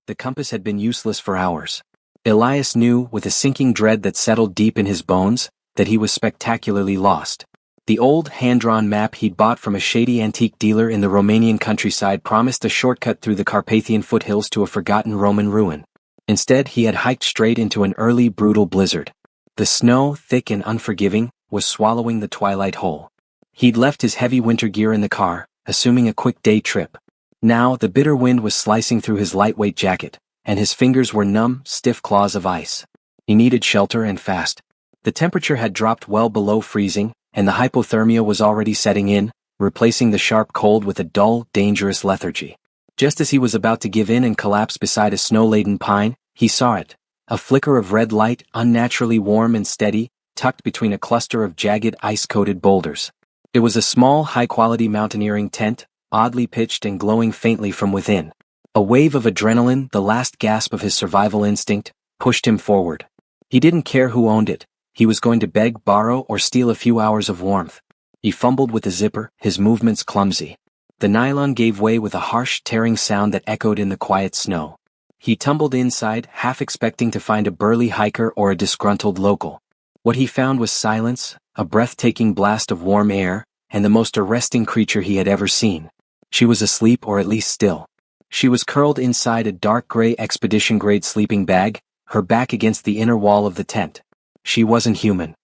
the compass had been useless for hours. Elias knew, with a sinking dread that settled deep in his bones, that he was spectacularly lost. The old, hand-drawn map he'd bought from a shady antique dealer in the Romanian countryside promised a shortcut through the Carpathian foothills to a forgotten Roman ruin. Instead, he had hiked straight into an early, brutal blizzard. The snow, thick and unforgiving, was swallowing the twilight whole. He'd left his heavy winter gear in the car, assuming a quick day trip. Now, the bitter wind was slicing through his lightweight jacket, and his fingers were numb, stiff claws of ice. He needed shelter and fast. The temperature had dropped well below freezing, and the hypothermia was already setting in, replacing the sharp cold with a dull, dangerous lethargy. Just as he was about to give in and collapse beside a snow-laden pine, he saw it. A flicker of red light, unnaturally warm and steady, tucked between a cluster of jagged, ice-coated boulders. It was a small, high-quality mountaineering tent, oddly pitched and glowing faintly from within. A wave of adrenaline, the last gasp of his survival instinct, pushed him forward. He didn't care who owned it. He was going to beg, borrow, or steal a few hours of warmth. He fumbled with the zipper, his movements clumsy. The nylon gave way with a harsh, tearing sound that echoed in the quiet snow. He tumbled inside, half expecting to find a burly hiker or a disgruntled local. What he found was silence, a breathtaking blast of warm air, and the most arresting creature he had ever seen. She was asleep, or at least still. She was curled inside a dark gray expedition-grade sleeping bag, her back against the inner wall of the tent. She wasn't human.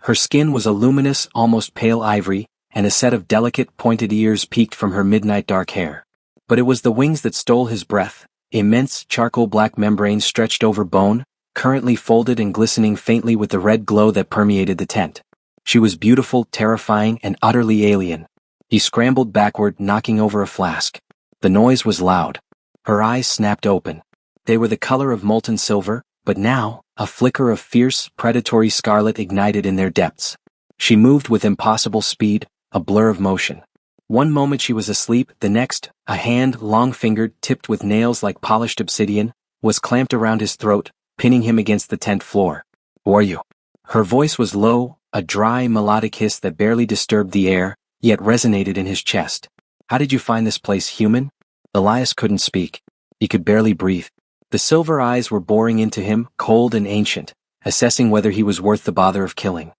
Her skin was a luminous, almost pale ivory, and a set of delicate, pointed ears peeked from her midnight dark hair. But it was the wings that stole his breath, immense charcoal-black membranes stretched over bone, currently folded and glistening faintly with the red glow that permeated the tent. She was beautiful, terrifying, and utterly alien. He scrambled backward, knocking over a flask. The noise was loud. Her eyes snapped open. They were the color of molten silver, but now, a flicker of fierce, predatory scarlet ignited in their depths. She moved with impossible speed, a blur of motion. One moment she was asleep, the next, a hand, long-fingered, tipped with nails like polished obsidian, was clamped around his throat, pinning him against the tent floor. "Who are you?" Her voice was low, a dry, melodic hiss that barely disturbed the air, yet resonated in his chest. "How did you find this place, human?" Elias couldn't speak. He could barely breathe. The silver eyes were boring into him, cold and ancient, assessing whether he was worth the bother of killing.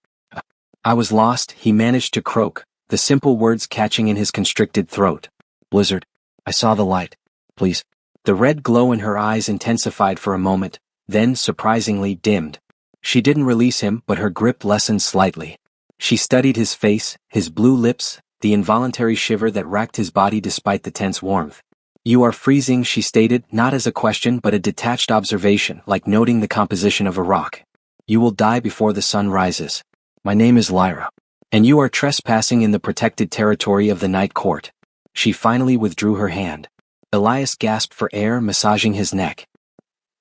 "I was lost," he managed to croak, the simple words catching in his constricted throat. "Blizzard. I saw the light. Please." The red glow in her eyes intensified for a moment, then, surprisingly, dimmed. She didn't release him, but her grip lessened slightly. She studied his face, his blue lips, the involuntary shiver that racked his body despite the tense warmth. "You are freezing," she stated, not as a question but a detached observation, like noting the composition of a rock. "You will die before the sun rises. My name is Lyra. And you are trespassing in the protected territory of the Night Court." She finally withdrew her hand. Elias gasped for air, massaging his neck.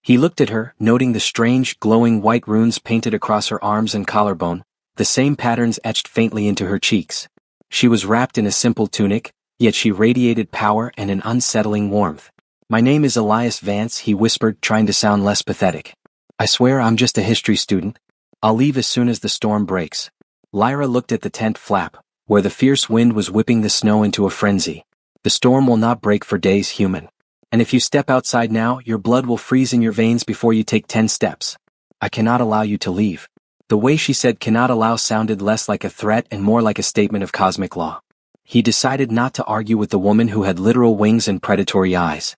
He looked at her, noting the strange, glowing white runes painted across her arms and collarbone, the same patterns etched faintly into her cheeks. She was wrapped in a simple tunic, yet she radiated power and an unsettling warmth. "My name is Elias Vance," he whispered, trying to sound less pathetic. "I swear I'm just a history student. I'll leave as soon as the storm breaks." Lyra looked at the tent flap, where the fierce wind was whipping the snow into a frenzy. "The storm will not break for days, human. And if you step outside now, your blood will freeze in your veins before you take 10 steps. I cannot allow you to leave." The way she said "cannot allow" sounded less like a threat and more like a statement of cosmic law. He decided not to argue with the woman who had literal wings and predatory eyes.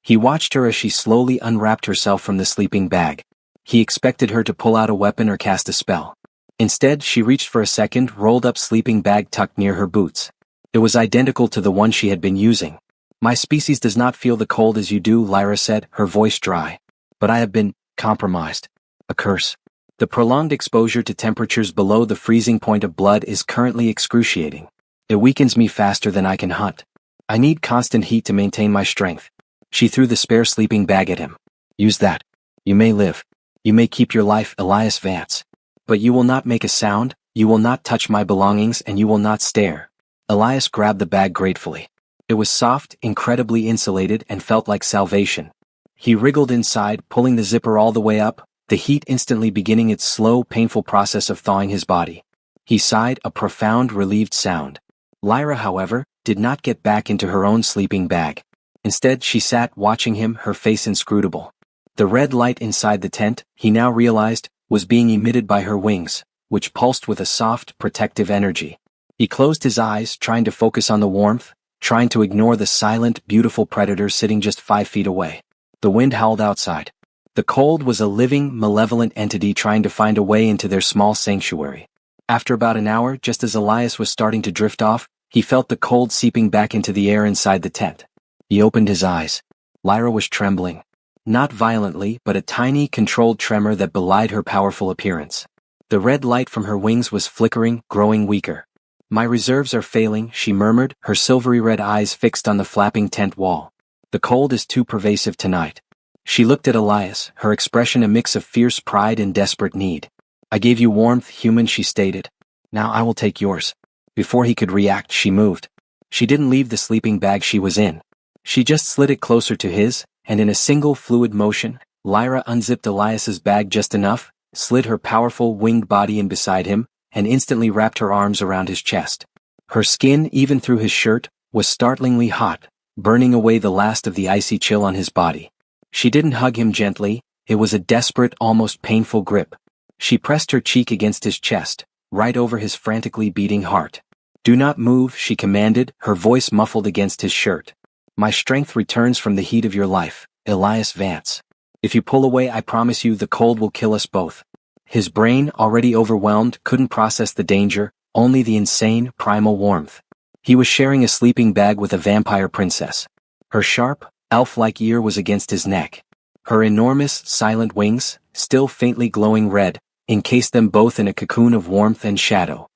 He watched her as she slowly unwrapped herself from the sleeping bag. He expected her to pull out a weapon or cast a spell. Instead, she reached for a second, rolled-up sleeping bag tucked near her boots. It was identical to the one she had been using. "My species does not feel the cold as you do," Lyra said, her voice dry. "But I have been compromised. A curse. The prolonged exposure to temperatures below the freezing point of blood is currently excruciating. It weakens me faster than I can hunt. I need constant heat to maintain my strength." She threw the spare sleeping bag at him. "Use that. You may live. You may keep your life, Elias Vance. But you will not make a sound, you will not touch my belongings, and you will not stare." Elias grabbed the bag gratefully. It was soft, incredibly insulated, and felt like salvation. He wriggled inside, pulling the zipper all the way up, the heat instantly beginning its slow, painful process of thawing his body. He sighed, a profound, relieved sound. Lyra, however, did not get back into her own sleeping bag. Instead, she sat watching him, her face inscrutable. The red light inside the tent, he now realized, was being emitted by her wings, which pulsed with a soft, protective energy. He closed his eyes, trying to focus on the warmth, trying to ignore the silent, beautiful predator sitting just 5 feet away. The wind howled outside. The cold was a living, malevolent entity trying to find a way into their small sanctuary. After about an hour, just as Elias was starting to drift off, he felt the cold seeping back into the air inside the tent. He opened his eyes. Lyra was trembling. Not violently, but a tiny, controlled tremor that belied her powerful appearance. The red light from her wings was flickering, growing weaker. "My reserves are failing," she murmured, her silvery red eyes fixed on the flapping tent wall. "The cold is too pervasive tonight." She looked at Elias, her expression a mix of fierce pride and desperate need. "I gave you warmth, human," she stated. "Now I will take yours." Before he could react, she moved. She didn't leave the sleeping bag she was in. She just slid it closer to his, and in a single fluid motion, Lyra unzipped Elias's bag just enough, slid her powerful winged body in beside him, and instantly wrapped her arms around his chest. Her skin, even through his shirt, was startlingly hot, burning away the last of the icy chill on his body. She didn't hug him gently, it was a desperate, almost painful grip. She pressed her cheek against his chest, right over his frantically beating heart. "Do not move," she commanded, her voice muffled against his shirt. "My strength returns from the heat of your life, Elias Vance. If you pull away, I promise you the cold will kill us both." His brain, already overwhelmed, couldn't process the danger, only the insane, primal warmth. He was sharing a sleeping bag with a vampire princess. Her sharp, elf-like ear was against his neck. Her enormous, silent wings, still faintly glowing red, encased them both in a cocoon of warmth and shadow.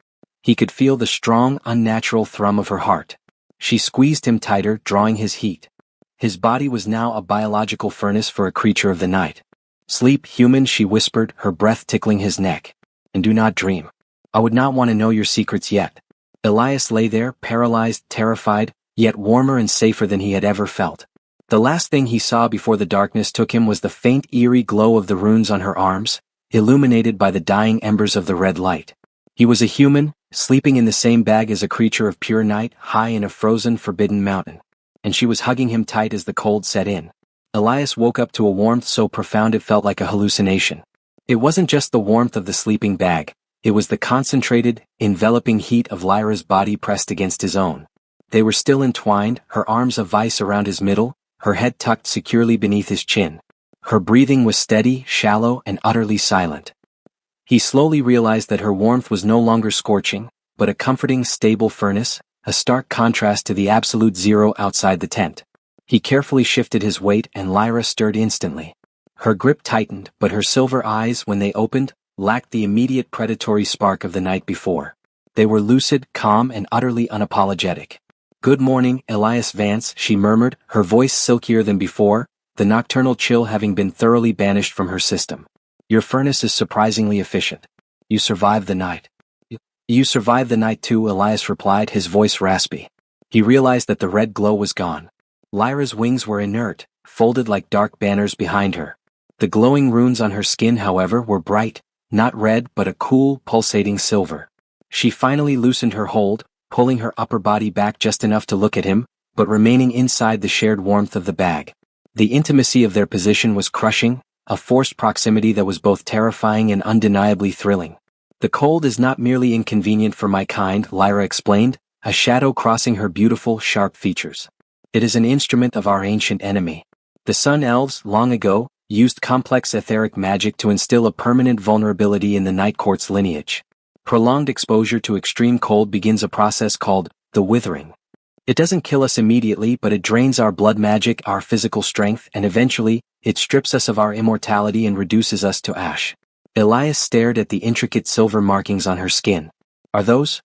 He could feel the strong, unnatural thrum of her heart. She squeezed him tighter, drawing his heat. His body was now a biological furnace for a creature of the night. "Sleep, human," she whispered, her breath tickling his neck. "And do not dream. I would not want to know your secrets yet." Elias lay there, paralyzed, terrified, yet warmer and safer than he had ever felt. The last thing he saw before the darkness took him was the faint, eerie glow of the runes on her arms, illuminated by the dying embers of the red light. He was a human, sleeping in the same bag as a creature of pure night, high in a frozen, forbidden mountain. And she was hugging him tight as the cold set in. Elias woke up to a warmth so profound it felt like a hallucination. It wasn't just the warmth of the sleeping bag, it was the concentrated, enveloping heat of Lyra's body pressed against his own. They were still entwined, her arms a vice around his middle, her head tucked securely beneath his chin. Her breathing was steady, shallow, and utterly silent. He slowly realized that her warmth was no longer scorching, but a comforting, stable furnace, a stark contrast to the absolute zero outside the tent. He carefully shifted his weight and Lyra stirred instantly. Her grip tightened, but her silver eyes, when they opened, lacked the immediate predatory spark of the night before. They were lucid, calm, and utterly unapologetic. "Good morning, Elias Vance," she murmured, her voice silkier than before, the nocturnal chill having been thoroughly banished from her system. "Your furnace is surprisingly efficient. You survived the night." "You survived the night too," Elias replied, his voice raspy. He realized that the red glow was gone. Lyra's wings were inert, folded like dark banners behind her. The glowing runes on her skin, however, were bright, not red but a cool, pulsating silver. She finally loosened her hold, pulling her upper body back just enough to look at him, but remaining inside the shared warmth of the bag. The intimacy of their position was crushing, a forced proximity that was both terrifying and undeniably thrilling. "The cold is not merely inconvenient for my kind," Lyra explained, a shadow crossing her beautiful, sharp features. "It is an instrument of our ancient enemy. The Sun Elves, long ago, used complex etheric magic to instill a permanent vulnerability in the Night Court's lineage. Prolonged exposure to extreme cold begins a process called the withering. It doesn't kill us immediately, but it drains our blood magic, our physical strength, and eventually, it strips us of our immortality and reduces us to ash." Elias stared at the intricate silver markings on her skin. Are those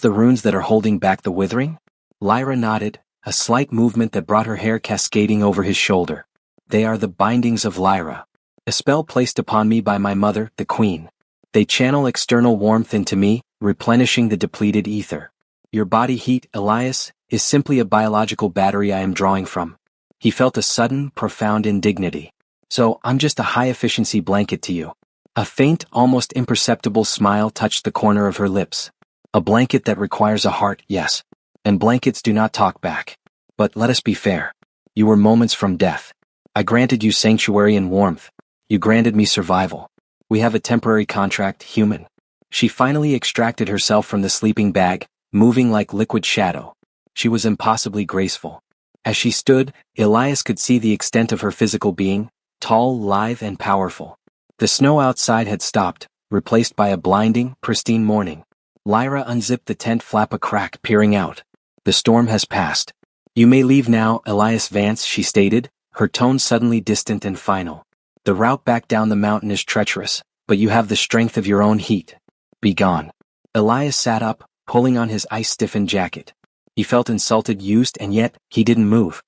the runes that are holding back the withering?" Lyra nodded, a slight movement that brought her hair cascading over his shoulder. "They are the bindings of Lyra. A spell placed upon me by my mother, the Queen. They channel external warmth into me, replenishing the depleted ether. Your body heat, Elias, is simply a biological battery I am drawing from." He felt a sudden, profound indignity. "So, I'm just a high-efficiency blanket to you." A faint, almost imperceptible smile touched the corner of her lips. "A blanket that requires a heart, yes. And blankets do not talk back. But let us be fair. You were moments from death. I granted you sanctuary and warmth. You granted me survival. We have a temporary contract, human. She finally extracted herself from the sleeping bag, moving like liquid shadow. She was impossibly graceful. As she stood, Elias could see the extent of her physical being, tall, lithe, and powerful. The snow outside had stopped, replaced by a blinding, pristine morning. Lyra unzipped the tent flap a crack, peering out. The storm has passed. You may leave now, Elias Vance, she stated, her tone suddenly distant and final. The route back down the mountain is treacherous, but you have the strength of your own heat. Be gone. Elias sat up, pulling on his ice-stiffened jacket. He felt insulted, used, and yet, he didn't move.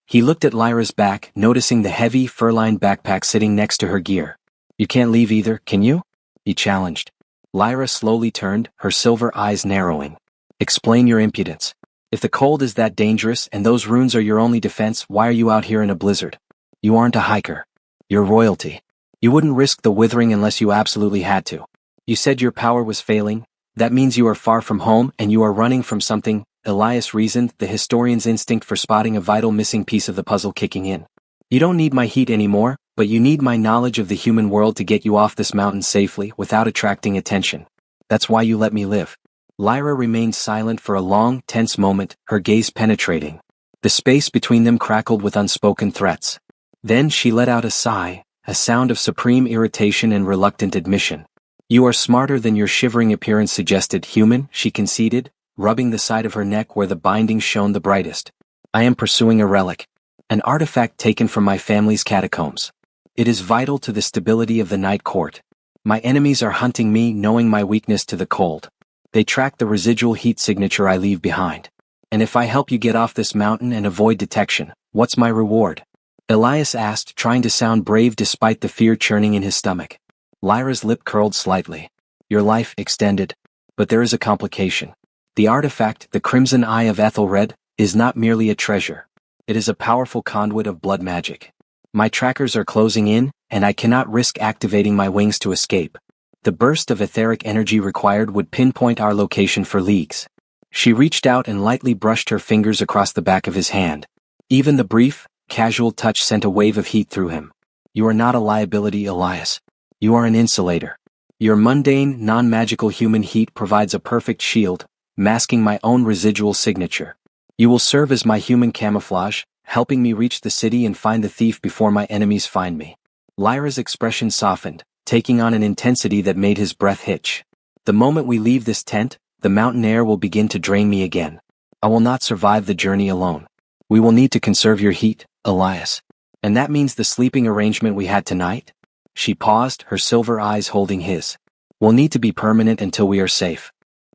He looked at Lyra's back, noticing the heavy, fur-lined backpack sitting next to her gear. You can't leave either, can you? He challenged. Lyra slowly turned, her silver eyes narrowing. Explain your impudence. If the cold is that dangerous and those runes are your only defense, why are you out here in a blizzard? You aren't a hiker. You're royalty. You wouldn't risk the withering unless you absolutely had to. You said your power was failing. That means you are far from home and you are running from something, Elias reasoned, the historian's instinct for spotting a vital missing piece of the puzzle kicking in. You don't need my heat anymore, but you need my knowledge of the human world to get you off this mountain safely without attracting attention. That's why you let me live. Lyra remained silent for a long, tense moment, her gaze penetrating. The space between them crackled with unspoken threats. Then she let out a sigh, a sound of supreme irritation and reluctant admission. You are smarter than your shivering appearance suggested, human, she conceded, rubbing the side of her neck where the bindings shone the brightest. I am pursuing a relic. An artifact taken from my family's catacombs. It is vital to the stability of the Night Court. My enemies are hunting me, knowing my weakness to the cold. They track the residual heat signature I leave behind. And if I help you get off this mountain and avoid detection, what's my reward? Elias asked, trying to sound brave despite the fear churning in his stomach. Lyra's lip curled slightly. Your life extended. But there is a complication. The artifact, the Crimson Eye of Ethelred, is not merely a treasure. It is a powerful conduit of blood magic. My trackers are closing in, and I cannot risk activating my wings to escape. The burst of etheric energy required would pinpoint our location for leagues. She reached out and lightly brushed her fingers across the back of his hand. Even the brief, casual touch sent a wave of heat through him. You are not a liability, Elias. You are an insulator. Your mundane, non-magical human heat provides a perfect shield, masking my own residual signature. You will serve as my human camouflage, helping me reach the city and find the thief before my enemies find me. Lyra's expression softened, taking on an intensity that made his breath hitch. The moment we leave this tent, the mountain air will begin to drain me again. I will not survive the journey alone. We will need to conserve your heat, Elias. And that means the sleeping arrangement we had tonight? She paused, her silver eyes holding his. Will need to be permanent until we are safe.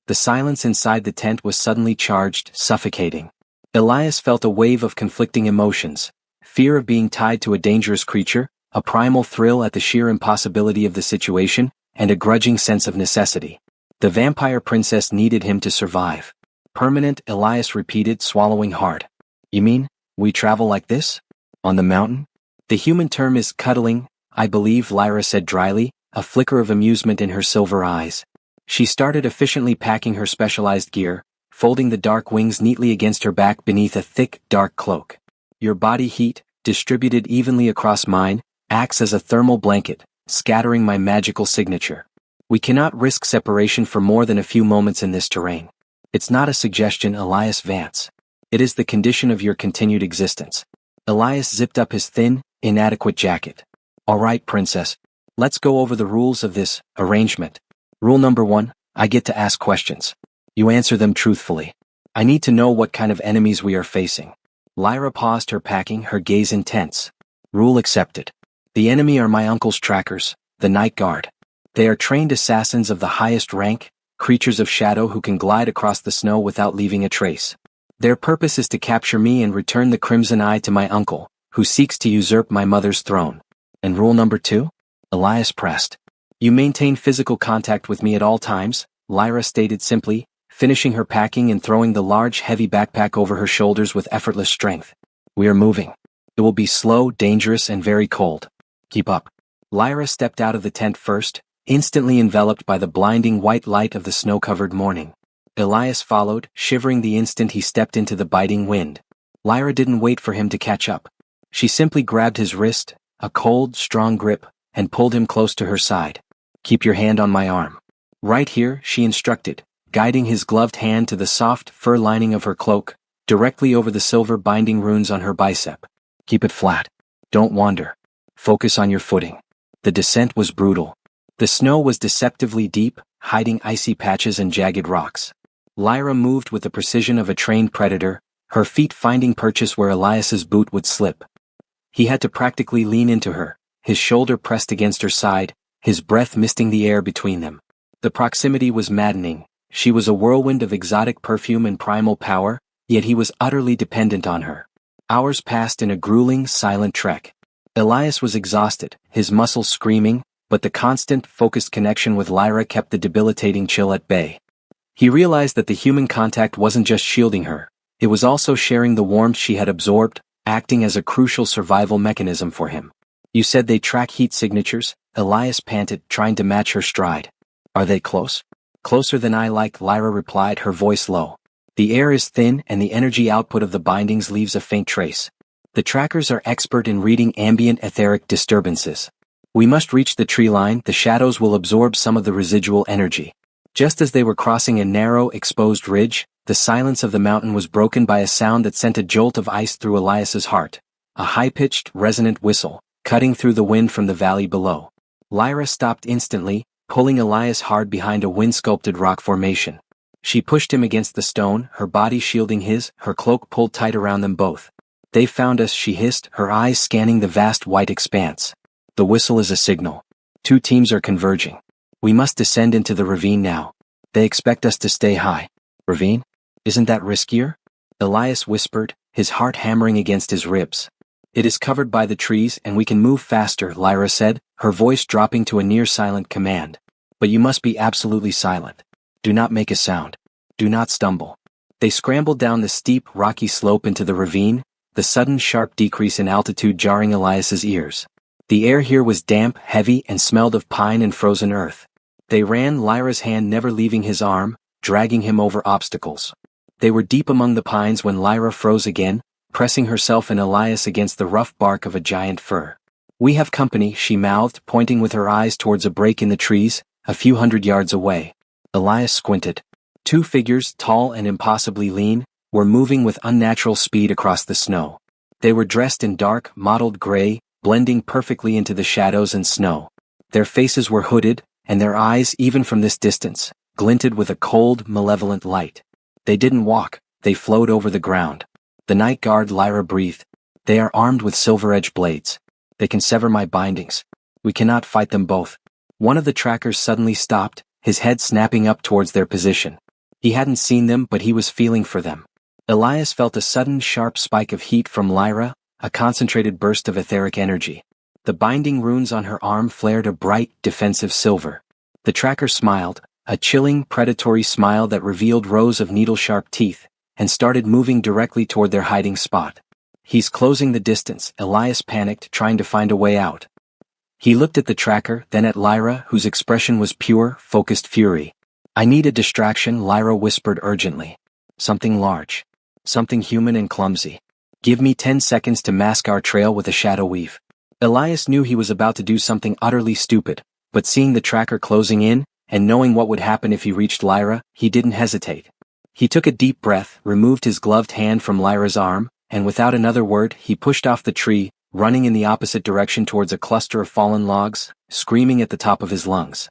The silence inside the tent was suddenly charged, suffocating. Elias felt a wave of conflicting emotions, fear of being tied to a dangerous creature, a primal thrill at the sheer impossibility of the situation, and a grudging sense of necessity. The vampire princess needed him to survive. Permanent, Elias repeated, swallowing hard. You mean, we travel like this? On the mountain? The human term is cuddling, I believe, Lyra said dryly, a flicker of amusement in her silver eyes. She started efficiently packing her specialized gear, folding the dark wings neatly against her back beneath a thick, dark cloak. Your body heat, distributed evenly across mine, acts as a thermal blanket, scattering my magical signature. We cannot risk separation for more than a few moments in this terrain. It's not a suggestion, Elias Vance. It is the condition of your continued existence. Elias zipped up his thin, inadequate jacket. All right, princess. Let's go over the rules of this arrangement. Rule number 1, I get to ask questions. You answer them truthfully. I need to know what kind of enemies we are facing. Lyra paused her packing, her gaze intense. Rule accepted. The enemy are my uncle's trackers, the Night Guard. They are trained assassins of the highest rank, creatures of shadow who can glide across the snow without leaving a trace. Their purpose is to capture me and return the Crimson Eye to my uncle, who seeks to usurp my mother's throne. And rule number 2? Elias pressed. You maintain physical contact with me at all times, Lyra stated simply, finishing her packing and throwing the large, heavy backpack over her shoulders with effortless strength. We are moving. It will be slow, dangerous, and very cold. Keep up. Lyra stepped out of the tent first, instantly enveloped by the blinding white light of the snow-covered morning. Elias followed, shivering the instant he stepped into the biting wind. Lyra didn't wait for him to catch up. She simply grabbed his wrist, a cold, strong grip, and pulled him close to her side. "Keep your hand on my arm." "Right here," she instructed, guiding his gloved hand to the soft, fur lining of her cloak, directly over the silver binding runes on her bicep. "Keep it flat. Don't wander. Focus on your footing." The descent was brutal. The snow was deceptively deep, hiding icy patches and jagged rocks. Lyra moved with the precision of a trained predator, her feet finding purchase where Elias's boot would slip. He had to practically lean into her, his shoulder pressed against her side, his breath misting the air between them. The proximity was maddening. She was a whirlwind of exotic perfume and primal power, yet he was utterly dependent on her. Hours passed in a grueling, silent trek. Elias was exhausted, his muscles screaming, but the constant, focused connection with Lyra kept the debilitating chill at bay. He realized that the human contact wasn't just shielding her, it was also sharing the warmth she had absorbed, acting as a crucial survival mechanism for him. "You said they track heat signatures?" Elias panted, trying to match her stride. "Are they close?" "Closer than I like," Lyra replied, her voice low. "The air is thin and the energy output of the bindings leaves a faint trace. The trackers are expert in reading ambient etheric disturbances. We must reach the tree line, the shadows will absorb some of the residual energy." Just as they were crossing a narrow, exposed ridge, the silence of the mountain was broken by a sound that sent a jolt of ice through Elias's heart. A high-pitched, resonant whistle, cutting through the wind from the valley below. Lyra stopped instantly, pulling Elias hard behind a wind-sculpted rock formation. She pushed him against the stone, her body shielding his, her cloak pulled tight around them both. "They found us," she hissed, her eyes scanning the vast white expanse. "The whistle is a signal. 2 teams are converging. We must descend into the ravine now. They expect us to stay high." "Ravine? Isn't that riskier?" Elias whispered, his heart hammering against his ribs. "It is covered by the trees and we can move faster," Lyra said, her voice dropping to a near-silent command. "But you must be absolutely silent. Do not make a sound. Do not stumble." They scrambled down the steep, rocky slope into the ravine, the sudden sharp decrease in altitude jarring Elias's ears. The air here was damp, heavy, and smelled of pine and frozen earth. They ran, Lyra's hand never leaving his arm, dragging him over obstacles. They were deep among the pines when Lyra froze again, pressing herself and Elias against the rough bark of a giant fir. "We have company," she mouthed, pointing with her eyes towards a break in the trees, a few hundred yards away. Elias squinted. 2 figures, tall and impossibly lean, were moving with unnatural speed across the snow. They were dressed in dark, mottled gray, blending perfectly into the shadows and snow. Their faces were hooded, and their eyes, even from this distance, glinted with a cold, malevolent light. They didn't walk, they flowed over the ground. "The night guard," Lyra breathed. "They are armed with silver-edged blades. They can sever my bindings. We cannot fight them both." One of the trackers suddenly stopped, his head snapping up towards their position. He hadn't seen them, but he was feeling for them. Elias felt a sudden sharp spike of heat from Lyra, a concentrated burst of etheric energy. The binding runes on her arm flared a bright, defensive silver. The tracker smiled, a chilling, predatory smile that revealed rows of needle-sharp teeth, and started moving directly toward their hiding spot. "He's closing the distance," Elias panicked, trying to find a way out. He looked at the tracker, then at Lyra, whose expression was pure, focused fury. "I need a distraction," Lyra whispered urgently. "Something large. Something human and clumsy. Give me 10 seconds to mask our trail with a shadow weave." Elias knew he was about to do something utterly stupid, but seeing the tracker closing in, and knowing what would happen if he reached Lyra, he didn't hesitate. He took a deep breath, removed his gloved hand from Lyra's arm, and without another word he pushed off the tree, running in the opposite direction towards a cluster of fallen logs, screaming at the top of his lungs.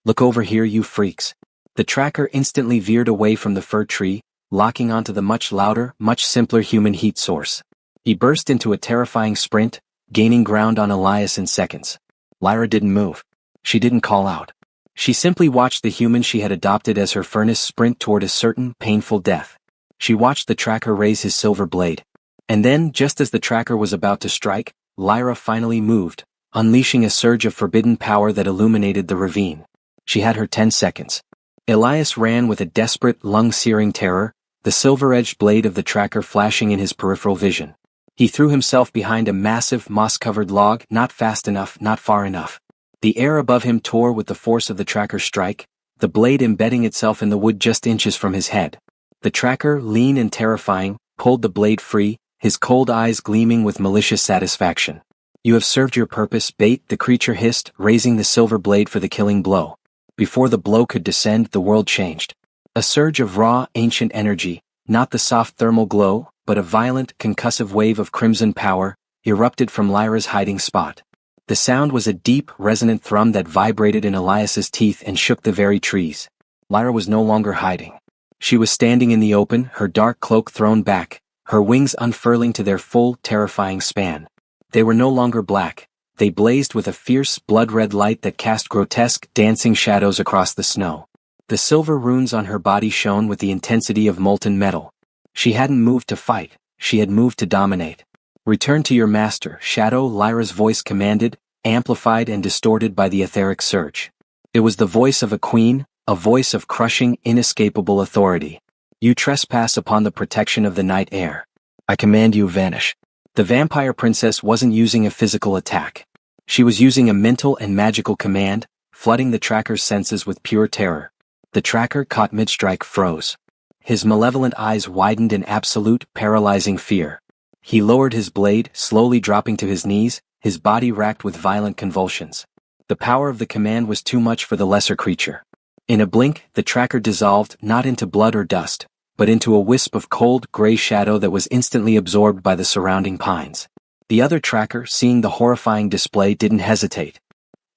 Look over here, you freaks." The tracker instantly veered away from the fir tree, locking onto the much louder, much simpler human heat source. He burst into a terrifying sprint, gaining ground on Elias in seconds. Lyra didn't move. She didn't call out. She simply watched the human she had adopted as her furnace sprint toward a certain, painful death. She watched the tracker raise his silver blade. And then, just as the tracker was about to strike, Lyra finally moved, unleashing a surge of forbidden power that illuminated the ravine. She had her 10 seconds. Elias ran with a desperate, lung-searing terror, the silver-edged blade of the tracker flashing in his peripheral vision. He threw himself behind a massive, moss-covered log, not fast enough, not far enough. The air above him tore with the force of the tracker's strike, the blade embedding itself in the wood just inches from his head. The tracker, lean and terrifying, pulled the blade free, his cold eyes gleaming with malicious satisfaction. "You have served your purpose, bait," the creature hissed, raising the silver blade for the killing blow. Before the blow could descend, the world changed. A surge of raw, ancient energy, not the soft thermal glow, but a violent, concussive wave of crimson power, erupted from Lyra's hiding spot. The sound was a deep, resonant thrum that vibrated in Elias's teeth and shook the very trees. Lyra was no longer hiding. She was standing in the open, her dark cloak thrown back, her wings unfurling to their full, terrifying span. They were no longer black. They blazed with a fierce, blood-red light that cast grotesque, dancing shadows across the snow. The silver runes on her body shone with the intensity of molten metal. She hadn't moved to fight, she had moved to dominate. "Return to your master, Shadow," Lyra's voice commanded, amplified and distorted by the etheric surge. It was the voice of a queen, a voice of crushing, inescapable authority. "You trespass upon the protection of the night air. I command you vanish." The vampire princess wasn't using a physical attack. She was using a mental and magical command, flooding the tracker's senses with pure terror. The tracker, caught mid-strike, froze. His malevolent eyes widened in absolute, paralyzing fear. He lowered his blade, slowly dropping to his knees, his body racked with violent convulsions. The power of the command was too much for the lesser creature. In a blink, the tracker dissolved, not into blood or dust, but into a wisp of cold, gray shadow that was instantly absorbed by the surrounding pines. The other tracker, seeing the horrifying display, didn't hesitate.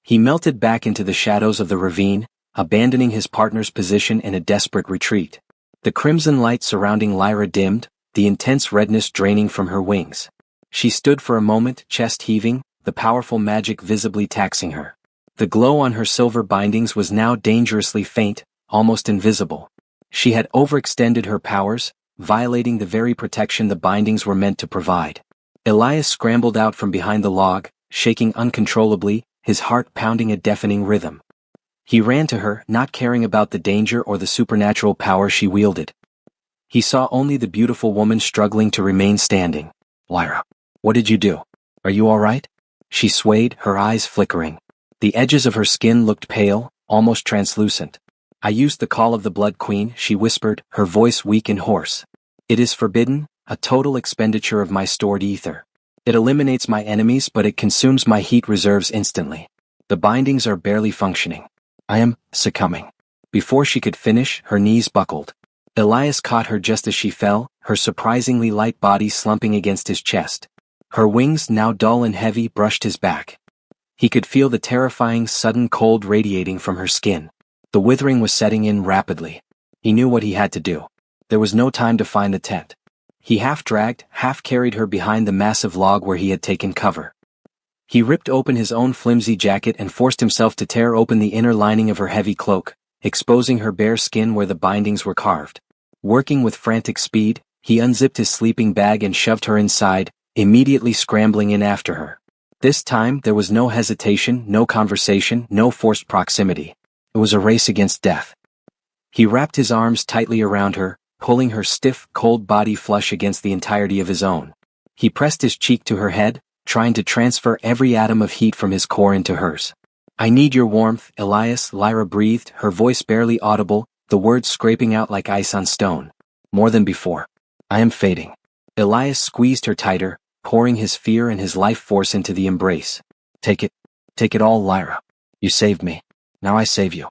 He melted back into the shadows of the ravine, abandoning his partner's position in a desperate retreat. The crimson light surrounding Lyra dimmed, the intense redness draining from her wings. She stood for a moment, chest heaving, the powerful magic visibly taxing her. The glow on her silver bindings was now dangerously faint, almost invisible. She had overextended her powers, violating the very protection the bindings were meant to provide. Elias scrambled out from behind the log, shaking uncontrollably, his heart pounding a deafening rhythm. He ran to her, not caring about the danger or the supernatural power she wielded. He saw only the beautiful woman struggling to remain standing. "Lyra, what did you do? Are you all right?" She swayed, her eyes flickering. The edges of her skin looked pale, almost translucent. "I used the call of the Blood Queen," she whispered, her voice weak and hoarse. "It is forbidden, a total expenditure of my stored ether. It eliminates my enemies, but it consumes my heat reserves instantly. The bindings are barely functioning. I am succumbing." Before she could finish, her knees buckled. Elias caught her just as she fell, her surprisingly light body slumping against his chest. Her wings, now dull and heavy, brushed his back. He could feel the terrifying, sudden cold radiating from her skin. The withering was setting in rapidly. He knew what he had to do. There was no time to find the tent. He half-dragged, half-carried her behind the massive log where he had taken cover. He ripped open his own flimsy jacket and forced himself to tear open the inner lining of her heavy cloak, exposing her bare skin where the bindings were carved. Working with frantic speed, he unzipped his sleeping bag and shoved her inside, immediately scrambling in after her. This time there was no hesitation, no conversation, no forced proximity. It was a race against death. He wrapped his arms tightly around her, pulling her stiff, cold body flush against the entirety of his own. He pressed his cheek to her head, trying to transfer every atom of heat from his core into hers. "I need your warmth, Elias," Lyra breathed, her voice barely audible, the words scraping out like ice on stone. "More than before. I am fading." Elias squeezed her tighter, pouring his fear and his life force into the embrace. Take it all, Lyra. You saved me. Now I save you."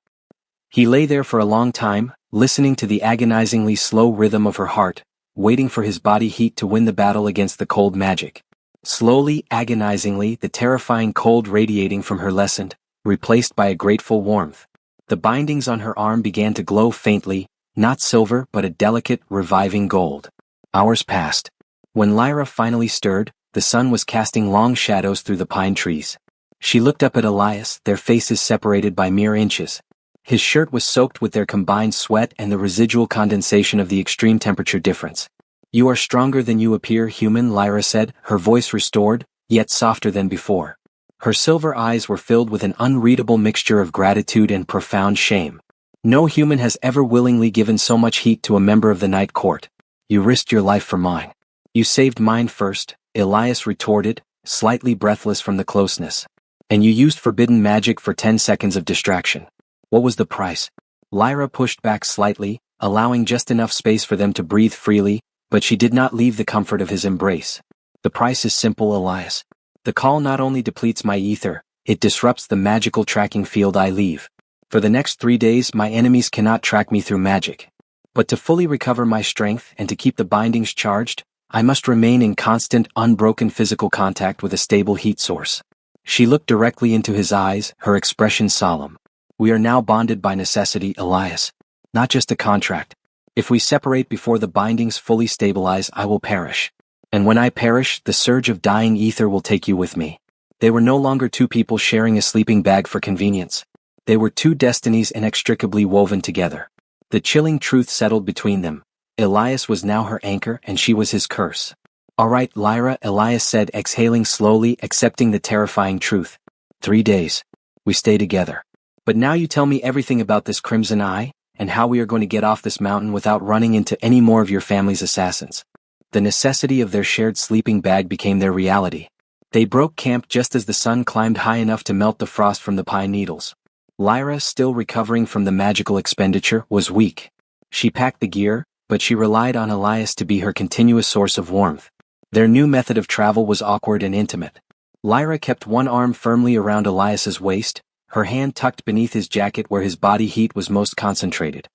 He lay there for a long time, listening to the agonizingly slow rhythm of her heart, waiting for his body heat to win the battle against the cold magic. Slowly, agonizingly, the terrifying cold radiating from her lessened, replaced by a grateful warmth. The bindings on her arm began to glow faintly, not silver but a delicate, reviving gold. Hours passed. When Lyra finally stirred, the sun was casting long shadows through the pine trees. She looked up at Elias, their faces separated by mere inches. His shirt was soaked with their combined sweat and the residual condensation of the extreme temperature difference. "You are stronger than you appear, human," Lyra said, her voice restored, yet softer than before. Her silver eyes were filled with an unreadable mixture of gratitude and profound shame. "No human has ever willingly given so much heat to a member of the Night Court. You risked your life for mine." "You saved mine first," Elias retorted, slightly breathless from the closeness. "And you used forbidden magic for 10 seconds of distraction. What was the price?" Lyra pushed back slightly, allowing just enough space for them to breathe freely, but she did not leave the comfort of his embrace. The price is simple, Elias. The call not only depletes my ether, it disrupts the magical tracking field I leave. For the next 3 days my enemies cannot track me through magic. But to fully recover my strength and to keep the bindings charged, I must remain in constant, unbroken physical contact with a stable heat source. She looked directly into his eyes, her expression solemn. We are now bonded by necessity, Elias. Not just a contract. If we separate before the bindings fully stabilize, I will perish. And when I perish, the surge of dying ether will take you with me. They were no longer two people sharing a sleeping bag for convenience. They were two destinies inextricably woven together. The chilling truth settled between them. Elias was now her anchor and she was his curse. All right, Lyra, Elias said, exhaling slowly, accepting the terrifying truth. 3 days. We stay together. But now you tell me everything about this Crimson Eye, and how we are going to get off this mountain without running into any more of your family's assassins. The necessity of their shared sleeping bag became their reality. They broke camp just as the sun climbed high enough to melt the frost from the pine needles. Lyra, still recovering from the magical expenditure, was weak. She packed the gear, but she relied on Elias to be her continuous source of warmth. Their new method of travel was awkward and intimate. Lyra kept one arm firmly around Elias's waist, her hand tucked beneath his jacket where his body heat was most concentrated.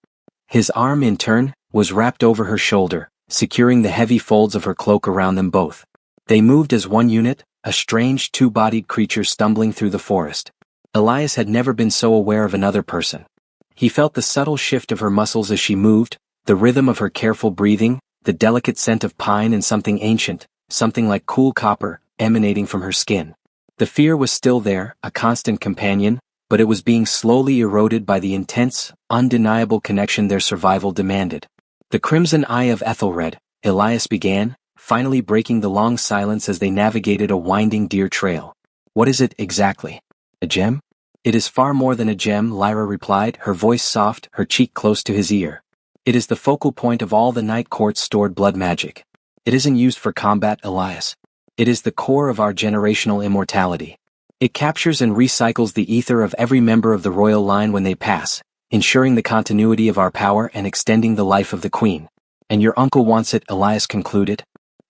His arm, in turn, was wrapped over her shoulder, securing the heavy folds of her cloak around them both. They moved as one unit, a strange two-bodied creature stumbling through the forest. Elias had never been so aware of another person. He felt the subtle shift of her muscles as she moved, the rhythm of her careful breathing, the delicate scent of pine and something ancient, something like cool copper, emanating from her skin. The fear was still there, a constant companion, but it was being slowly eroded by the intense, undeniable connection their survival demanded. The Crimson Eye of Ethelred, Elias began, finally breaking the long silence as they navigated a winding deer trail. What is it exactly? A gem? It is far more than a gem, Lyra replied, her voice soft, her cheek close to his ear. It is the focal point of all the Night Court's stored blood magic. It isn't used for combat, Elias. It is the core of our generational immortality. It captures and recycles the ether of every member of the royal line when they pass, ensuring the continuity of our power and extending the life of the queen. And your uncle wants it, Elias concluded.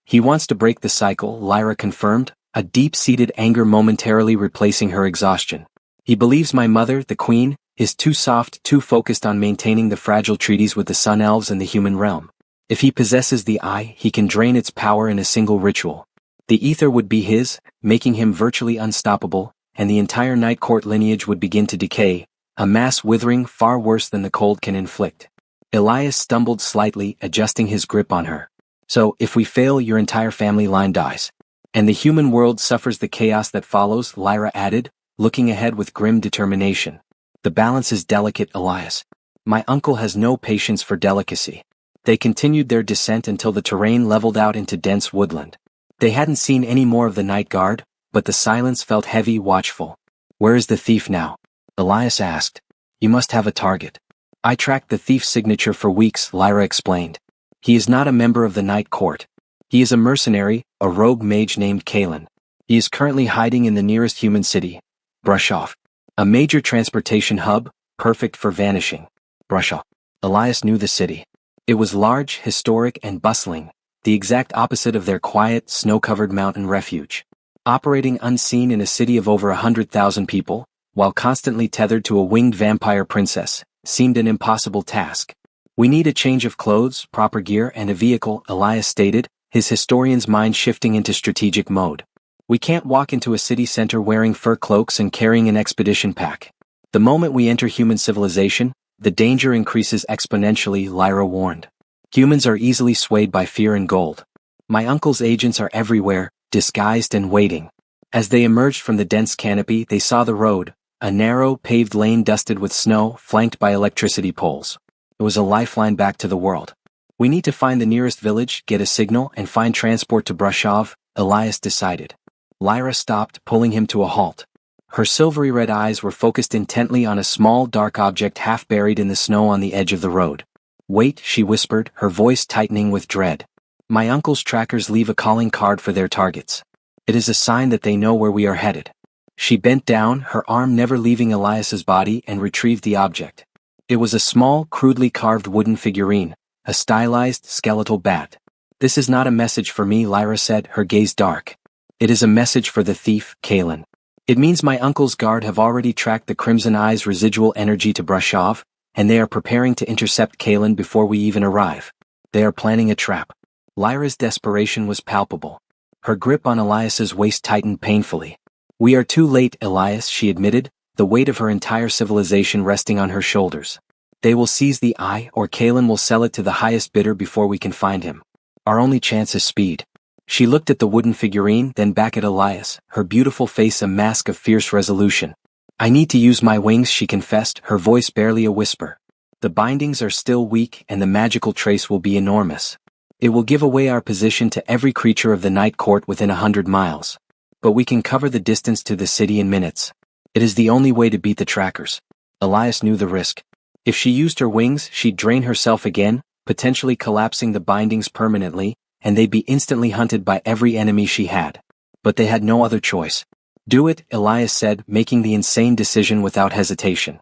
He wants to break the cycle, Lyra confirmed, a deep-seated anger momentarily replacing her exhaustion. He believes my mother, the queen, is too soft, too focused on maintaining the fragile treaties with the Sun Elves and the human realm. If he possesses the eye, he can drain its power in a single ritual. The ether would be his, making him virtually unstoppable, and the entire Night Court lineage would begin to decay, a mass withering far worse than the cold can inflict. Elias stumbled slightly, adjusting his grip on her. So, if we fail, your entire family line dies. And the human world suffers the chaos that follows, Lyra added, looking ahead with grim determination. The balance is delicate, Elias. My uncle has no patience for delicacy. They continued their descent until the terrain leveled out into dense woodland. They hadn't seen any more of the night guard, but the silence felt heavy, watchful. Where is the thief now? Elias asked. You must have a target. I tracked the thief's signature for weeks, Lyra explained. He is not a member of the Night Court. He is a mercenary, a rogue mage named Kalen. He is currently hiding in the nearest human city. Brush off. A major transportation hub, perfect for vanishing. Brush off. Elias knew the city. It was large, historic, and bustling, the exact opposite of their quiet, snow-covered mountain refuge. Operating unseen in a city of over 100,000 people, while constantly tethered to a winged vampire princess, seemed an impossible task. We need a change of clothes, proper gear, and a vehicle, Elias stated, his historian's mind shifting into strategic mode. We can't walk into a city center wearing fur cloaks and carrying an expedition pack. The moment we enter human civilization, the danger increases exponentially, Lyra warned. Humans are easily swayed by fear and gold. My uncle's agents are everywhere, disguised and waiting. As they emerged from the dense canopy, they saw the road, a narrow, paved lane dusted with snow, flanked by electricity poles. It was a lifeline back to the world. We need to find the nearest village, get a signal, and find transport to Brushov, Elias decided. Lyra stopped, pulling him to a halt. Her silvery red eyes were focused intently on a small, dark object half buried in the snow on the edge of the road. Wait, she whispered, her voice tightening with dread. My uncle's trackers leave a calling card for their targets. It is a sign that they know where we are headed. She bent down, her arm never leaving Elias's body, and retrieved the object. It was a small, crudely carved wooden figurine, a stylized, skeletal bat. This is not a message for me, Lyra said, her gaze dark. It is a message for the thief, Kalen. It means my uncle's guard have already tracked the Crimson Eye's residual energy to Brushov, and they are preparing to intercept Kalen before we even arrive. They are planning a trap. Lyra's desperation was palpable. Her grip on Elias's waist tightened painfully. We are too late, Elias, she admitted, the weight of her entire civilization resting on her shoulders. They will seize the eye, or Kalen will sell it to the highest bidder before we can find him. Our only chance is speed. She looked at the wooden figurine, then back at Elias, her beautiful face a mask of fierce resolution. I need to use my wings, she confessed, her voice barely a whisper. The bindings are still weak and the magical trace will be enormous. It will give away our position to every creature of the Night Court within 100 miles. But we can cover the distance to the city in minutes. It is the only way to beat the trackers. Elias knew the risk. If she used her wings, she'd drain herself again, potentially collapsing the bindings permanently, and they'd be instantly hunted by every enemy she had. But they had no other choice. Do it, Elias said, making the insane decision without hesitation.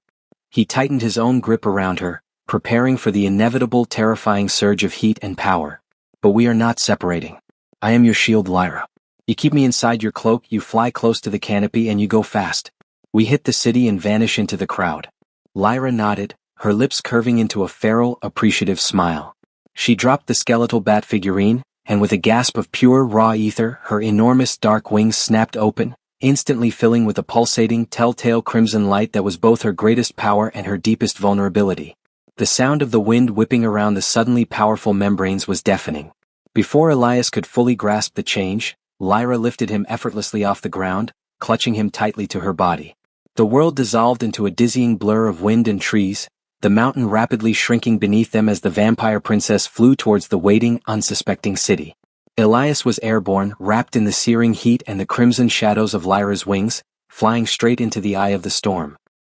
He tightened his own grip around her, preparing for the inevitable terrifying surge of heat and power. But we are not separating. I am your shield, Lyra. You keep me inside your cloak, you fly close to the canopy and you go fast. We hit the city and vanish into the crowd. Lyra nodded, her lips curving into a feral, appreciative smile. She dropped the skeletal bat figurine, and with a gasp of pure raw ether, her enormous dark wings snapped open, instantly filling with a pulsating, telltale crimson light that was both her greatest power and her deepest vulnerability. The sound of the wind whipping around the suddenly powerful membranes was deafening. Before Elias could fully grasp the change, Lyra lifted him effortlessly off the ground, clutching him tightly to her body. The world dissolved into a dizzying blur of wind and trees, the mountain rapidly shrinking beneath them as the vampire princess flew towards the waiting, unsuspecting city. Elias was airborne, wrapped in the searing heat and the crimson shadows of Lyra's wings, flying straight into the eye of the storm.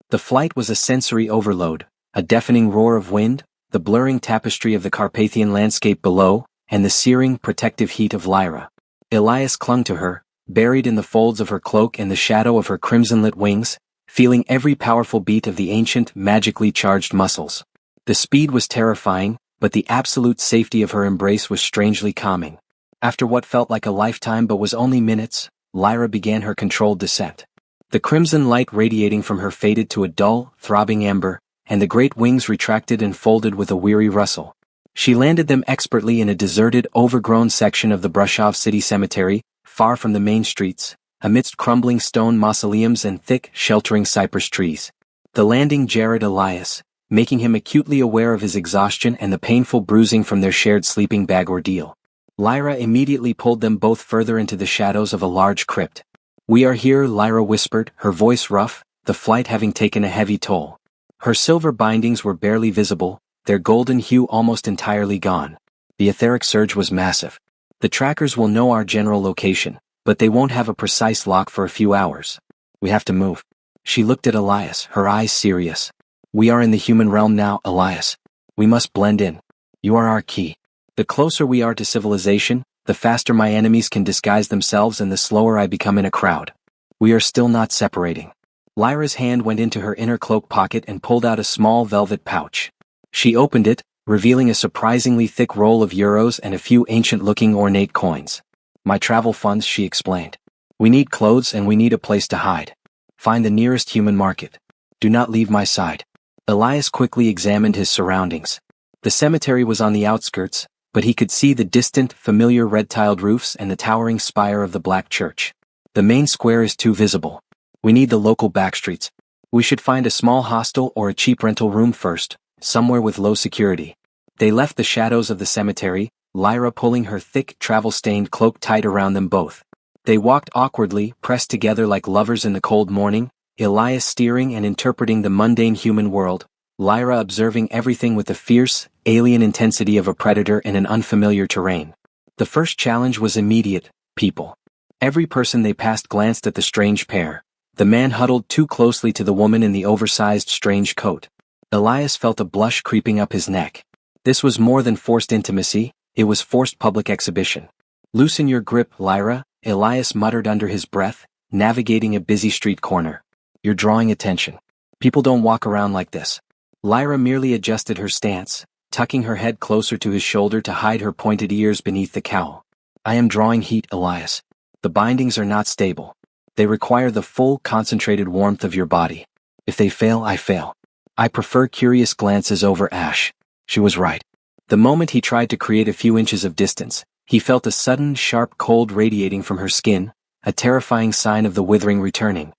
The flight was a sensory overload, a deafening roar of wind, the blurring tapestry of the Carpathian landscape below, and the searing, protective heat of Lyra. Elias clung to her, buried in the folds of her cloak and the shadow of her crimson-lit wings, feeling every powerful beat of the ancient, magically charged muscles. The speed was terrifying, but the absolute safety of her embrace was strangely calming. After what felt like a lifetime but was only minutes, Lyra began her controlled descent. The crimson light radiating from her faded to a dull, throbbing ember, and the great wings retracted and folded with a weary rustle. She landed them expertly in a deserted, overgrown section of the Brushov city cemetery, far from the main streets, amidst crumbling stone mausoleums and thick, sheltering cypress trees. The landing jarred Elias, making him acutely aware of his exhaustion and the painful bruising from their shared sleeping bag ordeal. Lyra immediately pulled them both further into the shadows of a large crypt. We are here, Lyra whispered, her voice rough, the flight having taken a heavy toll. Her silver bindings were barely visible, their golden hue almost entirely gone. The etheric surge was massive. The trackers will know our general location, but they won't have a precise lock for a few hours. We have to move. She looked at Elias, her eyes serious. We are in the human realm now, Elias. We must blend in. You are our key. The closer we are to civilization, the faster my enemies can disguise themselves and the slower I become in a crowd. We are still not separating. Lyra's hand went into her inner cloak pocket and pulled out a small velvet pouch. She opened it, revealing a surprisingly thick roll of euros and a few ancient-looking ornate coins. My travel funds, she explained. We need clothes and we need a place to hide. Find the nearest human market. Do not leave my side. Elias quickly examined his surroundings. The cemetery was on the outskirts, but he could see the distant, familiar red-tiled roofs and the towering spire of the Black Church. The main square is too visible. We need the local backstreets. We should find a small hostel or a cheap rental room first, somewhere with low security. They left the shadows of the cemetery, Lyra pulling her thick, travel-stained cloak tight around them both. They walked awkwardly, pressed together like lovers in the cold morning, Elias steering and interpreting the mundane human world, Lyra observing everything with the fierce, alien intensity of a predator in an unfamiliar terrain. The first challenge was immediate: people. Every person they passed glanced at the strange pair. The man huddled too closely to the woman in the oversized strange coat. Elias felt a blush creeping up his neck. This was more than forced intimacy, it was forced public exhibition. Loosen your grip, Lyra, Elias muttered under his breath, navigating a busy street corner. You're drawing attention. People don't walk around like this. Lyra merely adjusted her stance, tucking her head closer to his shoulder to hide her pointed ears beneath the cowl. I am drawing heat, Elias. The bindings are not stable. They require the full concentrated warmth of your body. If they fail, I fail. I prefer curious glances over Ash. She was right. The moment he tried to create a few inches of distance, he felt a sudden sharp cold radiating from her skin, a terrifying sign of the withering returning.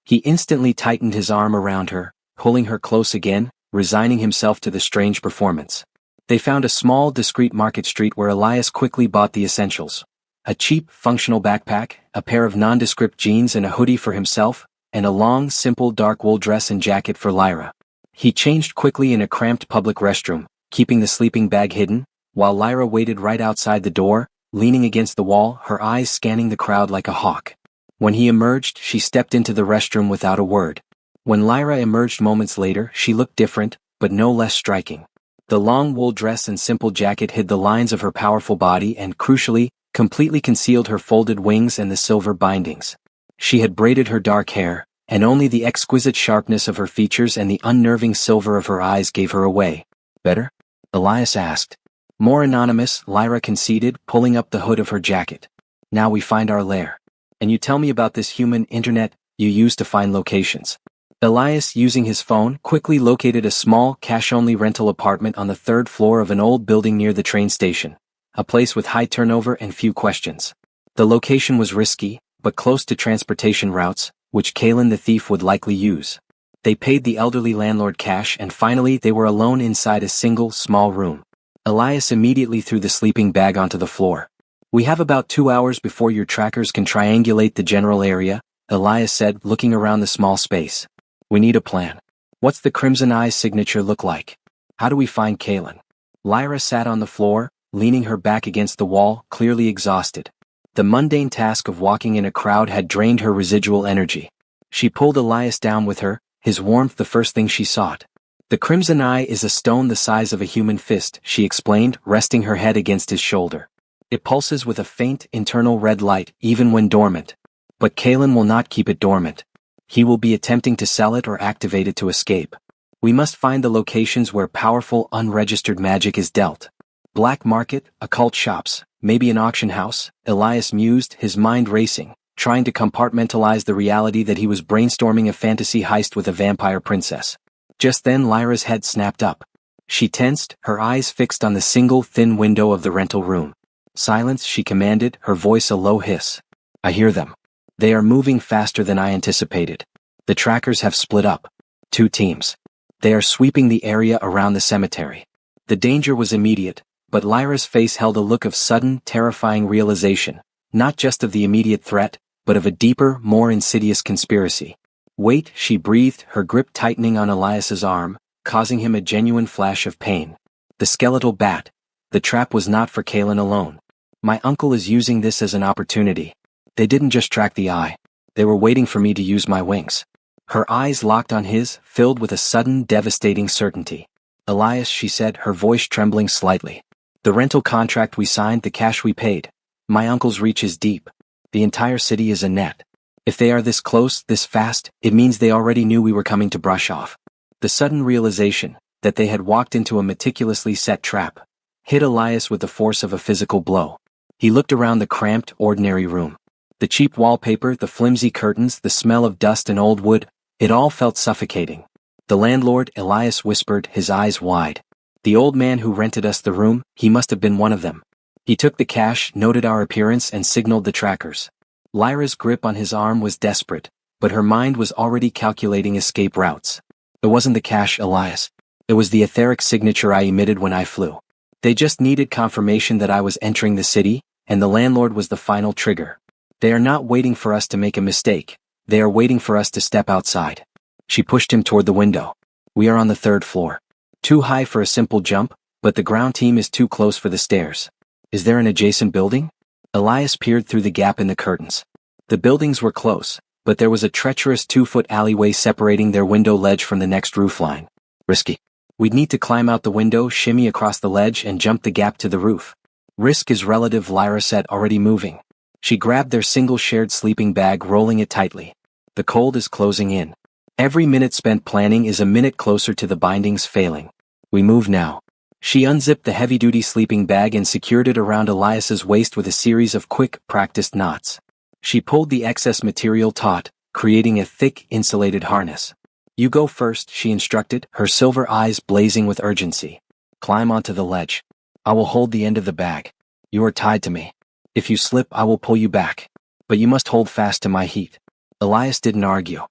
He instantly tightened his arm around her, pulling her close again, resigning himself to the strange performance. They found a small, discreet market street where Elias quickly bought the essentials. A cheap, functional backpack, a pair of nondescript jeans and a hoodie for himself, and a long, simple dark wool dress and jacket for Lyra. He changed quickly in a cramped public restroom, keeping the sleeping bag hidden, while Lyra waited right outside the door, leaning against the wall, her eyes scanning the crowd like a hawk. When he emerged, she stepped into the restroom without a word. When Lyra emerged moments later, she looked different, but no less striking. The long wool dress and simple jacket hid the lines of her powerful body and, crucially, completely concealed her folded wings and the silver bindings. She had braided her dark hair, and only the exquisite sharpness of her features and the unnerving silver of her eyes gave her away. Better? Elias asked. More anonymous, Lyra conceded, pulling up the hood of her jacket. Now we find our lair. And you tell me about this human internet you use to find locations. Elias, using his phone, quickly located a small, cash-only rental apartment on the third floor of an old building near the train station, a place with high turnover and few questions. The location was risky, but close to transportation routes, which Kalen the thief would likely use. They paid the elderly landlord cash and finally they were alone inside a single, small room. Elias immediately threw the sleeping bag onto the floor. We have about 2 hours before your trackers can triangulate the general area, Elias said, looking around the small space. We need a plan. What's the Crimson Eye's signature look like? How do we find Kalen? Lyra sat on the floor, leaning her back against the wall, clearly exhausted. The mundane task of walking in a crowd had drained her residual energy. She pulled Elias down with her, his warmth the first thing she sought. The Crimson Eye is a stone the size of a human fist, she explained, resting her head against his shoulder. It pulses with a faint, internal red light, even when dormant. But Kalen will not keep it dormant. He will be attempting to sell it or activate it to escape. We must find the locations where powerful, unregistered magic is dealt. Black market, occult shops, maybe an auction house, Elias mused, his mind racing, trying to compartmentalize the reality that he was brainstorming a fantasy heist with a vampire princess. Just then Lyra's head snapped up. She tensed, her eyes fixed on the single, thin window of the rental room. Silence, she commanded, her voice a low hiss. I hear them. They are moving faster than I anticipated. The trackers have split up. 2 teams. They are sweeping the area around the cemetery. The danger was immediate, but Lyra's face held a look of sudden, terrifying realization, not just of the immediate threat, but of a deeper, more insidious conspiracy. Wait, she breathed, her grip tightening on Elias's arm, causing him a genuine flash of pain. The skeletal bat. The trap was not for Kalen alone. My uncle is using this as an opportunity. They didn't just track the eye. They were waiting for me to use my wings. Her eyes locked on his, filled with a sudden, devastating certainty. Elias, she said, her voice trembling slightly. The rental contract we signed, the cash we paid. My uncle's reach is deep. The entire city is a net. If they are this close, this fast, it means they already knew we were coming to brush off. The sudden realization that they had walked into a meticulously set trap hit Elias with the force of a physical blow. He looked around the cramped, ordinary room. The cheap wallpaper, the flimsy curtains, the smell of dust and old wood, it all felt suffocating. The landlord, Elias whispered, his eyes wide. The old man who rented us the room, he must have been one of them. He took the cash, noted our appearance and signaled the trackers. Lyra's grip on his arm was desperate, but her mind was already calculating escape routes. It wasn't the cash, Elias. It was the etheric signature I emitted when I flew. They just needed confirmation that I was entering the city, and the landlord was the final trigger. They are not waiting for us to make a mistake. They are waiting for us to step outside. She pushed him toward the window. We are on the 3rd floor. Too high for a simple jump, but the ground team is too close for the stairs. Is there an adjacent building? Elias peered through the gap in the curtains. The buildings were close, but there was a treacherous 2-foot alleyway separating their window ledge from the next roofline. Risky. We'd need to climb out the window, shimmy across the ledge, and jump the gap to the roof. Risk is relative, Lyra said, already moving. She grabbed their single shared sleeping bag, rolling it tightly. The cold is closing in. Every minute spent planning is a minute closer to the bindings failing. We move now. She unzipped the heavy-duty sleeping bag and secured it around Elias's waist with a series of quick, practiced knots. She pulled the excess material taut, creating a thick, insulated harness. "You go first," she instructed, her silver eyes blazing with urgency. "Climb onto the ledge. I will hold the end of the bag. You are tied to me. If you slip, I will pull you back. But you must hold fast to my heat." Elias didn't argue.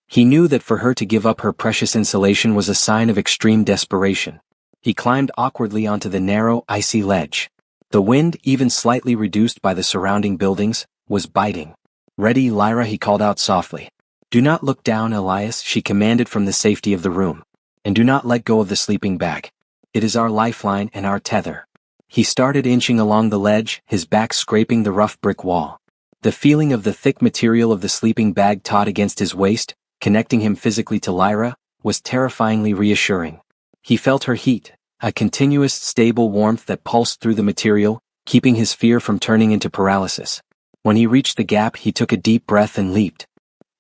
He knew that for her to give up her precious insulation was a sign of extreme desperation. He climbed awkwardly onto the narrow, icy ledge. The wind, even slightly reduced by the surrounding buildings, was biting. "Ready, Lyra?" he called out softly. "Do not look down, Elias," she commanded from the safety of the room. "And do not let go of the sleeping bag. It is our lifeline and our tether." He started inching along the ledge, his back scraping the rough brick wall. The feeling of the thick material of the sleeping bag taut against his waist, connecting him physically to Lyra, was terrifyingly reassuring. He felt her heat, a continuous, stable warmth that pulsed through the material, keeping his fear from turning into paralysis. When he reached the gap, he took a deep breath and leaped.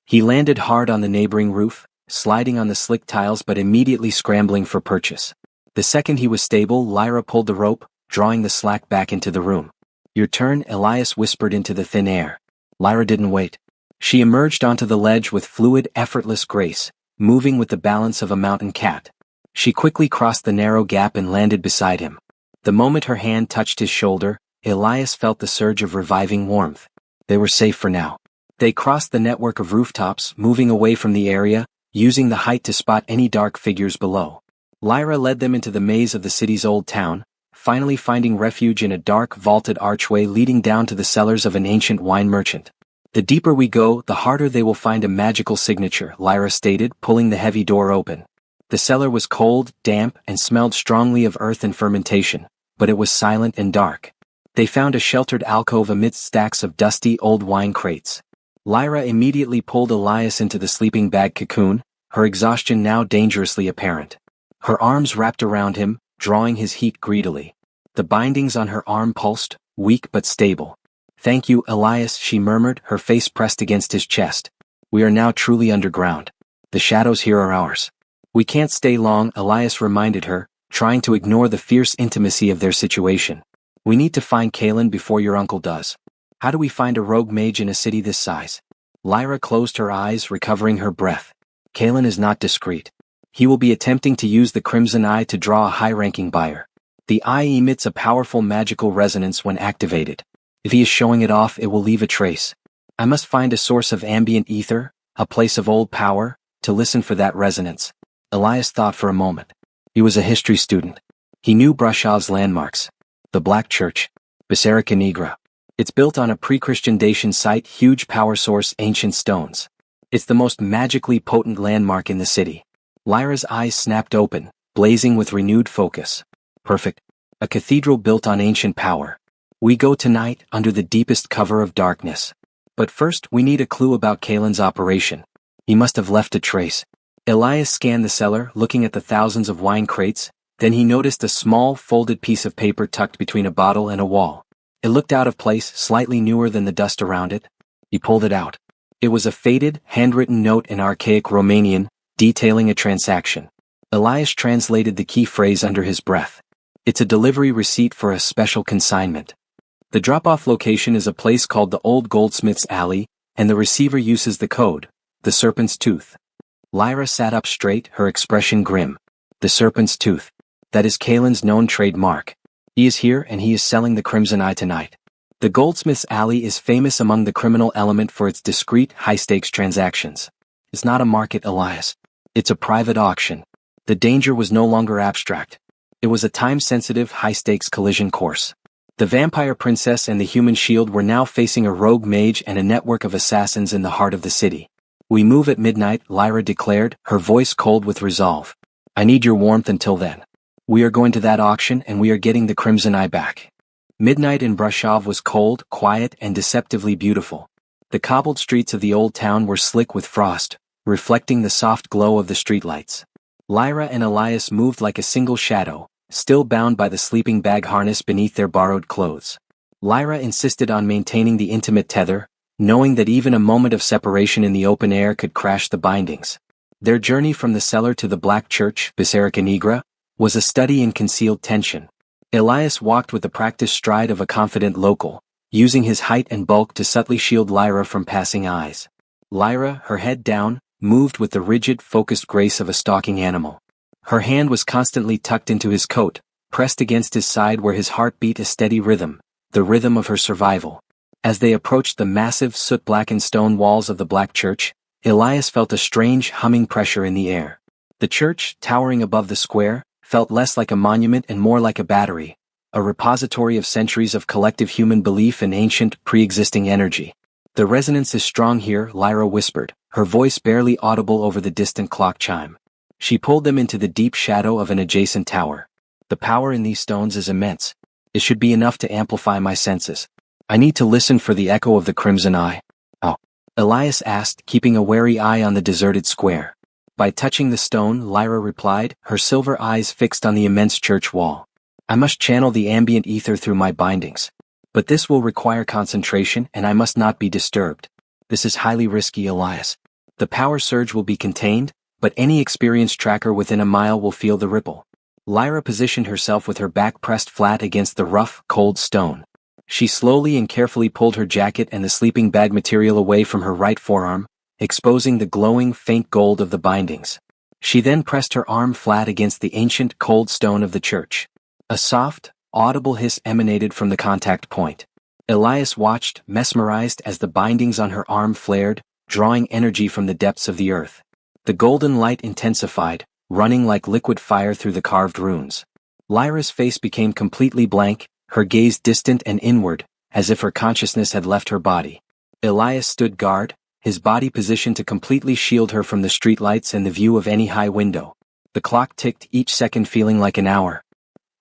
He landed hard on the neighboring roof, sliding on the slick tiles but immediately scrambling for purchase. The second he was stable, Lyra pulled the rope, drawing the slack back into the room. "Your turn," Elias whispered into the thin air. Lyra didn't wait. She emerged onto the ledge with fluid, effortless grace, moving with the balance of a mountain cat. She quickly crossed the narrow gap and landed beside him. The moment her hand touched his shoulder, Elias felt the surge of reviving warmth. They were safe for now. They crossed the network of rooftops, moving away from the area, using the height to spot any dark figures below. Lyra led them into the maze of the city's old town, finally finding refuge in a dark, vaulted archway leading down to the cellars of an ancient wine merchant. "The deeper we go, the harder they will find a magical signature," Lyra stated, pulling the heavy door open. The cellar was cold, damp, and smelled strongly of earth and fermentation, but it was silent and dark. They found a sheltered alcove amidst stacks of dusty old wine crates. Lyra immediately pulled Elias into the sleeping bag cocoon, her exhaustion now dangerously apparent. Her arms wrapped around him, drawing his heat greedily. The bindings on her arm pulsed, weak but stable. "Thank you, Elias," she murmured, her face pressed against his chest. "We are now truly underground. The shadows here are ours." "We can't stay long," Elias reminded her, trying to ignore the fierce intimacy of their situation. "We need to find Kalen before your uncle does." "How do we find a rogue mage in a city this size?" Lyra closed her eyes, recovering her breath. "Kalen is not discreet. He will be attempting to use the Crimson Eye to draw a high-ranking buyer. The eye emits a powerful magical resonance when activated. If he is showing it off, it will leave a trace. I must find a source of ambient ether, a place of old power, to listen for that resonance." Elias thought for a moment. He was a history student. He knew Brashov's landmarks. The Black Church, Basilica Nigra. It's built on a pre-Christian Dacian site, huge power source, ancient stones. It's the most magically potent landmark in the city. Lyra's eyes snapped open, blazing with renewed focus. "Perfect. A cathedral built on ancient power. We go tonight, under the deepest cover of darkness. But first we need a clue about Kalen's operation. He must have left a trace." Elias scanned the cellar, looking at the thousands of wine crates, then he noticed a small, folded piece of paper tucked between a bottle and a wall. It looked out of place, slightly newer than the dust around it. He pulled it out. It was a faded, handwritten note in archaic Romanian, detailing a transaction. Elias translated the key phrase under his breath. "It's a delivery receipt for a special consignment. The drop-off location is a place called the Old Goldsmith's Alley, and the receiver uses the code, the Serpent's Tooth." Lyra sat up straight, her expression grim. "The Serpent's Tooth. That is Kalen's known trademark. He is here and he is selling the Crimson Eye tonight. The Goldsmith's Alley is famous among the criminal element for its discreet, high-stakes transactions. It's not a market, Elias. It's a private auction." The danger was no longer abstract. It was a time-sensitive, high-stakes collision course. The vampire princess and the human shield were now facing a rogue mage and a network of assassins in the heart of the city. "We move at midnight," Lyra declared, her voice cold with resolve. "I need your warmth until then. We are going to that auction and we are getting the Crimson Eye back." Midnight in Brashov was cold, quiet, and deceptively beautiful. The cobbled streets of the old town were slick with frost, reflecting the soft glow of the streetlights. Lyra and Elias moved like a single shadow, still bound by the sleeping bag harness beneath their borrowed clothes. Lyra insisted on maintaining the intimate tether, knowing that even a moment of separation in the open air could crash the bindings. Their journey from the cellar to the Black Church, Basilica Nigra, was a study in concealed tension. Elias walked with the practiced stride of a confident local, using his height and bulk to subtly shield Lyra from passing eyes. Lyra, her head down, moved with the rigid, focused grace of a stalking animal. Her hand was constantly tucked into his coat, pressed against his side where his heart beat a steady rhythm, the rhythm of her survival. As they approached the massive, soot-blackened stone walls of the Black Church, Elias felt a strange, humming pressure in the air. The church, towering above the square, felt less like a monument and more like a battery, a repository of centuries of collective human belief and ancient, pre-existing energy. "The resonance is strong here," Lyra whispered, her voice barely audible over the distant clock chime. She pulled them into the deep shadow of an adjacent tower. "The power in these stones is immense. It should be enough to amplify my senses. I need to listen for the echo of the Crimson Eye." "Oh?" Elias asked, keeping a wary eye on the deserted square. "By touching the stone," Lyra replied, her silver eyes fixed on the immense church wall. "I must channel the ambient ether through my bindings. But this will require concentration and I must not be disturbed. This is highly risky, Elias. The power surge will be contained, but any experienced tracker within a mile will feel the ripple." Lyra positioned herself with her back pressed flat against the rough, cold stone. She slowly and carefully pulled her jacket and the sleeping bag material away from her right forearm, exposing the glowing, faint gold of the bindings. She then pressed her arm flat against the ancient, cold stone of the church. A soft, audible hiss emanated from the contact point. Elias watched, mesmerized, as the bindings on her arm flared, drawing energy from the depths of the earth. The golden light intensified, running like liquid fire through the carved runes. Lyra's face became completely blank, her gaze distant and inward, as if her consciousness had left her body. Elias stood guard, his body positioned to completely shield her from the streetlights and the view of any high window. The clock ticked, each second feeling like an hour.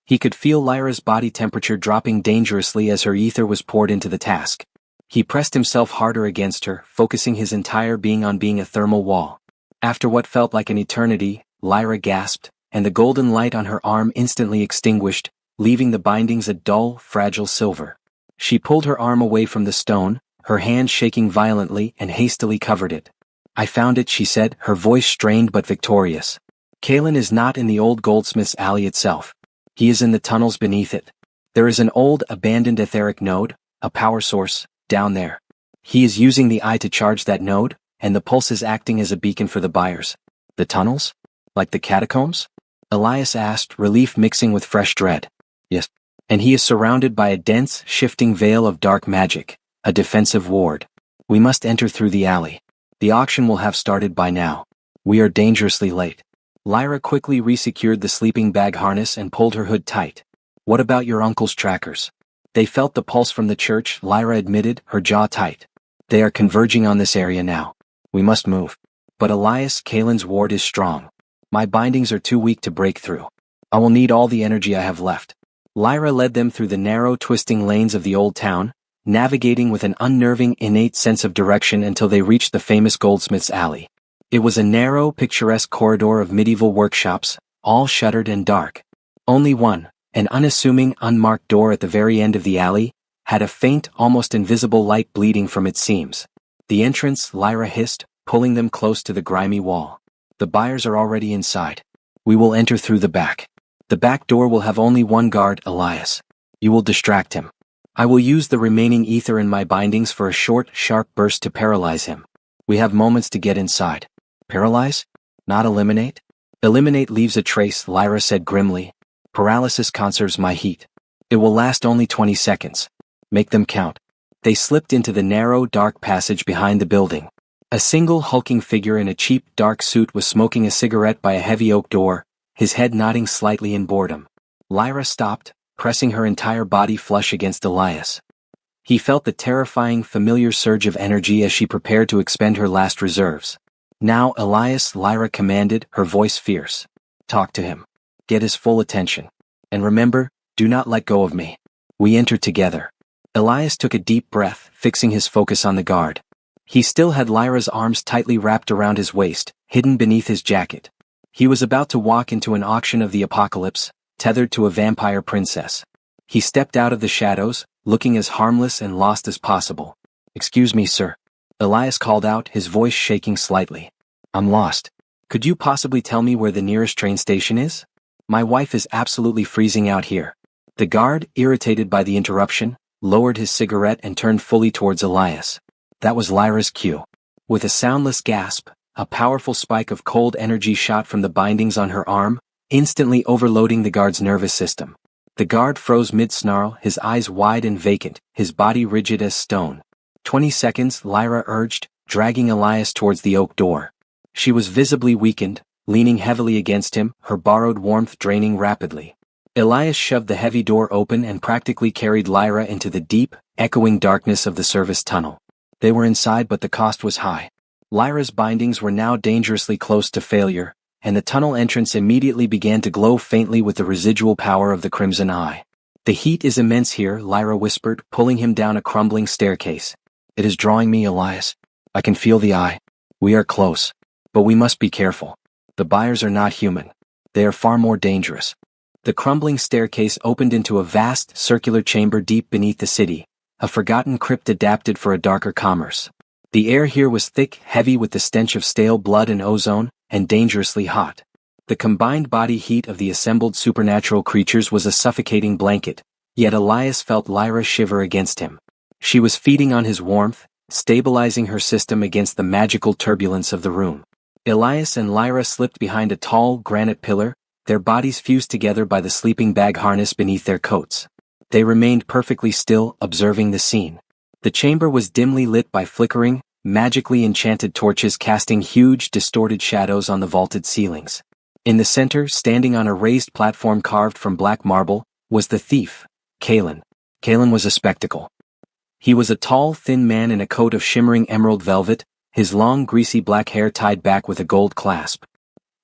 He could feel Lyra's body temperature dropping dangerously as her ether was poured into the task. He pressed himself harder against her, focusing his entire being on being a thermal wall. After what felt like an eternity, Lyra gasped, and the golden light on her arm instantly extinguished, leaving the bindings a dull, fragile silver. She pulled her arm away from the stone, her hand shaking violently, and hastily covered it. "I found it," she said, her voice strained but victorious. "Kalen is not in the old goldsmith's alley itself. He is in the tunnels beneath it. There is an old, abandoned etheric node, a power source, down there. He is using the eye to charge that node, and the pulse is acting as a beacon for the buyers." "The tunnels? Like the catacombs?" Elias asked, relief mixing with fresh dread. "Yes. And he is surrounded by a dense, shifting veil of dark magic, a defensive ward. We must enter through the alley. The auction will have started by now. We are dangerously late." Lyra quickly resecured the sleeping bag harness and pulled her hood tight. "What about your uncle's trackers?" "They felt the pulse from the church," Lyra admitted, her jaw tight. "They are converging on this area now. We must move." "But Elias, Kalen's ward is strong. My bindings are too weak to break through. I will need all the energy I have left." Lyra led them through the narrow, twisting lanes of the old town, navigating with an unnerving, innate sense of direction until they reached the famous goldsmith's alley. It was a narrow, picturesque corridor of medieval workshops, all shuttered and dark. Only one, an unassuming, unmarked door at the very end of the alley, had a faint, almost invisible light bleeding from its seams. "The entrance," Lyra hissed, pulling them close to the grimy wall. "The buyers are already inside. We will enter through the back. The back door will have only one guard, Elias. You will distract him. I will use the remaining ether in my bindings for a short, sharp burst to paralyze him. We have moments to get inside." "Paralyze? Not eliminate?" "Eliminate leaves a trace," Lyra said grimly. "Paralysis conserves my heat. It will last only 20 seconds. Make them count." They slipped into the narrow, dark passage behind the building. A single hulking figure in a cheap, dark suit was smoking a cigarette by a heavy oak door, his head nodding slightly in boredom. Lyra stopped, pressing her entire body flush against Elias. He felt the terrifying, familiar surge of energy as she prepared to expend her last reserves. "Now, Elias," Lyra commanded, her voice fierce. "Talk to him. Get his full attention. And remember, do not let go of me. We enter together." Elias took a deep breath, fixing his focus on the guard. He still had Lyra's arms tightly wrapped around his waist, hidden beneath his jacket. He was about to walk into an auction of the apocalypse, tethered to a vampire princess. He stepped out of the shadows, looking as harmless and lost as possible. "Excuse me, sir," Elias called out, his voice shaking slightly. "I'm lost. Could you possibly tell me where the nearest train station is?" My wife is absolutely freezing out here. The guard, irritated by the interruption, lowered his cigarette and turned fully towards Elias. That was Lyra's cue. With a soundless gasp, a powerful spike of cold energy shot from the bindings on her arm, instantly overloading the guard's nervous system. The guard froze mid-snarl, his eyes wide and vacant, his body rigid as stone. 20 seconds, Lyra urged, dragging Elias towards the oak door. She was visibly weakened, leaning heavily against him, her borrowed warmth draining rapidly. Elias shoved the heavy door open and practically carried Lyra into the deep, echoing darkness of the service tunnel. They were inside, but the cost was high. Lyra's bindings were now dangerously close to failure, and the tunnel entrance immediately began to glow faintly with the residual power of the Crimson Eye. The heat is immense here, Lyra whispered, pulling him down a crumbling staircase. It is drawing me, Elias. I can feel the eye. We are close. But we must be careful. The buyers are not human. They are far more dangerous. The crumbling staircase opened into a vast, circular chamber deep beneath the city, a forgotten crypt adapted for a darker commerce. The air here was thick, heavy with the stench of stale blood and ozone, and dangerously hot. The combined body heat of the assembled supernatural creatures was a suffocating blanket, yet Elias felt Lyra shiver against him. She was feeding on his warmth, stabilizing her system against the magical turbulence of the room. Elias and Lyra slipped behind a tall, granite pillar, their bodies fused together by the sleeping bag harness beneath their coats. They remained perfectly still, observing the scene. The chamber was dimly lit by flickering, magically enchanted torches casting huge, distorted shadows on the vaulted ceilings. In the center, standing on a raised platform carved from black marble, was the thief, Kalen. Kalen was a spectacle. He was a tall, thin man in a coat of shimmering emerald velvet, his long, greasy black hair tied back with a gold clasp.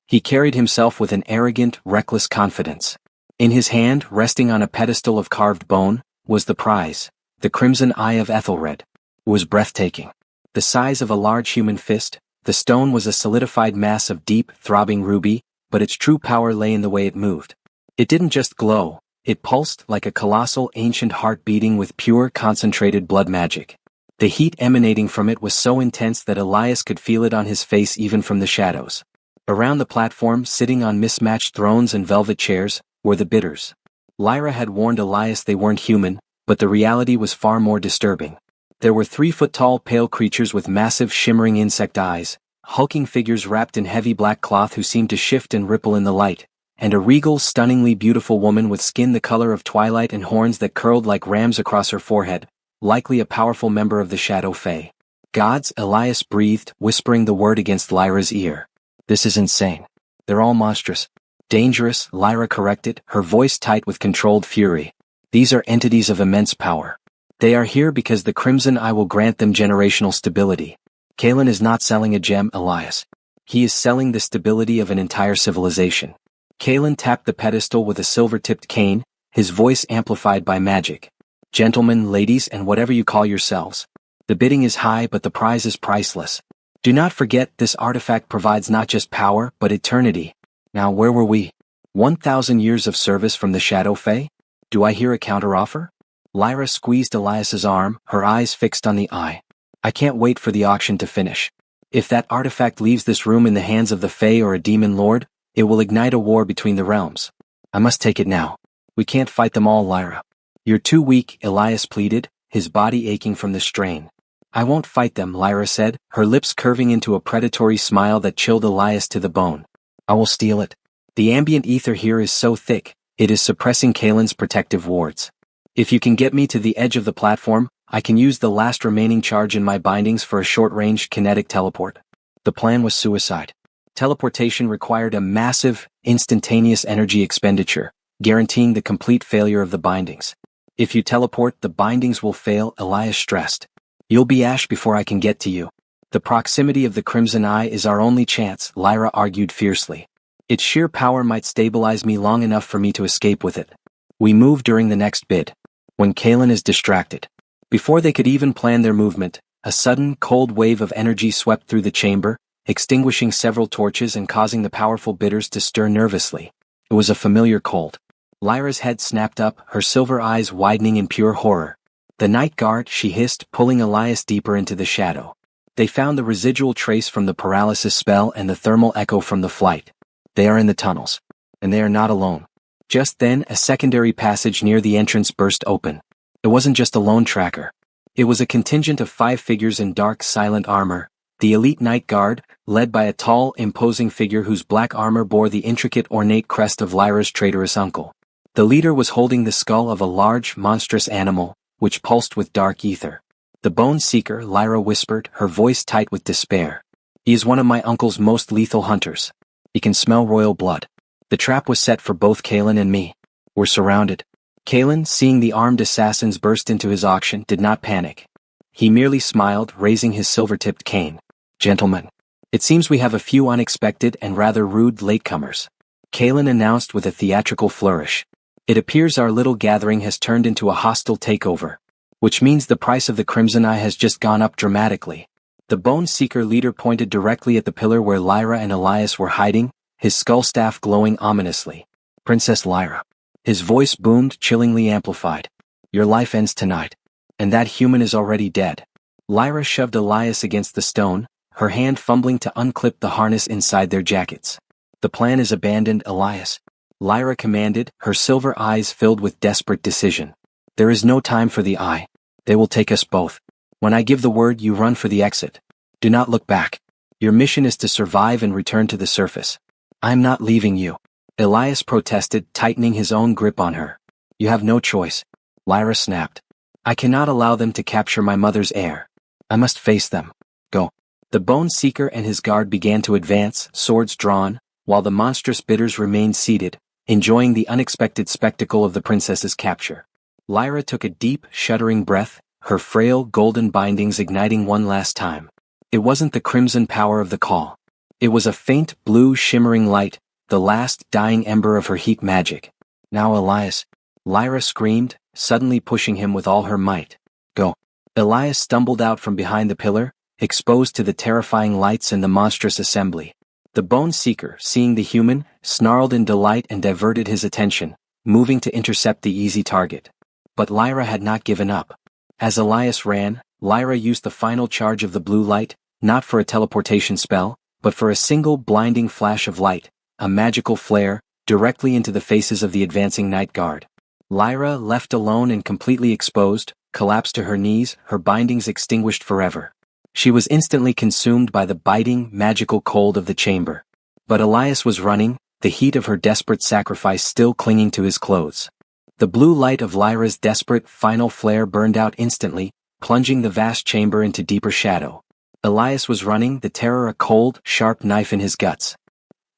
He carried himself with an arrogant, reckless confidence. In his hand, resting on a pedestal of carved bone, was the prize, the Crimson Eye of Ethelred. It was breathtaking. The size of a large human fist, the stone was a solidified mass of deep, throbbing ruby, but its true power lay in the way it moved. It didn't just glow, it pulsed like a colossal ancient heart beating with pure, concentrated blood magic. The heat emanating from it was so intense that Elias could feel it on his face even from the shadows. Around the platform, sitting on mismatched thrones and velvet chairs, were the bidders. Lyra had warned Elias they weren't human, but the reality was far more disturbing. There were 3-foot-tall pale creatures with massive shimmering insect eyes, hulking figures wrapped in heavy black cloth who seemed to shift and ripple in the light, and a regal, stunningly beautiful woman with skin the color of twilight and horns that curled like rams across her forehead, likely a powerful member of the Shadow Fae. Gods, Elias breathed, whispering the word against Lyra's ear. This is insane. They're all monstrous. Dangerous, Lyra corrected, her voice tight with controlled fury. These are entities of immense power. They are here because the Crimson Eye will grant them generational stability. Kalen is not selling a gem, Elias. He is selling the stability of an entire civilization. Kalen tapped the pedestal with a silver-tipped cane, his voice amplified by magic. Gentlemen, ladies, and whatever you call yourselves. The bidding is high, but the prize is priceless. Do not forget this artifact provides not just power, but eternity. Now where were we? 1,000 years of service from the Shadow Fae? Do I hear a counteroffer? Lyra squeezed Elias's arm, her eyes fixed on the eye. I can't wait for the auction to finish. If that artifact leaves this room in the hands of the Fae or a demon lord, it will ignite a war between the realms. I must take it now. We can't fight them all, Lyra. You're too weak, Elias pleaded, his body aching from the strain. I won't fight them, Lyra said, her lips curving into a predatory smile that chilled Elias to the bone. I will steal it. The ambient ether here is so thick, it is suppressing Kalen's protective wards. If you can get me to the edge of the platform, I can use the last remaining charge in my bindings for a short-range kinetic teleport. The plan was suicide. Teleportation required a massive, instantaneous energy expenditure, guaranteeing the complete failure of the bindings. If you teleport, the bindings will fail, Elias stressed. You'll be ash before I can get to you. The proximity of the Crimson Eye is our only chance, Lyra argued fiercely. Its sheer power might stabilize me long enough for me to escape with it. We move during the next bid. When Kalen is distracted. Before they could even plan their movement, a sudden, cold wave of energy swept through the chamber, extinguishing several torches and causing the powerful bidders to stir nervously. It was a familiar cold. Lyra's head snapped up, her silver eyes widening in pure horror. The night guard, she hissed, pulling Elias deeper into the shadow. They found the residual trace from the paralysis spell and the thermal echo from the flight. They are in the tunnels. And they are not alone. Just then, a secondary passage near the entrance burst open. It wasn't just a lone tracker. It was a contingent of 5 figures in dark, silent armor, the elite Night Guard, led by a tall, imposing figure whose black armor bore the intricate, ornate crest of Lyra's traitorous uncle. The leader was holding the skull of a large, monstrous animal, which pulsed with dark ether. "The Bone Seeker," Lyra whispered, her voice tight with despair. "He is one of my uncle's most lethal hunters. He can smell royal blood. The trap was set for both Kalen and me. We're surrounded." Kalen, seeing the armed assassins burst into his auction, did not panic. He merely smiled, raising his silver-tipped cane. "Gentlemen, it seems we have a few unexpected and rather rude latecomers," Kalen announced with a theatrical flourish. "It appears our little gathering has turned into a hostile takeover, which means the price of the Crimson Eye has just gone up dramatically." The Bone Seeker leader pointed directly at the pillar where Lyra and Elias were hiding, his skull staff glowing ominously. "Princess Lyra." His voice boomed, chillingly amplified. "Your life ends tonight. And that human is already dead." Lyra shoved Elias against the stone, her hand fumbling to unclip the harness inside their jackets. "The plan is abandoned, Elias," Lyra commanded, her silver eyes filled with desperate decision. "There is no time for the Eye. They will take us both. When I give the word, you run for the exit. Do not look back. Your mission is to survive and return to the surface." "I'm not leaving you," Elias protested, tightening his own grip on her. "You have no choice," Lyra snapped. "I cannot allow them to capture my mother's heir. I must face them. Go." The Bone Seeker and his guard began to advance, swords drawn, while the monstrous bidders remained seated, enjoying the unexpected spectacle of the princess's capture. Lyra took a deep, shuddering breath, her frail, golden bindings igniting one last time. It wasn't the crimson power of the call. It was a faint, blue, shimmering light, the last dying ember of her heat magic. "Now, Elias," Lyra screamed, suddenly pushing him with all her might. "Go." Elias stumbled out from behind the pillar, exposed to the terrifying lights and the monstrous assembly. The Bone Seeker, seeing the human, snarled in delight and diverted his attention, moving to intercept the easy target. But Lyra had not given up. As Elias ran, Lyra used the final charge of the blue light, not for a teleportation spell, but for a single blinding flash of light, a magical flare, directly into the faces of the advancing Night Guard. Lyra, left alone and completely exposed, collapsed to her knees, her bindings extinguished forever. She was instantly consumed by the biting, magical cold of the chamber. But Elias was running, the heat of her desperate sacrifice still clinging to his clothes. The blue light of Lyra's desperate, final flare burned out instantly, plunging the vast chamber into deeper shadow. Elias was running, the terror a cold, sharp knife in his guts.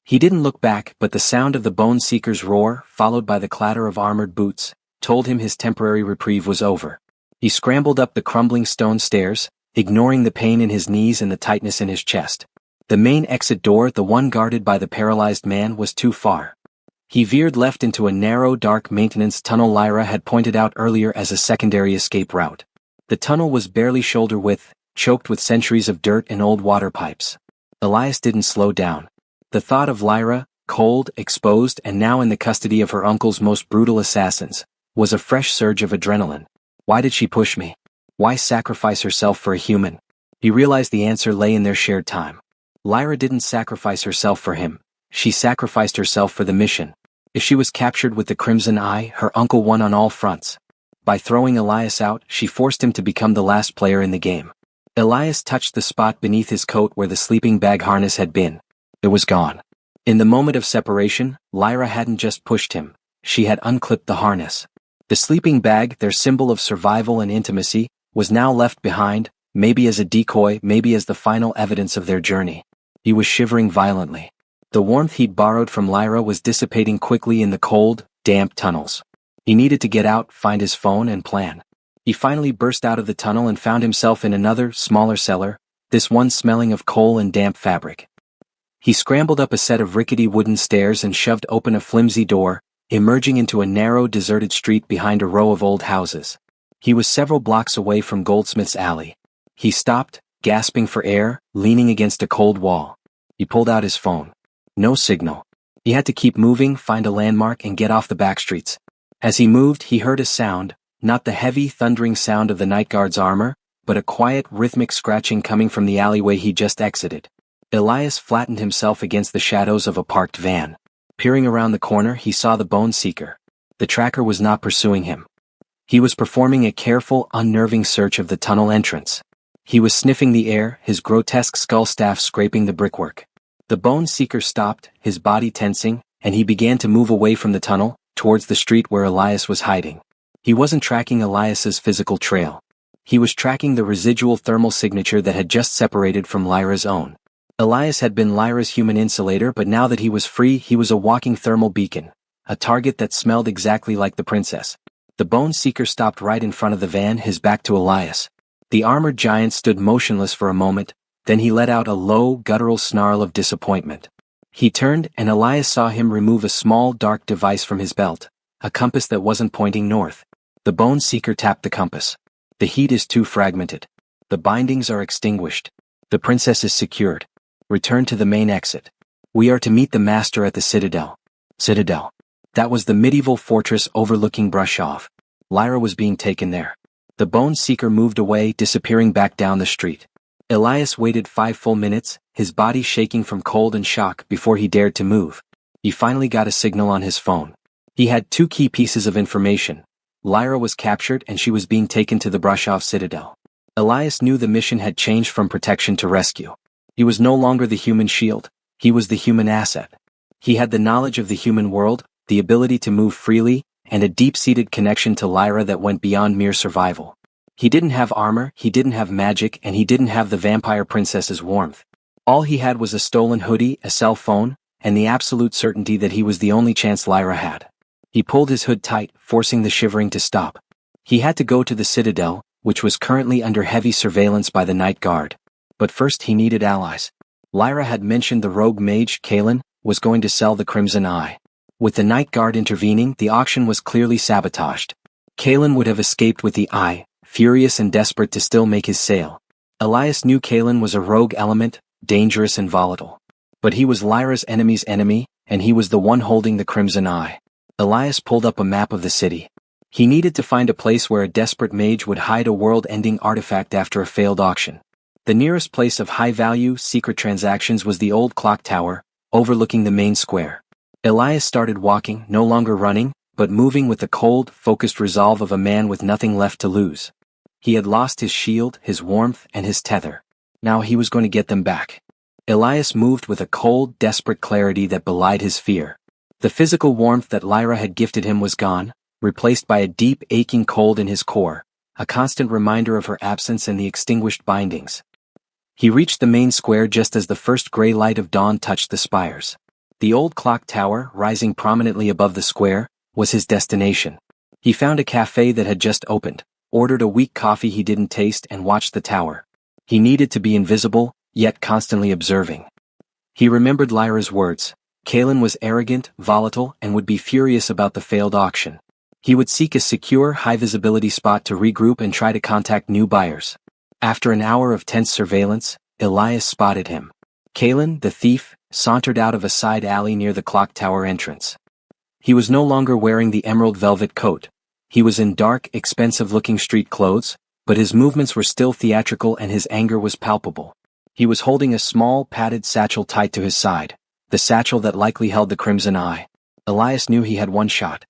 He didn't look back, but the sound of the Bone Seeker's roar, followed by the clatter of armored boots, told him his temporary reprieve was over. He scrambled up the crumbling stone stairs, ignoring the pain in his knees and the tightness in his chest. The main exit door, the one guarded by the paralyzed man, was too far. He veered left into a narrow, dark maintenance tunnel Lyra had pointed out earlier as a secondary escape route. The tunnel was barely shoulder width, choked with centuries of dirt and old water pipes. Elias didn't slow down. The thought of Lyra, cold, exposed, and now in the custody of her uncle's most brutal assassins, was a fresh surge of adrenaline. Why did she push me? Why sacrifice herself for a human? He realized the answer lay in their shared time. Lyra didn't sacrifice herself for him. She sacrificed herself for the mission. If she was captured with the Crimson Eye, her uncle won on all fronts. By throwing Elias out, she forced him to become the last player in the game. Elias touched the spot beneath his coat where the sleeping bag harness had been. It was gone. In the moment of separation, Lyra hadn't just pushed him. She had unclipped the harness. The sleeping bag, their symbol of survival and intimacy, was now left behind, maybe as a decoy, maybe as the final evidence of their journey. He was shivering violently. The warmth he'd borrowed from Lyra was dissipating quickly in the cold, damp tunnels. He needed to get out, find his phone, and plan. He finally burst out of the tunnel and found himself in another, smaller cellar, this one smelling of coal and damp fabric. He scrambled up a set of rickety wooden stairs and shoved open a flimsy door, emerging into a narrow, deserted street behind a row of old houses. He was several blocks away from Goldsmith's Alley. He stopped, gasping for air, leaning against a cold wall. He pulled out his phone. No signal. He had to keep moving, find a landmark, and get off the back streets. As he moved, he heard a sound, not the heavy, thundering sound of the Night Guard's armor, but a quiet, rhythmic scratching coming from the alleyway he just exited. Elias flattened himself against the shadows of a parked van. Peering around the corner, he saw the Bone Seeker. The tracker was not pursuing him. He was performing a careful, unnerving search of the tunnel entrance. He was sniffing the air, his grotesque skull staff scraping the brickwork. The Bone Seeker stopped, his body tensing, and he began to move away from the tunnel, towards the street where Elias was hiding. He wasn't tracking Elias's physical trail. He was tracking the residual thermal signature that had just separated from Lyra's own. Elias had been Lyra's human insulator, but now that he was free, he was a walking thermal beacon, a target that smelled exactly like the princess. The Bone Seeker stopped right in front of the van, his back to Elias. The armored giant stood motionless for a moment, then he let out a low, guttural snarl of disappointment. He turned, and Elias saw him remove a small, dark device from his belt, a compass that wasn't pointing north. The Bone Seeker tapped the compass. The heat is too fragmented. The bindings are extinguished. The princess is secured. Return to the main exit. We are to meet the master at the Citadel. Citadel. That was the medieval fortress overlooking Brushov. Lyra was being taken there. The Bone Seeker moved away, disappearing back down the street. Elias waited 5 full minutes, his body shaking from cold and shock before he dared to move. He finally got a signal on his phone. He had 2 key pieces of information. Lyra was captured and she was being taken to the Brushov Citadel. Elias knew the mission had changed from protection to rescue. He was no longer the human shield, he was the human asset. He had the knowledge of the human world, the ability to move freely, and a deep-seated connection to Lyra that went beyond mere survival. He didn't have armor, he didn't have magic, and he didn't have the vampire princess's warmth. All he had was a stolen hoodie, a cell phone, and the absolute certainty that he was the only chance Lyra had. He pulled his hood tight, forcing the shivering to stop. He had to go to the Citadel, which was currently under heavy surveillance by the Night Guard. But first he needed allies. Lyra had mentioned the rogue mage, Kalen, was going to sell the Crimson Eye. With the Night Guard intervening, the auction was clearly sabotaged. Kalen would have escaped with the eye, furious and desperate to still make his sale. Elias knew Kalen was a rogue element, dangerous and volatile. But he was Lyra's enemy's enemy, and he was the one holding the Crimson Eye. Elias pulled up a map of the city. He needed to find a place where a desperate mage would hide a world-ending artifact after a failed auction. The nearest place of high-value, secret transactions was the old clock tower, overlooking the main square. Elias started walking, no longer running, but moving with the cold, focused resolve of a man with nothing left to lose. He had lost his shield, his warmth, and his tether. Now he was going to get them back. Elias moved with a cold, desperate clarity that belied his fear. The physical warmth that Lyra had gifted him was gone, replaced by a deep, aching cold in his core, a constant reminder of her absence and the extinguished bindings. He reached the main square just as the first gray light of dawn touched the spires. The old clock tower, rising prominently above the square, was his destination. He found a cafe that had just opened, ordered a weak coffee he didn't taste, and watched the tower. He needed to be invisible, yet constantly observing. He remembered Lyra's words. Kalen was arrogant, volatile, and would be furious about the failed auction. He would seek a secure, high-visibility spot to regroup and try to contact new buyers. After an hour of tense surveillance, Elias spotted him. Kalen, the thief, sauntered out of a side alley near the clock tower entrance. He was no longer wearing the emerald velvet coat. He was in dark, expensive-looking street clothes, but his movements were still theatrical and his anger was palpable. He was holding a small, padded satchel tight to his side, the satchel that likely held the Crimson Eye. Elias knew he had one shot.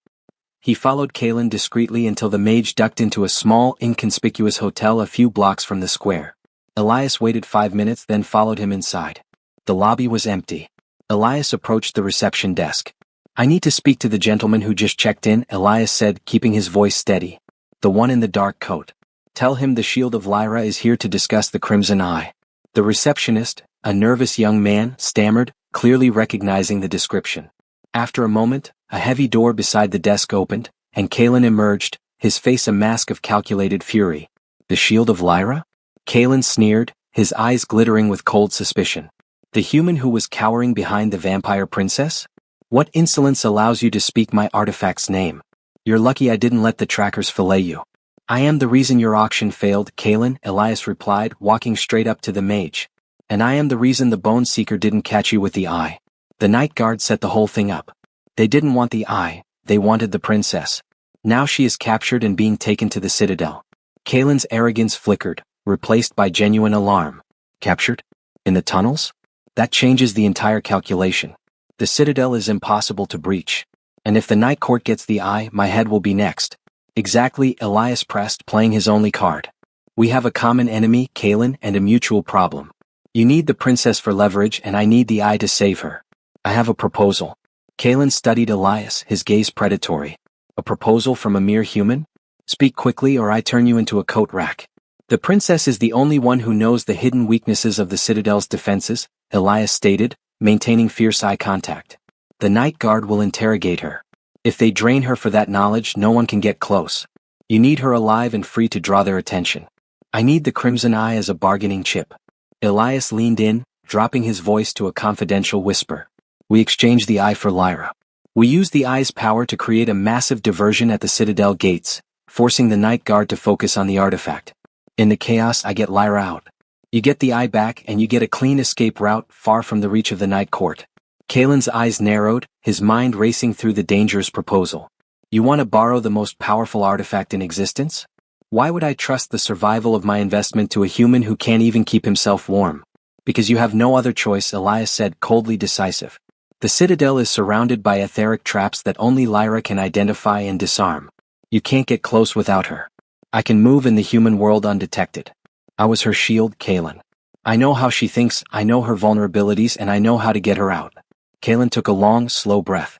He followed Kalen discreetly until the mage ducked into a small, inconspicuous hotel a few blocks from the square. Elias waited 5 minutes, then followed him inside. The lobby was empty. Elias approached the reception desk. "I need to speak to the gentleman who just checked in," Elias said, keeping his voice steady. "The one in the dark coat. Tell him the Shield of Lyra is here to discuss the Crimson Eye." The receptionist, a nervous young man, stammered, clearly recognizing the description. After a moment, a heavy door beside the desk opened, and Kalen emerged, his face a mask of calculated fury. "The Shield of Lyra?" Kalen sneered, his eyes glittering with cold suspicion. "The human who was cowering behind the vampire princess? What insolence allows you to speak my artifact's name? You're lucky I didn't let the trackers fillet you." "I am the reason your auction failed, Kalen," Elias replied, walking straight up to the mage. "And I am the reason the Bone Seeker didn't catch you with the eye. The Night Guard set the whole thing up. They didn't want the eye, they wanted the princess. Now she is captured and being taken to the Citadel." Kalen's arrogance flickered, replaced by genuine alarm. "Captured? In the tunnels? That changes the entire calculation. The citadel is impossible to breach. And if the night court gets the eye, my head will be next. Exactly, Elias pressed, playing his only card. We have a common enemy, Kaelin, and a mutual problem. You need the princess for leverage and I need the eye to save her. I have a proposal. Kaelin studied Elias, his gaze predatory. A proposal from a mere human? Speak quickly or I turn you into a coat rack. The princess is the only one who knows the hidden weaknesses of the citadel's defenses, Elias stated, maintaining fierce eye contact. The night guard will interrogate her. If they drain her for that knowledge, no one can get close. You need her alive and free to draw their attention. I need the crimson eye as a bargaining chip. Elias leaned in, dropping his voice to a confidential whisper. We exchange the eye for Lyra. We use the eye's power to create a massive diversion at the citadel gates, forcing the night guard to focus on the artifact. In the chaos, I get Lyra out. You get the eye back and you get a clean escape route far from the reach of the night court. Kaelin's eyes narrowed, his mind racing through the dangerous proposal. You want to borrow the most powerful artifact in existence? Why would I trust the survival of my investment to a human who can't even keep himself warm? Because you have no other choice, Elias said, coldly decisive. The citadel is surrounded by etheric traps that only Lyra can identify and disarm. You can't get close without her. I can move in the human world undetected. I was her shield, Kaelin. I know how she thinks, I know her vulnerabilities, and I know how to get her out. Kaelin took a long, slow breath.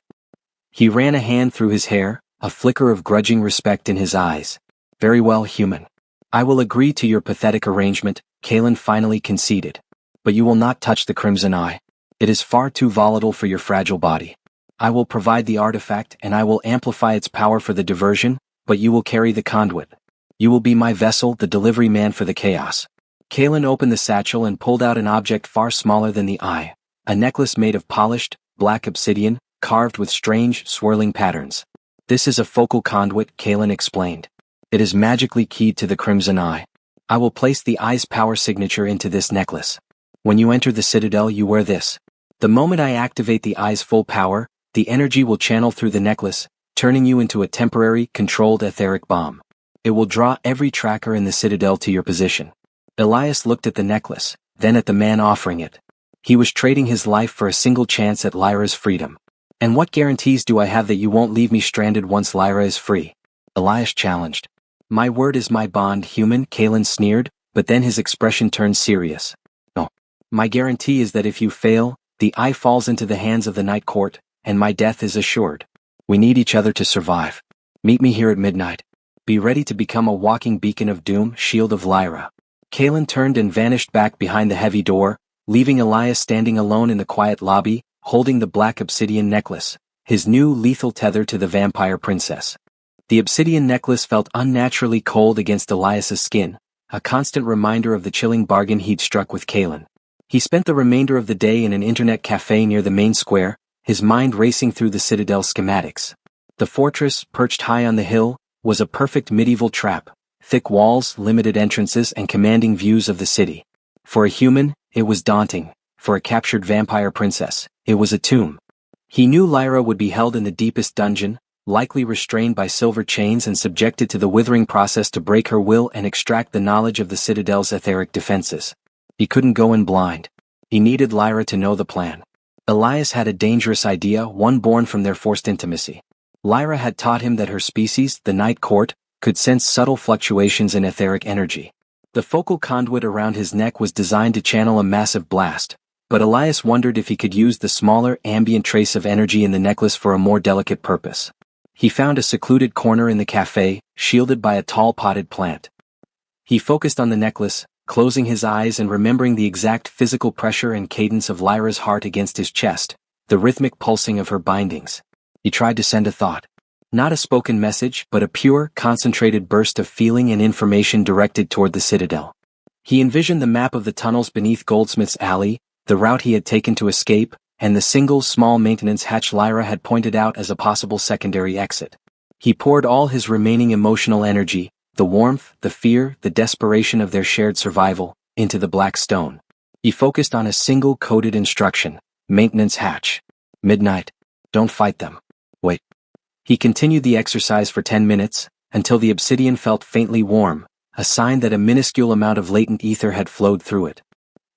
He ran a hand through his hair, a flicker of grudging respect in his eyes. Very well, human. I will agree to your pathetic arrangement, Kaelin finally conceded. But you will not touch the crimson eye. It is far too volatile for your fragile body. I will provide the artifact and I will amplify its power for the diversion, but you will carry the conduit. You will be my vessel, the delivery man for the chaos. Kaelin opened the satchel and pulled out an object far smaller than the eye, a necklace made of polished, black obsidian, carved with strange, swirling patterns. This is a focal conduit, Kaelin explained. It is magically keyed to the crimson eye. I will place the eye's power signature into this necklace. When you enter the citadel, you wear this. The moment I activate the eye's full power, the energy will channel through the necklace, turning you into a temporary, controlled etheric bomb. It will draw every tracker in the citadel to your position. Elias looked at the necklace, then at the man offering it. He was trading his life for a single chance at Lyra's freedom. And what guarantees do I have that you won't leave me stranded once Lyra is free? Elias challenged. My word is my bond, human, Kaelin sneered, but then his expression turned serious. No. My guarantee is that if you fail, the eye falls into the hands of the night court, and my death is assured. We need each other to survive. Meet me here at midnight. Be ready to become a walking beacon of doom, shield of Lyra. Kaelin turned and vanished back behind the heavy door, leaving Elias standing alone in the quiet lobby, holding the black obsidian necklace, his new lethal tether to the vampire princess. The obsidian necklace felt unnaturally cold against Elias's skin, a constant reminder of the chilling bargain he'd struck with Kaelin. He spent the remainder of the day in an internet cafe near the main square, his mind racing through the citadel schematics. The fortress, perched high on the hill, was a perfect medieval trap, thick walls, limited entrances, and commanding views of the city. For a human, it was daunting. For a captured vampire princess, it was a tomb. He knew Lyra would be held in the deepest dungeon, likely restrained by silver chains and subjected to the withering process to break her will and extract the knowledge of the citadel's etheric defenses. He couldn't go in blind. He needed Lyra to know the plan. Elias had a dangerous idea, one born from their forced intimacy. Lyra had taught him that her species, the Night Court, could sense subtle fluctuations in etheric energy. The focal conduit around his neck was designed to channel a massive blast, but Elias wondered if he could use the smaller, ambient trace of energy in the necklace for a more delicate purpose. He found a secluded corner in the cafe, shielded by a tall potted plant. He focused on the necklace, closing his eyes and remembering the exact physical pressure and cadence of Lyra's heart against his chest, the rhythmic pulsing of her bindings. He tried to send a thought. Not a spoken message, but a pure, concentrated burst of feeling and information directed toward the citadel. He envisioned the map of the tunnels beneath Goldsmith's Alley, the route he had taken to escape, and the single small maintenance hatch Lyra had pointed out as a possible secondary exit. He poured all his remaining emotional energy, the warmth, the fear, the desperation of their shared survival, into the black stone. He focused on a single coded instruction: maintenance hatch. Midnight. Don't fight them. Wait. He continued the exercise for 10 minutes, until the obsidian felt faintly warm, a sign that a minuscule amount of latent ether had flowed through it.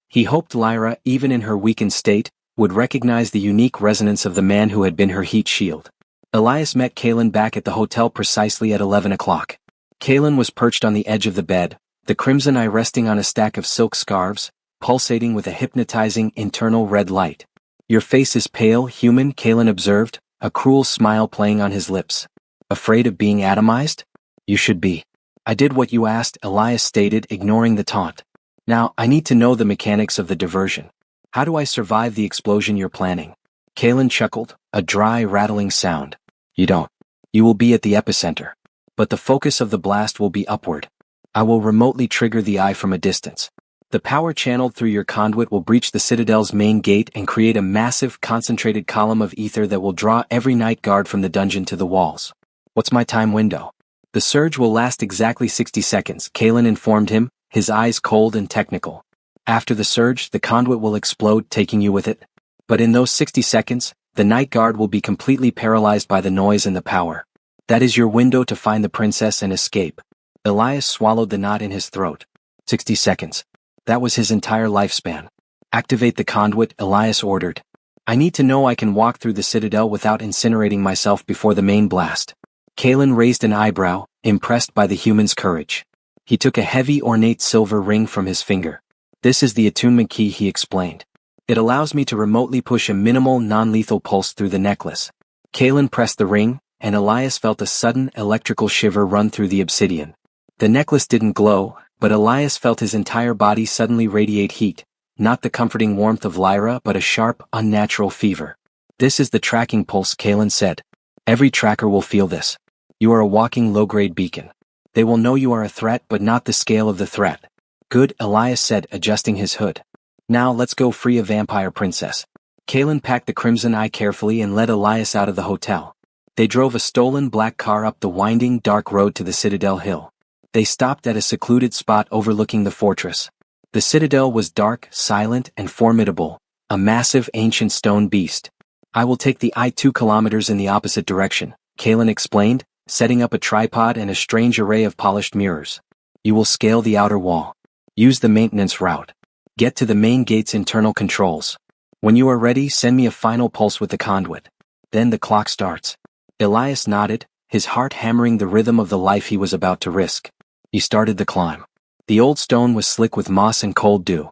He hoped Lyra, even in her weakened state, would recognize the unique resonance of the man who had been her heat shield. Elias met Kalen back at the hotel precisely at 11 o'clock. Kalen was perched on the edge of the bed, the crimson eye resting on a stack of silk scarves, pulsating with a hypnotizing internal red light. "Your face is pale, human," Kalen observed, a cruel smile playing on his lips. "Afraid of being atomized? You should be." "I did what you asked," Elias stated, ignoring the taunt. "Now, I need to know the mechanics of the diversion. How do I survive the explosion you're planning?" Kalen chuckled, a dry, rattling sound. "You don't. You will be at the epicenter. But the focus of the blast will be upward. I will remotely trigger the eye from a distance. The power channeled through your conduit will breach the Citadel's main gate and create a massive, concentrated column of ether that will draw every night guard from the dungeon to the walls. What's my time window?" "The surge will last exactly 60 seconds, Kalen informed him, his eyes cold and technical. "After the surge, the conduit will explode, taking you with it. But in those 60 seconds, the night guard will be completely paralyzed by the noise and the power. That is your window to find the princess and escape." Elias swallowed the knot in his throat. 60 seconds. That was his entire lifespan. "Activate the conduit," Elias ordered. "I need to know I can walk through the Citadel without incinerating myself before the main blast." Kalen raised an eyebrow, impressed by the human's courage. He took a heavy ornate silver ring from his finger. "This is the attunement key," he explained. "It allows me to remotely push a minimal non-lethal pulse through the necklace." Kalen pressed the ring, and Elias felt a sudden electrical shiver run through the obsidian. The necklace didn't glow, but Elias felt his entire body suddenly radiate heat, not the comforting warmth of Lyra but a sharp, unnatural fever. "This is the tracking pulse," Kalen said. "Every tracker will feel this. You are a walking low-grade beacon. They will know you are a threat but not the scale of the threat." "Good," Elias said, adjusting his hood. "Now let's go free a vampire princess." Kalen packed the crimson eye carefully and led Elias out of the hotel. They drove a stolen black car up the winding, dark road to the Citadel Hill. They stopped at a secluded spot overlooking the fortress. The Citadel was dark, silent, and formidable, a massive ancient stone beast. "I will take the eye 2 kilometers in the opposite direction," Kalen explained, setting up a tripod and a strange array of polished mirrors. "You will scale the outer wall. Use the maintenance route. Get to the main gate's internal controls. When you are ready, send me a final pulse with the conduit. Then the clock starts." Elias nodded, his heart hammering the rhythm of the life he was about to risk. He started the climb. The old stone was slick with moss and cold dew.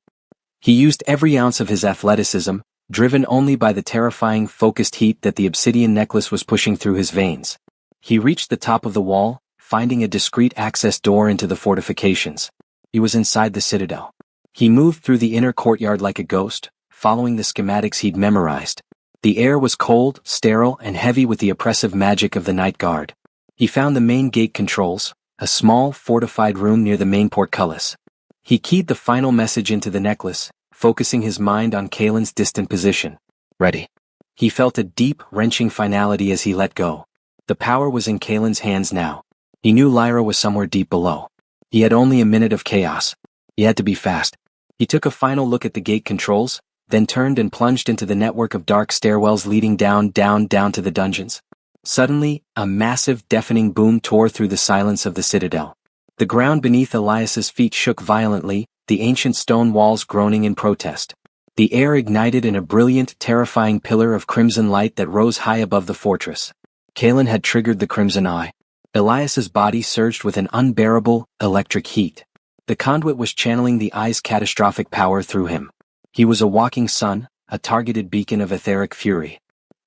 He used every ounce of his athleticism, driven only by the terrifying, focused heat that the obsidian necklace was pushing through his veins. He reached the top of the wall, finding a discreet access door into the fortifications. He was inside the citadel. He moved through the inner courtyard like a ghost, following the schematics he'd memorized. The air was cold, sterile, and heavy with the oppressive magic of the night guard. He found the main gate controls, a small, fortified room near the main portcullis. He keyed the final message into the necklace, focusing his mind on Kalen's distant position. Ready. He felt a deep, wrenching finality as he let go. The power was in Kalen's hands now. He knew Lyra was somewhere deep below. He had only a minute of chaos. He had to be fast. He took a final look at the gate controls, then turned and plunged into the network of dark stairwells leading down to the dungeons. Suddenly, a massive, deafening boom tore through the silence of the citadel. The ground beneath Elias's feet shook violently, the ancient stone walls groaning in protest. The air ignited in a brilliant, terrifying pillar of crimson light that rose high above the fortress. Kalen had triggered the crimson eye. Elias's body surged with an unbearable, electric heat. The conduit was channeling the eye's catastrophic power through him. He was a walking sun, a targeted beacon of etheric fury.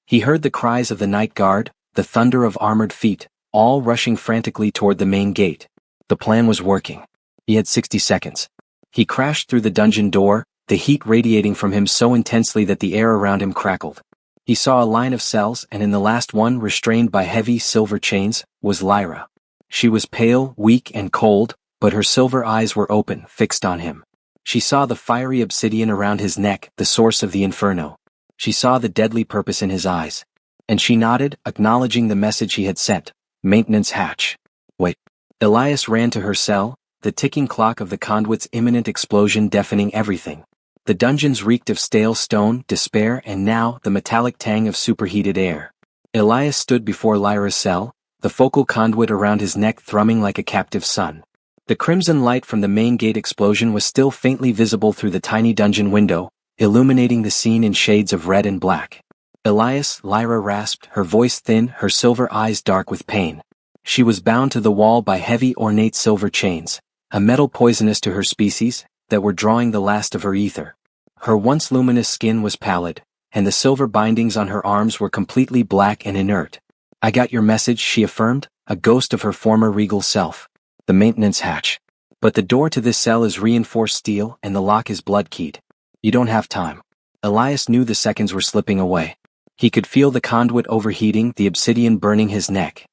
He heard the cries of the night guard, the thunder of armored feet, all rushing frantically toward the main gate. The plan was working. He had 60 seconds. He crashed through the dungeon door, the heat radiating from him so intensely that the air around him crackled. He saw a line of cells, and in the last one, restrained by heavy silver chains, was Lyra. She was pale, weak, and cold, but her silver eyes were open, fixed on him. She saw the fiery obsidian around his neck, the source of the inferno. She saw the deadly purpose in his eyes. And she nodded, acknowledging the message he had sent. Maintenance hatch. Wait. Elias ran to her cell, the ticking clock of the conduit's imminent explosion deafening everything. The dungeons reeked of stale stone, despair, and now the metallic tang of superheated air. Elias stood before Lyra's cell, the focal conduit around his neck thrumming like a captive sun. The crimson light from the main gate explosion was still faintly visible through the tiny dungeon window, illuminating the scene in shades of red and black. Elias, Lyra rasped, her voice thin, her silver eyes dark with pain. She was bound to the wall by heavy ornate silver chains, a metal poisonous to her species, that were drawing the last of her ether. Her once luminous skin was pallid, and the silver bindings on her arms were completely black and inert. "I got your message," she affirmed, a ghost of her former regal self. "The maintenance hatch. But the door to this cell is reinforced steel and the lock is blood-keyed. You don't have time." Elias knew the seconds were slipping away. He could feel the conduit overheating, the obsidian burning his neck.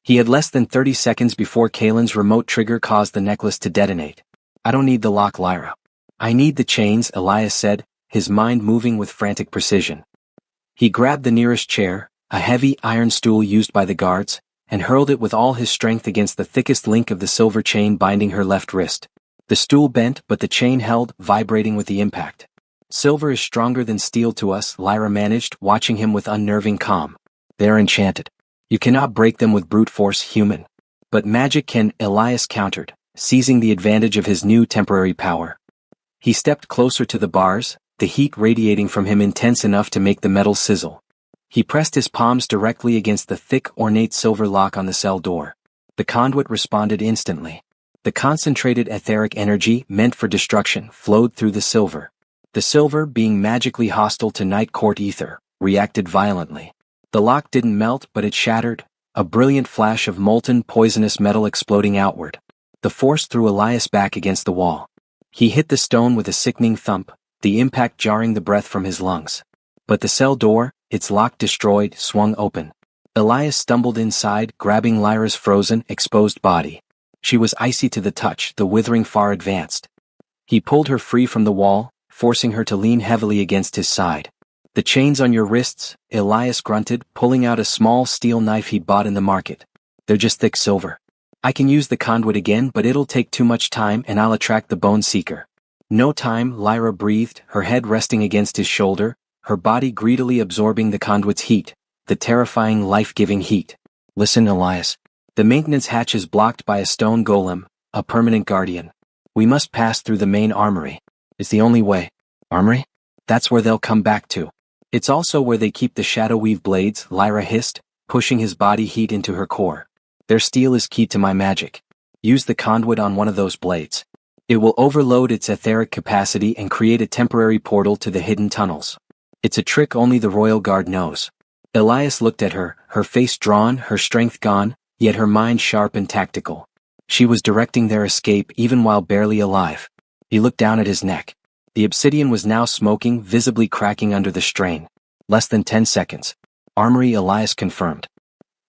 He had less than 30 seconds before Kalen's remote trigger caused the necklace to detonate. "I don't need the lock, Lyra. I need the chains," Elias said, his mind moving with frantic precision. He grabbed the nearest chair, a heavy iron stool used by the guards, and hurled it with all his strength against the thickest link of the silver chain binding her left wrist. The stool bent, but the chain held, vibrating with the impact. "Silver is stronger than steel to us," Lyra managed, watching him with unnerving calm. "They are enchanted. You cannot break them with brute force, human." "But magic can," Elias countered, seizing the advantage of his new temporary power. He stepped closer to the bars, the heat radiating from him intense enough to make the metal sizzle. He pressed his palms directly against the thick, ornate silver lock on the cell door. The conduit responded instantly. The concentrated etheric energy, meant for destruction, flowed through the silver. The silver, being magically hostile to Night Court ether, reacted violently. The lock didn't melt, but it shattered, a brilliant flash of molten, poisonous metal exploding outward. The force threw Elias back against the wall. He hit the stone with a sickening thump, the impact jarring the breath from his lungs. But the cell door, its lock destroyed, swung open. Elias stumbled inside, grabbing Lyra's frozen, exposed body. She was icy to the touch, the withering far advanced. He pulled her free from the wall, forcing her to lean heavily against his side. "The chains on your wrists," Elias grunted, pulling out a small steel knife he'd bought in the market. "They're just thick silver. I can use the conduit again, but it'll take too much time and I'll attract the Bone Seeker." "No time," Lyra breathed, her head resting against his shoulder, her body greedily absorbing the conduit's heat, the terrifying life-giving heat. "Listen, Elias. The maintenance hatch is blocked by a stone golem, a permanent guardian. We must pass through the main armory. It's the only way." "Armory? That's where they'll come back to." "It's also where they keep the shadow weave blades," Lyra hissed, pushing his body heat into her core. "Their steel is key to my magic. Use the conduit on one of those blades. It will overload its etheric capacity and create a temporary portal to the hidden tunnels. It's a trick only the Royal Guard knows." Elias looked at her, her face drawn, her strength gone, yet her mind sharp and tactical. She was directing their escape even while barely alive. He looked down at his neck. The obsidian was now smoking, visibly cracking under the strain. "Less than 10 seconds. Armory," Elias confirmed.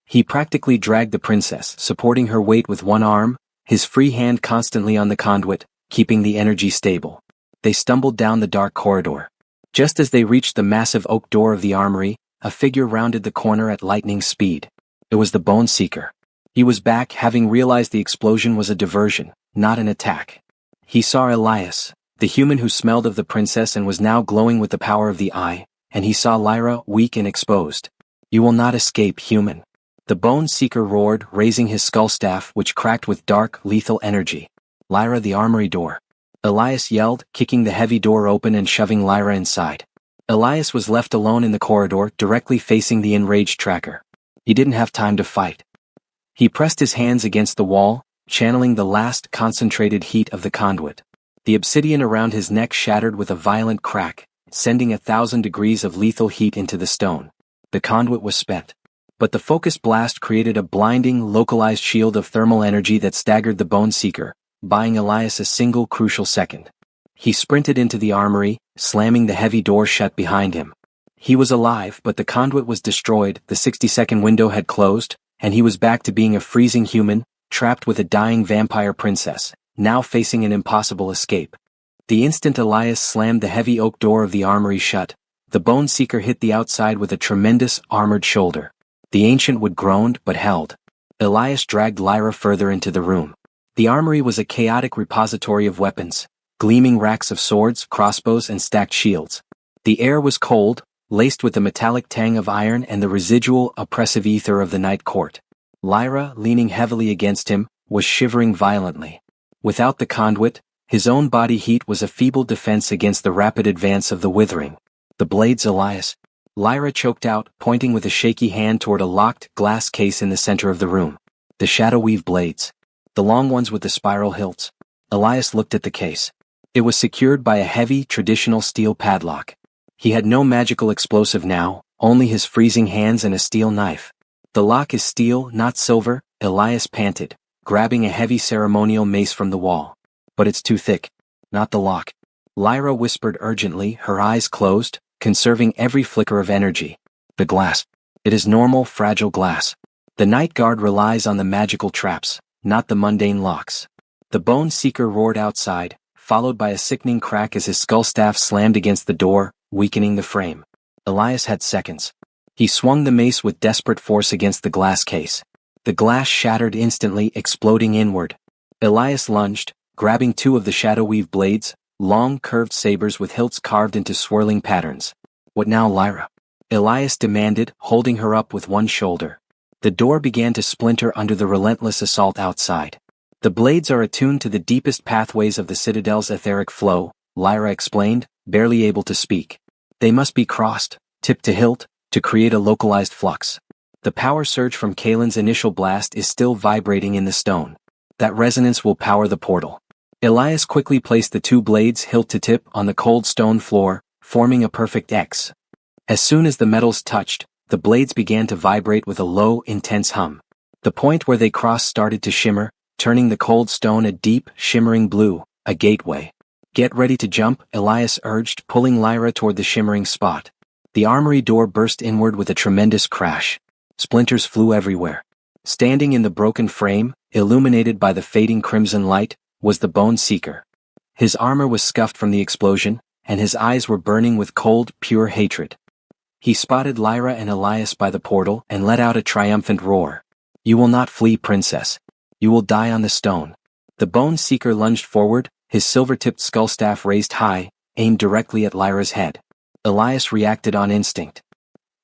He practically dragged the princess, supporting her weight with one arm, his free hand constantly on the conduit, keeping the energy stable. They stumbled down the dark corridor. Just as they reached the massive oak door of the armory, a figure rounded the corner at lightning speed. It was the Bone Seeker. He was back, having realized the explosion was a diversion, not an attack. He saw Elias, the human who smelled of the princess and was now glowing with the power of the eye, and he saw Lyra, weak and exposed. "You will not escape, human." The Bone Seeker roared, raising his skull staff, which cracked with dark, lethal energy. "Lyra, the armory door." Elias yelled, kicking the heavy door open and shoving Lyra inside. Elias was left alone in the corridor, directly facing the enraged tracker. He didn't have time to fight. He pressed his hands against the wall, channeling the last concentrated heat of the conduit. The obsidian around his neck shattered with a violent crack, sending 1,000 degrees of lethal heat into the stone. The conduit was spent. But the focused blast created a blinding, localized shield of thermal energy that staggered the Bone Seeker, buying Elias a single crucial second. He sprinted into the armory, slamming the heavy door shut behind him. He was alive, but the conduit was destroyed, the 60-second window had closed, and he was back to being a freezing human, trapped with a dying vampire princess, now facing an impossible escape. The instant Elias slammed the heavy oak door of the armory shut, the Bone Seeker hit the outside with a tremendous, armored shoulder. The ancient wood groaned, but held. Elias dragged Lyra further into the room. The armory was a chaotic repository of weapons, gleaming racks of swords, crossbows, and stacked shields. The air was cold, laced with the metallic tang of iron and the residual, oppressive ether of the Night Court. Lyra, leaning heavily against him, was shivering violently. Without the conduit, His own body heat was a feeble defense against the rapid advance of the withering. The blades, Elias. Lyra choked out, pointing with a shaky hand toward a locked glass case in the center of the room. The shadow-weave blades. The long ones with the spiral hilts. Elias looked at the case. It was secured by a heavy, traditional steel padlock. He had no magical explosive now, only his freezing hands and a steel knife. The lock is steel, not silver, Elias panted, grabbing a heavy ceremonial mace from the wall. But it's too thick. Not the lock. Lyra whispered urgently, her eyes closed, conserving every flicker of energy. The glass. It is normal, fragile glass. The night guard relies on the magical traps, not the mundane locks. The bone seeker roared outside, followed by a sickening crack as his skull staff slammed against the door, weakening the frame. Elias had seconds. He swung the mace with desperate force against the glass case. The glass shattered instantly, exploding inward. Elias lunged, grabbing two of the shadow-weave blades, long curved sabers with hilts carved into swirling patterns. What now, Lyra? Elias demanded, holding her up with one shoulder. The door began to splinter under the relentless assault outside. The blades are attuned to the deepest pathways of the Citadel's etheric flow, Lyra explained, barely able to speak. They must be crossed, tip to hilt, to create a localized flux. The power surge from Kalen's initial blast is still vibrating in the stone. That resonance will power the portal. Elias quickly placed the two blades hilt to tip on the cold stone floor, forming a perfect X. As soon as the metals touched, the blades began to vibrate with a low, intense hum. The point where they crossed started to shimmer, turning the cold stone a deep, shimmering blue, a gateway. Get ready to jump, Elias urged, pulling Lyra toward the shimmering spot. The armory door burst inward with a tremendous crash. Splinters flew everywhere. Standing in the broken frame, illuminated by the fading crimson light, was the Bone Seeker. His armor was scuffed from the explosion, and his eyes were burning with cold, pure hatred. He spotted Lyra and Elias by the portal and let out a triumphant roar. You will not flee, princess. You will die on the stone. The Bone Seeker lunged forward, his silver-tipped skull staff raised high, aimed directly at Lyra's head. Elias reacted on instinct.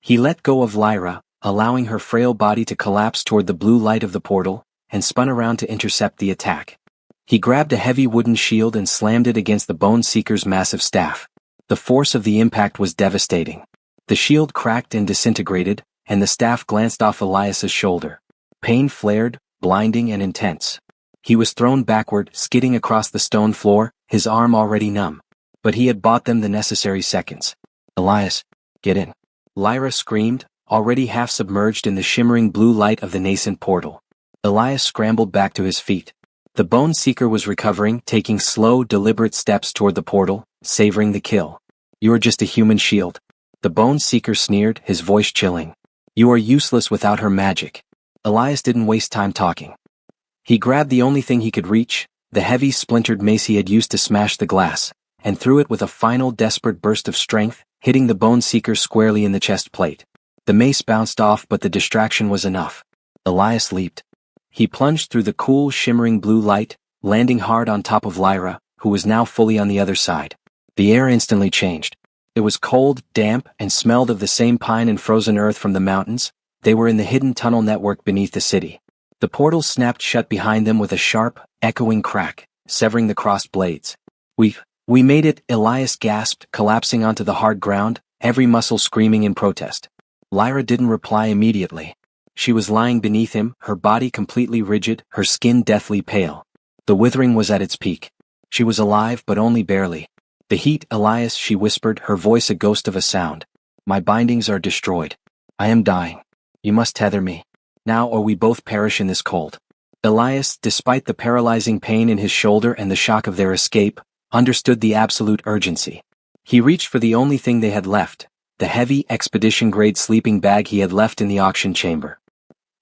He let go of Lyra, allowing her frail body to collapse toward the blue light of the portal, and spun around to intercept the attack. He grabbed a heavy wooden shield and slammed it against the Bone Seeker's massive staff. The force of the impact was devastating. The shield cracked and disintegrated, and the staff glanced off Elias's shoulder. Pain flared, blinding and intense. He was thrown backward, skidding across the stone floor, his arm already numb. But he had bought them the necessary seconds. Elias, get in. Lyra screamed, already half submerged in the shimmering blue light of the nascent portal. Elias scrambled back to his feet. The Bone Seeker was recovering, taking slow, deliberate steps toward the portal, savoring the kill. You are just a human shield. The Bone Seeker sneered, his voice chilling. You are useless without her magic. Elias didn't waste time talking. He grabbed the only thing he could reach, the heavy splintered mace he had used to smash the glass, and threw it with a final desperate burst of strength, hitting the Bone Seeker squarely in the chest plate. The mace bounced off, but the distraction was enough. Elias leaped. He plunged through the cool, shimmering blue light, landing hard on top of Lyra, who was now fully on the other side. The air instantly changed. It was cold, damp, and smelled of the same pine and frozen earth from the mountains. They were in the hidden tunnel network beneath the city. The portal snapped shut behind them with a sharp, echoing crack, severing the crossed blades. We made it, Elias gasped, collapsing onto the hard ground, every muscle screaming in protest. Lyra didn't reply immediately. She was lying beneath him, her body completely rigid, her skin deathly pale. The withering was at its peak. She was alive, but only barely. The heat, Elias, she whispered, her voice a ghost of a sound. My bindings are destroyed. I am dying. You must tether me. Now or we both perish in this cold. Elias, despite the paralyzing pain in his shoulder and the shock of their escape, understood the absolute urgency. He reached for the only thing they had left, the heavy expedition-grade sleeping bag he had left in the auction chamber.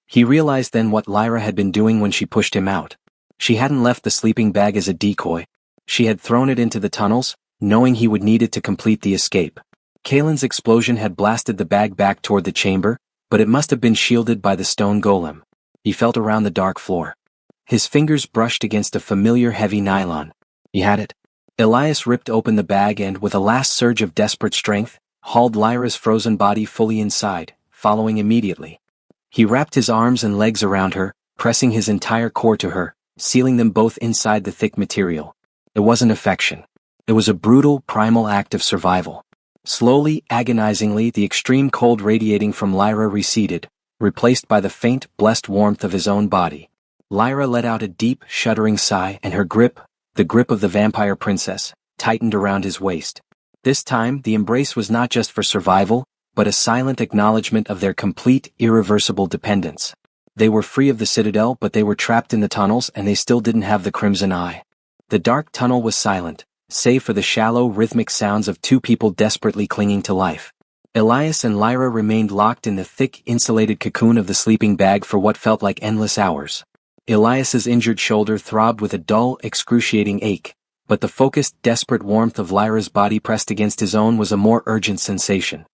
He realized then what Lyra had been doing when she pushed him out. She hadn't left the sleeping bag as a decoy. She had thrown it into the tunnels, knowing he would need it to complete the escape. Kalen's explosion had blasted the bag back toward the chamber, but it must have been shielded by the stone golem. He felt around the dark floor. His fingers brushed against a familiar heavy nylon. He had it. Elias ripped open the bag and, with a last surge of desperate strength, hauled Lyra's frozen body fully inside, following immediately. He wrapped his arms and legs around her, pressing his entire core to her, sealing them both inside the thick material. It wasn't affection. It was a brutal, primal act of survival. Slowly, agonizingly, the extreme cold radiating from Lyra receded, replaced by the faint, blessed warmth of his own body. Lyra let out a deep, shuddering sigh, and her grip, the grip of the vampire princess, tightened around his waist. This time, the embrace was not just for survival, but a silent acknowledgement of their complete, irreversible dependence. They were free of the citadel, but they were trapped in the tunnels, and they still didn't have the crimson eye. The dark tunnel was silent, save for the shallow, rhythmic sounds of two people desperately clinging to life. Elias and Lyra remained locked in the thick, insulated cocoon of the sleeping bag for what felt like endless hours. Elias's injured shoulder throbbed with a dull, excruciating ache, but the focused, desperate warmth of Lyra's body pressed against his own was a more urgent sensation.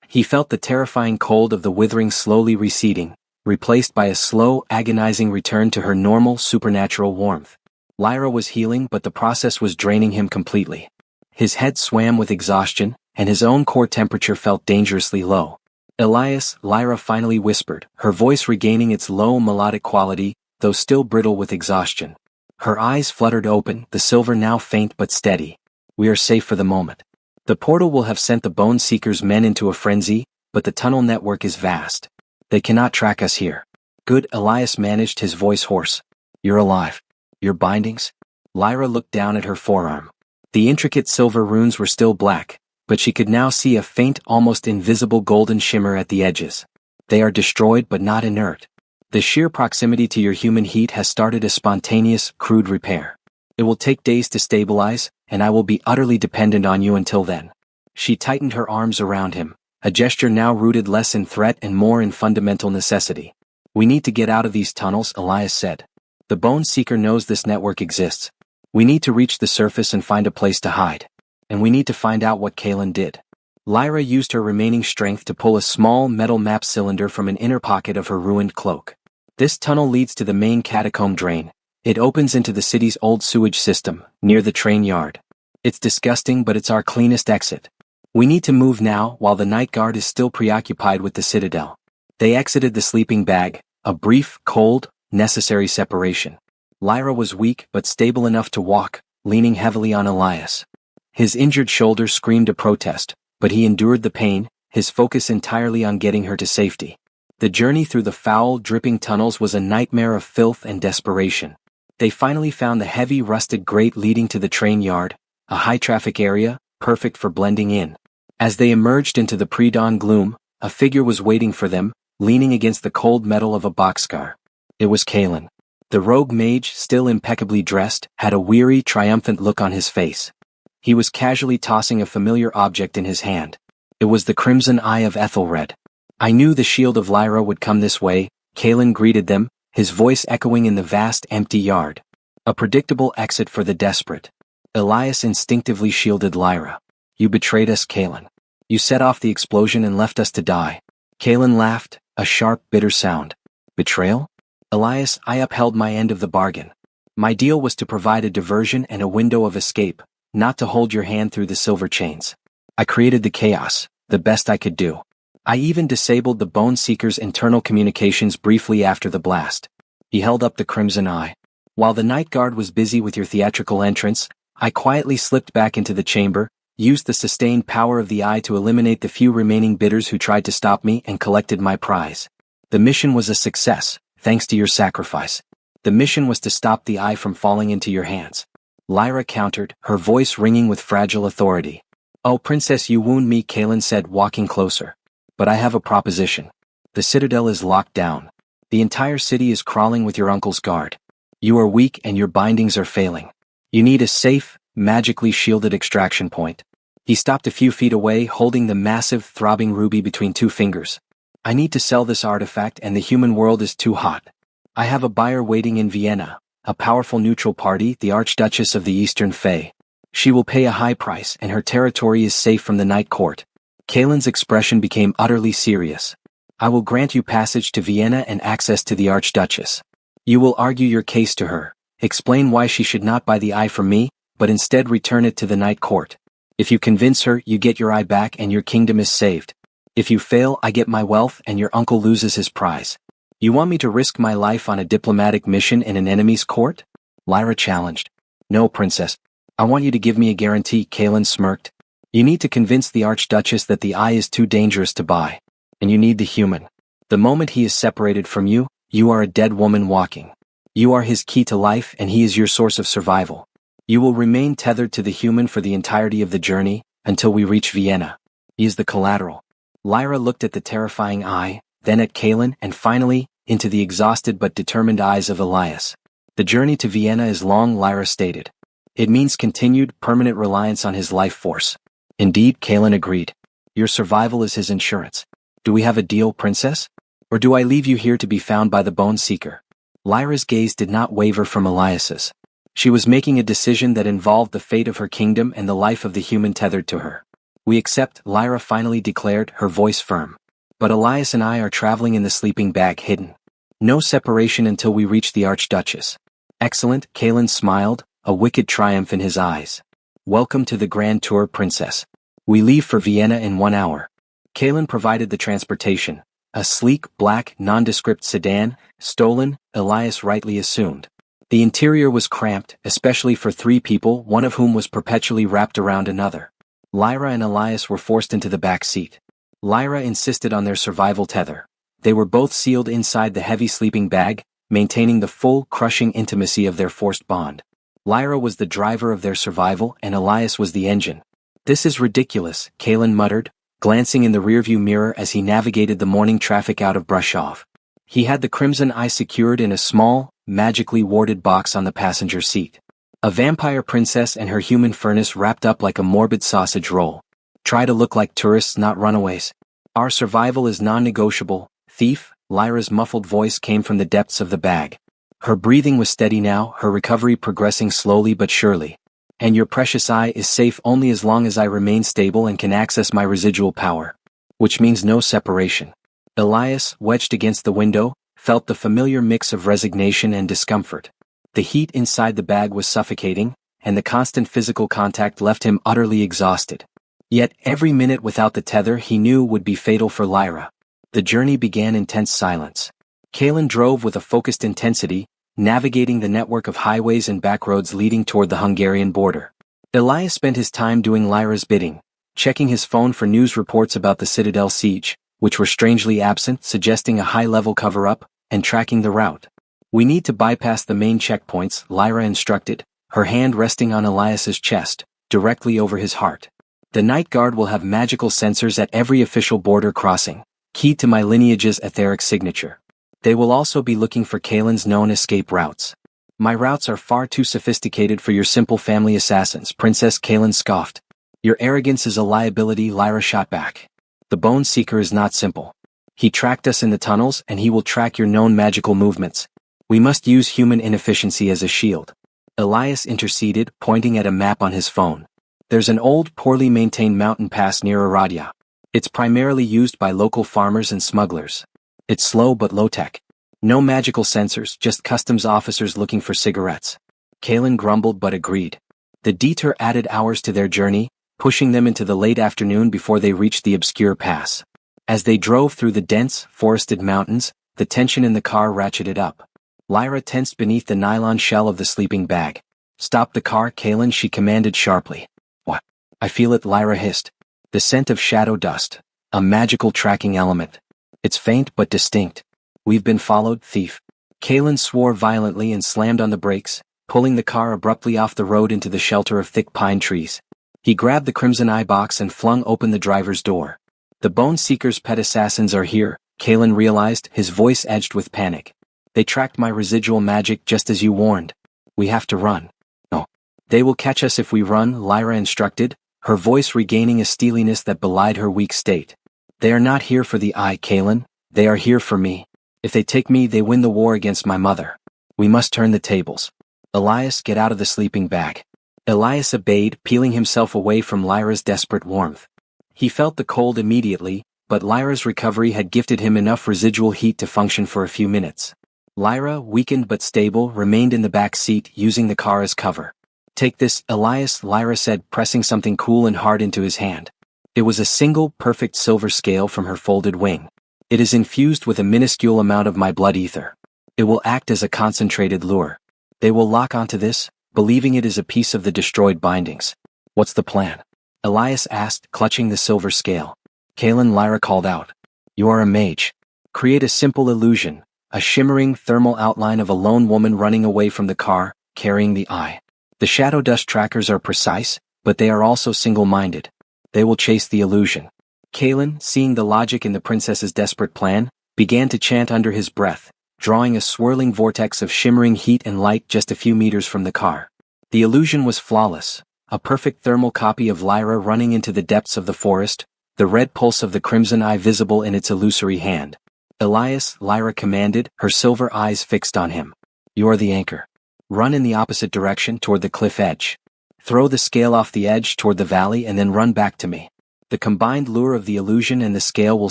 He felt the terrifying cold of the withering slowly receding, replaced by a slow, agonizing return to her normal, supernatural warmth. Lyra was healing, but the process was draining him completely. His head swam with exhaustion, and his own core temperature felt dangerously low. Elias, Lyra finally whispered, her voice regaining its low melodic quality, though still brittle with exhaustion. Her eyes fluttered open, the silver now faint but steady. We are safe for the moment. The portal will have sent the Bone Seeker's men into a frenzy, but the tunnel network is vast. They cannot track us here. Good, Elias managed, his voice hoarse. You're alive. Your bindings? Lyra looked down at her forearm. The intricate silver runes were still black, but she could now see a faint, almost invisible golden shimmer at the edges. They are destroyed but not inert. The sheer proximity to your human heat has started a spontaneous, crude repair. It will take days to stabilize, and I will be utterly dependent on you until then. She tightened her arms around him, a gesture now rooted less in threat and more in fundamental necessity. We need to get out of these tunnels, Elias said. The Bone Seeker knows this network exists. We need to reach the surface and find a place to hide. And we need to find out what Kaelin did. Lyra used her remaining strength to pull a small metal map cylinder from an inner pocket of her ruined cloak. This tunnel leads to the main catacomb drain. It opens into the city's old sewage system, near the train yard. It's disgusting, but it's our cleanest exit. We need to move now, while the night guard is still preoccupied with the citadel. They exited the sleeping bag, a brief, cold, necessary separation. Lyra was weak but stable enough to walk, leaning heavily on Elias. His injured shoulder screamed a protest, but he endured the pain, his focus entirely on getting her to safety. The journey through the foul, dripping tunnels was a nightmare of filth and desperation. They finally found the heavy, rusted grate leading to the train yard, a high-traffic area, perfect for blending in. As they emerged into the pre-dawn gloom, a figure was waiting for them, leaning against the cold metal of a boxcar. It was Kaelin. The rogue mage, still impeccably dressed, had a weary, triumphant look on his face. He was casually tossing a familiar object in his hand. It was the crimson eye of Ethelred. I knew the shield of Lyra would come this way, Kaelin greeted them, his voice echoing in the vast, empty yard. A predictable exit for the desperate. Elias instinctively shielded Lyra. You betrayed us, Kaelin. You set off the explosion and left us to die. Kaelin laughed, a sharp, bitter sound. Betrayal? Elias, I upheld my end of the bargain. My deal was to provide a diversion and a window of escape, not to hold your hand through the silver chains. I created the chaos, the best I could do. I even disabled the Bone Seeker's internal communications briefly after the blast. He held up the crimson eye. While the night guard was busy with your theatrical entrance, I quietly slipped back into the chamber, used the sustained power of the eye to eliminate the few remaining bidders who tried to stop me, and collected my prize. The mission was a success, thanks to your sacrifice. The mission was to stop the eye from falling into your hands. Lyra countered, her voice ringing with fragile authority. Oh, Princess, you wound me, Kaelin said, walking closer. But I have a proposition. The citadel is locked down. The entire city is crawling with your uncle's guard. You are weak and your bindings are failing. You need a safe, magically shielded extraction point. He stopped a few feet away, holding the massive, throbbing ruby between two fingers. I need to sell this artifact and the human world is too hot. I have a buyer waiting in Vienna, a powerful neutral party, the Archduchess of the Eastern Fae. She will pay a high price and her territory is safe from the Night Court. Kaelin's expression became utterly serious. I will grant you passage to Vienna and access to the Archduchess. You will argue your case to her, explain why she should not buy the eye from me, but instead return it to the Night Court. If you convince her, you get your eye back and your kingdom is saved. If you fail, I get my wealth and your uncle loses his prize. You want me to risk my life on a diplomatic mission in an enemy's court? Lyra challenged. No, Princess. I want you to give me a guarantee, Kalen smirked. You need to convince the Archduchess that the eye is too dangerous to buy. And you need the human. The moment he is separated from you, you are a dead woman walking. You are his key to life and he is your source of survival. You will remain tethered to the human for the entirety of the journey, until we reach Vienna. He is the collateral. Lyra looked at the terrifying eye, then at Kalen and finally, into the exhausted but determined eyes of Elias. The journey to Vienna is long, Lyra stated. It means continued, permanent reliance on his life force. Indeed, Kalen agreed. Your survival is his insurance. Do we have a deal, princess? Or do I leave you here to be found by the Bone Seeker? Lyra's gaze did not waver from Elias's. She was making a decision that involved the fate of her kingdom and the life of the human tethered to her. We accept, Lyra finally declared, her voice firm. But Elias and I are traveling in the sleeping bag hidden. No separation until we reach the Archduchess. Excellent, Kalen smiled, a wicked triumph in his eyes. Welcome to the Grand Tour, princess. We leave for Vienna in 1 hour. Kalen provided the transportation. A sleek, black, nondescript sedan, stolen, Elias rightly assumed. The interior was cramped, especially for 3 people, one of whom was perpetually wrapped around another. Lyra and Elias were forced into the back seat. Lyra insisted on their survival tether. They were both sealed inside the heavy sleeping bag, maintaining the full, crushing intimacy of their forced bond. Lyra was the driver of their survival and Elias was the engine. This is ridiculous, Kalen muttered, glancing in the rearview mirror as he navigated the morning traffic out of Brasov. He had the Crimson Eye secured in a small, magically warded box on the passenger seat. A vampire princess and her human furnace wrapped up like a morbid sausage roll. Try to look like tourists, not runaways. Our survival is non-negotiable, thief. Lyra's muffled voice came from the depths of the bag. Her breathing was steady now, her recovery progressing slowly but surely. And your precious eye is safe only as long as I remain stable and can access my residual power. Which means no separation. Elias, wedged against the window, felt the familiar mix of resignation and discomfort. The heat inside the bag was suffocating, and the constant physical contact left him utterly exhausted. Yet every minute without the tether he knew would be fatal for Lyra. The journey began in tense silence. Kalen drove with a focused intensity, navigating the network of highways and backroads leading toward the Hungarian border. Elias spent his time doing Lyra's bidding, checking his phone for news reports about the Citadel siege, which were strangely absent, suggesting a high-level cover-up, and tracking the route. We need to bypass the main checkpoints, Lyra instructed, her hand resting on Elias's chest, directly over his heart. The Night Guard will have magical sensors at every official border crossing, keyed to my lineage's etheric signature. They will also be looking for Kalen's known escape routes. My routes are far too sophisticated for your simple family assassins, Princess Kalen scoffed. Your arrogance is a liability, Lyra shot back. The Bone Seeker is not simple. He tracked us in the tunnels and he will track your known magical movements. We must use human inefficiency as a shield. Elias interceded, pointing at a map on his phone. There's an old, poorly maintained mountain pass near Aradia. It's primarily used by local farmers and smugglers. It's slow but low-tech. No magical sensors, just customs officers looking for cigarettes. Kalen grumbled but agreed. The detour added hours to their journey, pushing them into the late afternoon before they reached the obscure pass. As they drove through the dense, forested mountains, the tension in the car ratcheted up. Lyra tensed beneath the nylon shell of the sleeping bag. Stop the car, Kalen, she commanded sharply. What? I feel it, Lyra hissed. The scent of shadow dust. A magical tracking element. It's faint but distinct. We've been followed, thief. Kalen swore violently and slammed on the brakes, pulling the car abruptly off the road into the shelter of thick pine trees. He grabbed the Crimson Eye box and flung open the driver's door. The Bone Seeker's pet assassins are here, Kalen realized, his voice edged with panic. They tracked my residual magic just as you warned. We have to run. No. They will catch us if we run, Lyra instructed, her voice regaining a steeliness that belied her weak state. They are not here for the eye, Kalen. They are here for me. If they take me, they win the war against my mother. We must turn the tables. Elias, get out of the sleeping bag. Elias obeyed, peeling himself away from Lyra's desperate warmth. He felt the cold immediately, but Lyra's recovery had gifted him enough residual heat to function for a few minutes. Lyra, weakened but stable, remained in the back seat, using the car as cover. Take this, Elias, Lyra said, pressing something cool and hard into his hand. It was a single, perfect silver scale from her folded wing. It is infused with a minuscule amount of my blood ether. It will act as a concentrated lure. They will lock onto this, believing it is a piece of the destroyed bindings. What's the plan? Elias asked, clutching the silver scale. Kalen, Lyra called out. You are a mage. Create a simple illusion, a shimmering thermal outline of a lone woman running away from the car, carrying the eye. The shadow dust trackers are precise, but they are also single-minded. They will chase the illusion. Kalen, seeing the logic in the princess's desperate plan, began to chant under his breath, drawing a swirling vortex of shimmering heat and light just a few meters from the car. The illusion was flawless, a perfect thermal copy of Lyra running into the depths of the forest, the red pulse of the crimson eye visible in its illusory hand. Elias, Lyra commanded, her silver eyes fixed on him. You are the anchor. Run in the opposite direction toward the cliff edge. Throw the scale off the edge toward the valley and then run back to me. The combined lure of the illusion and the scale will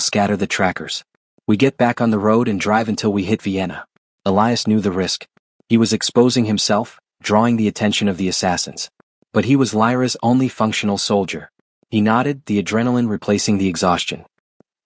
scatter the trackers. We get back on the road and drive until we hit Vienna. Elias knew the risk. He was exposing himself, drawing the attention of the assassins. But he was Lyra's only functional soldier. He nodded, the adrenaline replacing the exhaustion.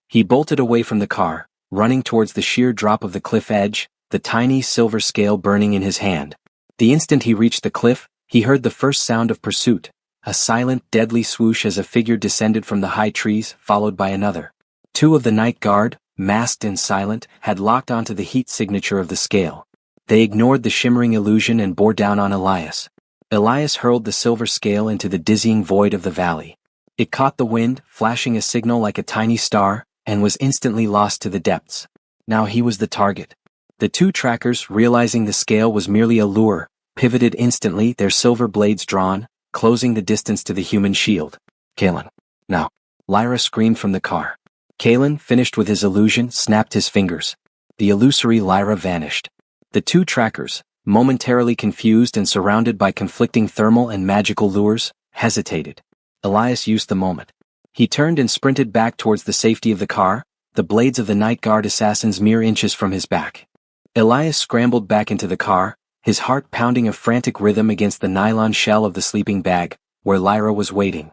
He bolted away from the car, running towards the sheer drop of the cliff edge, the tiny silver scale burning in his hand. The instant he reached the cliff, he heard the first sound of pursuit, a silent, deadly swoosh as a figure descended from the high trees, followed by another. Two of the night guard, masked and silent, had locked onto the heat signature of the scale. They ignored the shimmering illusion and bore down on Elias. Elias hurled the silver scale into the dizzying void of the valley. It caught the wind, flashing a signal like a tiny star, and was instantly lost to the depths. Now he was the target. The two trackers, realizing the scale was merely a lure, pivoted instantly, their silver blades drawn, closing the distance to the human shield. Kalen. Now. Lyra screamed from the car. Kalen, finished with his illusion, snapped his fingers. The illusory Lyra vanished. The two trackers, momentarily confused and surrounded by conflicting thermal and magical lures, hesitated. Elias used the moment. He turned and sprinted back towards the safety of the car, the blades of the night guard assassins mere inches from his back. Elias scrambled back into the car, his heart pounding a frantic rhythm against the nylon shell of the sleeping bag, where Lyra was waiting.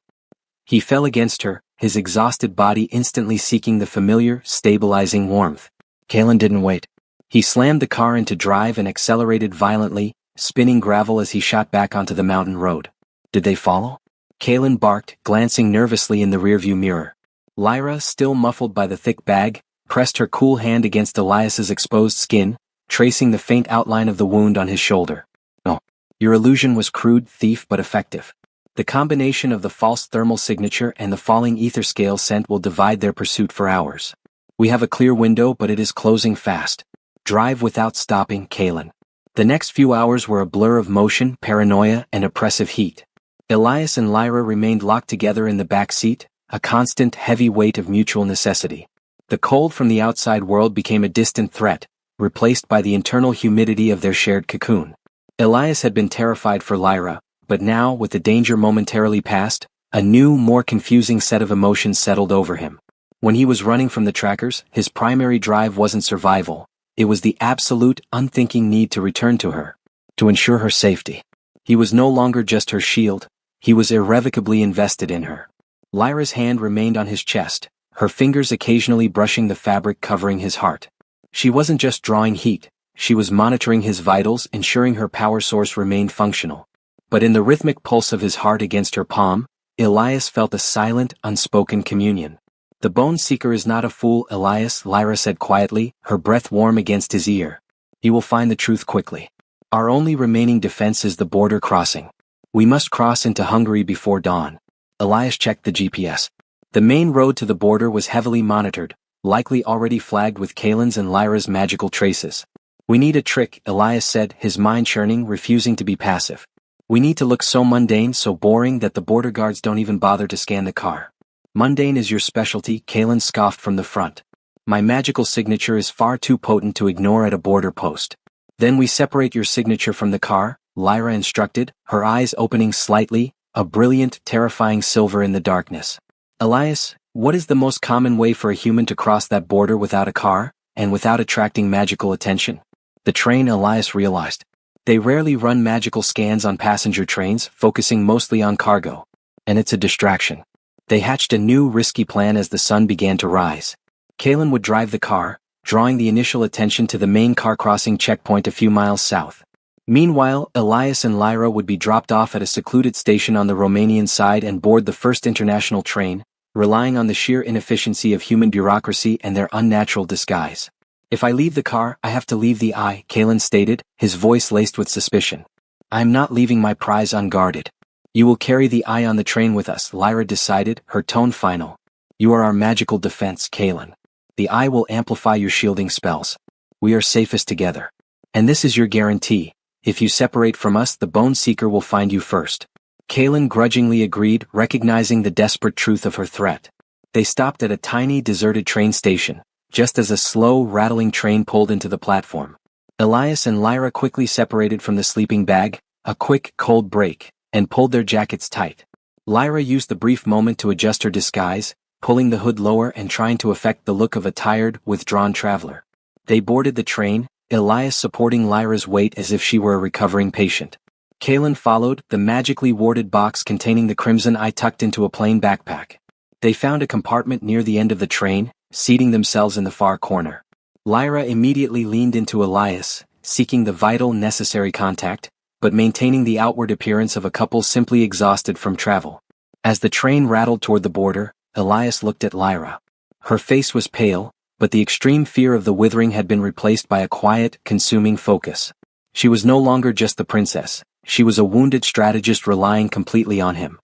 He fell against her, his exhausted body instantly seeking the familiar, stabilizing warmth. Kalen didn't wait. He slammed the car into drive and accelerated violently, spinning gravel as he shot back onto the mountain road. Did they follow? Kalen barked, glancing nervously in the rearview mirror. Lyra, still muffled by the thick bag, pressed her cool hand against Elias's exposed skin, tracing the faint outline of the wound on his shoulder. No. Your illusion was crude, thief, but effective. The combination of the false thermal signature and the falling ether scale scent will divide their pursuit for hours. We have a clear window, but it is closing fast. Drive without stopping, Kalen. The next few hours were a blur of motion, paranoia, and oppressive heat. Elias and Lyra remained locked together in the back seat, a constant, heavy weight of mutual necessity. The cold from the outside world became a distant threat, replaced by the internal humidity of their shared cocoon. Elias had been terrified for Lyra, but now, with the danger momentarily past, a new, more confusing set of emotions settled over him. When he was running from the trackers, his primary drive wasn't survival. It was the absolute, unthinking need to return to her, to ensure her safety. He was no longer just her shield, he was irrevocably invested in her. Lyra's hand remained on his chest, her fingers occasionally brushing the fabric covering his heart. She wasn't just drawing heat, she was monitoring his vitals, ensuring her power source remained functional. But in the rhythmic pulse of his heart against her palm, Elias felt a silent, unspoken communion. The Bone Seeker is not a fool, Elias, Lyra said quietly, her breath warm against his ear. He will find the truth quickly. Our only remaining defense is the border crossing. We must cross into Hungary before dawn. Elias checked the GPS. The main road to the border was heavily monitored, likely already flagged with Kalen's and Lyra's magical traces. We need a trick, Elias said, his mind churning, refusing to be passive. We need to look so mundane, so boring that the border guards don't even bother to scan the car. Mundane is your specialty, Kalen scoffed from the front. My magical signature is far too potent to ignore at a border post. Then we separate your signature from the car, Lyra instructed, her eyes opening slightly, a brilliant, terrifying silver in the darkness. Elias, what is the most common way for a human to cross that border without a car, and without attracting magical attention? The train, Elias realized. They rarely run magical scans on passenger trains, focusing mostly on cargo. And it's a distraction. They hatched a new, risky plan as the sun began to rise. Kalen would drive the car, drawing the initial attention to the main car crossing checkpoint a few miles south. Meanwhile, Elias and Lyra would be dropped off at a secluded station on the Romanian side and board the first international train, relying on the sheer inefficiency of human bureaucracy and their unnatural disguise. If I leave the car, I have to leave the eye, Kalen stated, his voice laced with suspicion. I am not leaving my prize unguarded. You will carry the eye on the train with us, Lyra decided, her tone final. You are our magical defense, Kalen. The eye will amplify your shielding spells. We are safest together. And this is your guarantee. If you separate from us, the Bone Seeker will find you first. Kalen grudgingly agreed, recognizing the desperate truth of her threat. They stopped at a tiny, deserted train station, just as a slow, rattling train pulled into the platform. Elias and Lyra quickly separated from the sleeping bag, a quick, cold break, and pulled their jackets tight. Lyra used the brief moment to adjust her disguise, pulling the hood lower and trying to affect the look of a tired, withdrawn traveler. They boarded the train, Elias supporting Lyra's weight as if she were a recovering patient. Kalen followed, the magically warded box containing the crimson eye tucked into a plain backpack. They found a compartment near the end of the train, seating themselves in the far corner. Lyra immediately leaned into Elias, seeking the vital, necessary contact, but maintaining the outward appearance of a couple simply exhausted from travel. As the train rattled toward the border, Elias looked at Lyra. Her face was pale, but the extreme fear of the withering had been replaced by a quiet, consuming focus. She was no longer just the princess, she was a wounded strategist relying completely on him.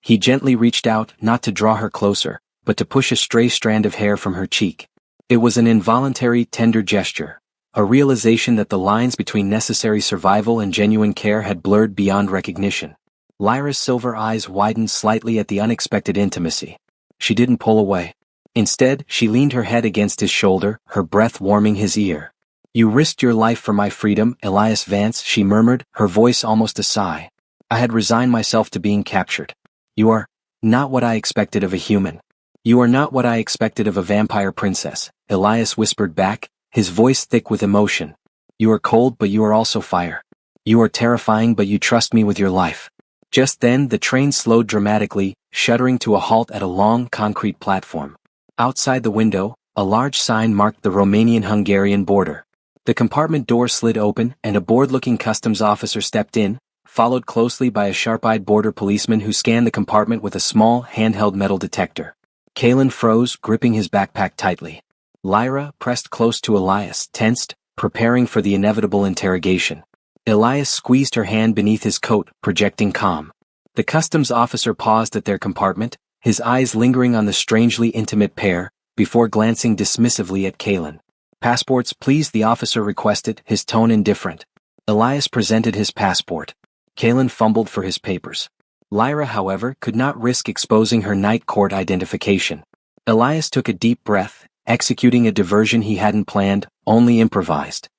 He gently reached out, not to draw her closer, but to push a stray strand of hair from her cheek. It was an involuntary, tender gesture, a realization that the lines between necessary survival and genuine care had blurred beyond recognition. Lyra's silver eyes widened slightly at the unexpected intimacy. She didn't pull away. Instead, she leaned her head against his shoulder, her breath warming his ear. You risked your life for my freedom, Elias Vance, she murmured, her voice almost a sigh. I had resigned myself to being captured. You are not what I expected of a human. You are not what I expected of a vampire princess, Elias whispered back, his voice thick with emotion. You are cold, but you are also fire. You are terrifying, but you trust me with your life. Just then, the train slowed dramatically, shuddering to a halt at a long, concrete platform. Outside the window, a large sign marked the Romanian-Hungarian border. The compartment door slid open, and a bored-looking customs officer stepped in, followed closely by a sharp-eyed border policeman who scanned the compartment with a small, handheld metal detector. Kalen froze, gripping his backpack tightly. Lyra pressed close to Elias, tensed, preparing for the inevitable interrogation. Elias squeezed her hand beneath his coat, projecting calm. The customs officer paused at their compartment, his eyes lingering on the strangely intimate pair, before glancing dismissively at Kalen. Passports, please, the officer requested, his tone indifferent. Elias presented his passport. Kalen fumbled for his papers. Lyra, however, could not risk exposing her night court identification. Elias took a deep breath, executing a diversion he hadn't planned, only improvised.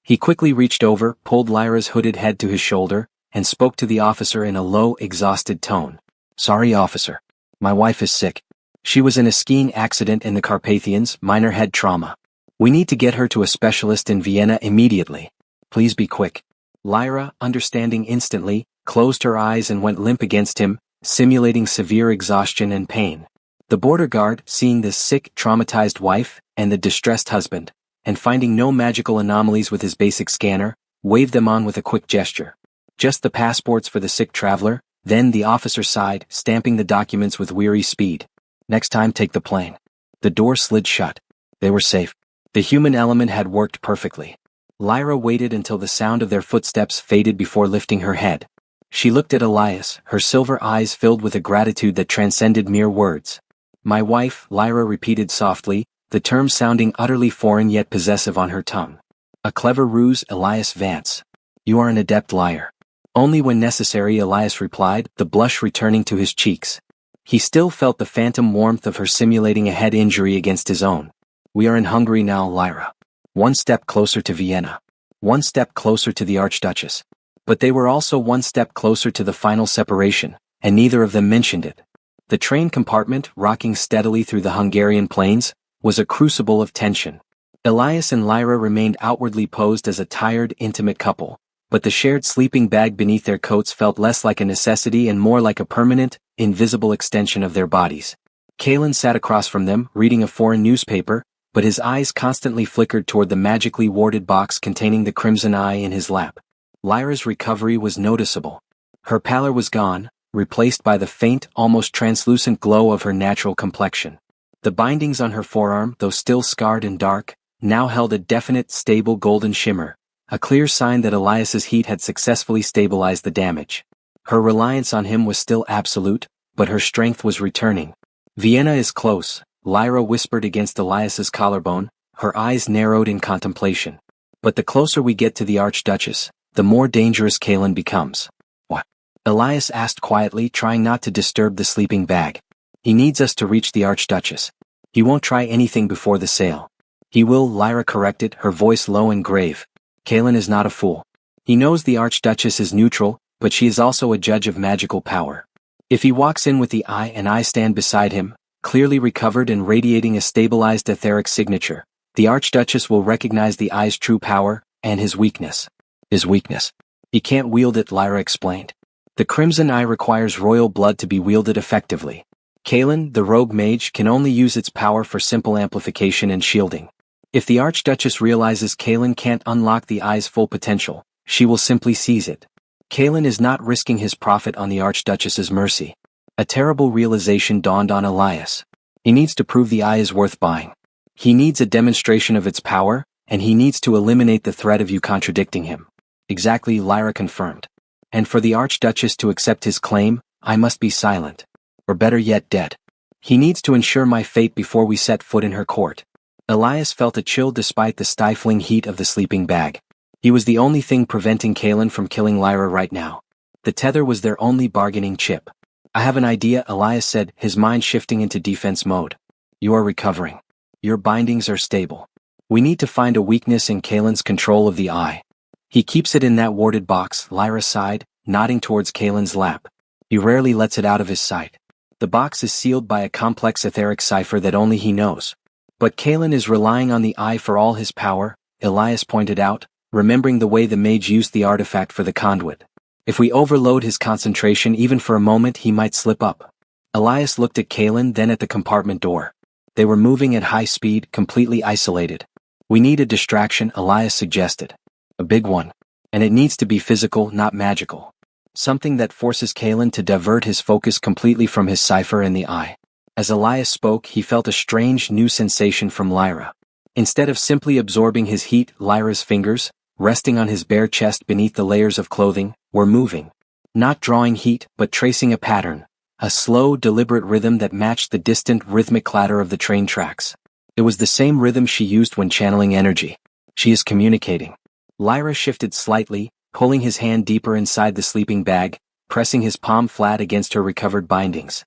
He quickly reached over, pulled Lyra's hooded head to his shoulder, and spoke to the officer in a low, exhausted tone. Sorry, officer. My wife is sick. She was in a skiing accident in the Carpathians, minor head trauma. We need to get her to a specialist in Vienna immediately. Please be quick. Lyra, understanding instantly, closed her eyes and went limp against him, simulating severe exhaustion and pain. The border guard, seeing this sick, traumatized wife, and the distressed husband, and finding no magical anomalies with his basic scanner, waved them on with a quick gesture. Just the passports for the sick traveler. Then the officer sighed, stamping the documents with weary speed. Next time, take the plane. The door slid shut. They were safe. The human element had worked perfectly. Lyra waited until the sound of their footsteps faded before lifting her head. She looked at Elias, her silver eyes filled with a gratitude that transcended mere words. My wife, Lyra repeated softly, the term sounding utterly foreign yet possessive on her tongue. A clever ruse, Elias Vance. You are an adept liar. Only when necessary, Elias replied, the blush returning to his cheeks. He still felt the phantom warmth of her simulating a head injury against his own. We are in Hungary now, Lyra. One step closer to Vienna. One step closer to the Archduchess. But they were also one step closer to the final separation, and neither of them mentioned it. The train compartment, rocking steadily through the Hungarian plains, was a crucible of tension. Elias and Lyra remained outwardly posed as a tired, intimate couple, but the shared sleeping bag beneath their coats felt less like a necessity and more like a permanent, invisible extension of their bodies. Kalen sat across from them, reading a foreign newspaper, but his eyes constantly flickered toward the magically warded box containing the crimson eye in his lap. Lyra's recovery was noticeable. Her pallor was gone, replaced by the faint, almost translucent glow of her natural complexion. The bindings on her forearm, though still scarred and dark, now held a definite, stable golden shimmer, a clear sign that Elias's heat had successfully stabilized the damage. Her reliance on him was still absolute, but her strength was returning. "Vienna is close," Lyra whispered against Elias's collarbone, her eyes narrowed in contemplation. "But the closer we get to the Archduchess, the more dangerous Kalen becomes." "What?" Elias asked quietly, trying not to disturb the sleeping bag. "He needs us to reach the Archduchess. He won't try anything before the sale." "He will," Lyra corrected, her voice low and grave. "Kalen is not a fool. He knows the Archduchess is neutral, but she is also a judge of magical power. If he walks in with the eye and I stand beside him, clearly recovered and radiating a stabilized etheric signature, the Archduchess will recognize the eye's true power, and his weakness." "His weakness?" "He can't wield it," Lyra explained. "The Crimson Eye requires royal blood to be wielded effectively. Kalen, the rogue mage, can only use its power for simple amplification and shielding. If the Archduchess realizes Kalen can't unlock the eye's full potential, she will simply seize it. Kalen is not risking his profit on the Archduchess's mercy." A terrible realization dawned on Elias. He needs to prove the eye is worth buying. He needs a demonstration of its power, and he needs to eliminate the threat of you contradicting him. "Exactly," Lyra confirmed. "And for the Archduchess to accept his claim, I must be silent. Or better yet, dead. He needs to ensure my fate before we set foot in her court." Elias felt a chill despite the stifling heat of the sleeping bag. He was the only thing preventing Kalen from killing Lyra right now. The tether was their only bargaining chip. "I have an idea," Elias said, his mind shifting into defense mode. "You are recovering. Your bindings are stable. We need to find a weakness in Kalen's control of the eye." "He keeps it in that warded box," Lyra sighed, nodding towards Kalen's lap. "He rarely lets it out of his sight. The box is sealed by a complex etheric cipher that only he knows." "But Kalen is relying on the eye for all his power," Elias pointed out, remembering the way the mage used the artifact for the conduit. "If we overload his concentration even for a moment, he might slip up." Elias looked at Kalen, then at the compartment door. They were moving at high speed, completely isolated. "We need a distraction," Elias suggested. "A big one. And it needs to be physical, not magical. Something that forces Kalen to divert his focus completely from his cipher and the eye." As Elias spoke, he felt a strange new sensation from Lyra. Instead of simply absorbing his heat, Lyra's fingers, resting on his bare chest beneath the layers of clothing, were moving. Not drawing heat, but tracing a pattern, a slow, deliberate rhythm that matched the distant rhythmic clatter of the train tracks. It was the same rhythm she used when channeling energy. "She is communicating." Lyra shifted slightly, pulling his hand deeper inside the sleeping bag, pressing his palm flat against her recovered bindings.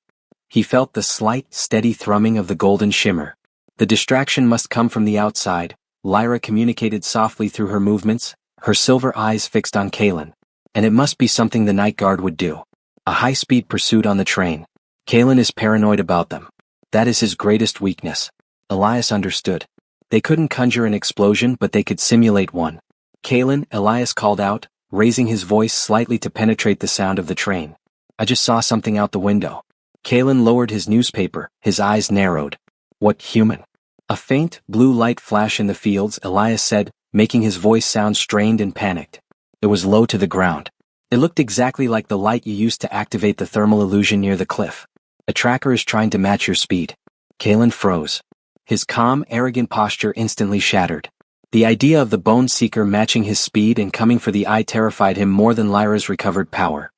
He felt the slight, steady thrumming of the golden shimmer. "The distraction must come from the outside," Lyra communicated softly through her movements, her silver eyes fixed on Kalen. "And it must be something the night guard would do. A high-speed pursuit on the train. Kalen is paranoid about them. That is his greatest weakness." Elias understood. They couldn't conjure an explosion, but they could simulate one. "Kalen," Elias called out, raising his voice slightly to penetrate the sound of the train. "I just saw something out the window." Kalen lowered his newspaper, his eyes narrowed. "What human?" "A faint, blue light flash in the fields," Elias said, making his voice sound strained and panicked. It was low to the ground. It looked exactly like the light you used to activate the thermal illusion near the cliff. "A tracker is trying to match your speed." Kalen froze. His calm, arrogant posture instantly shattered. The idea of the Bone Seeker matching his speed and coming for the eye terrified him more than Lyra's recovered power.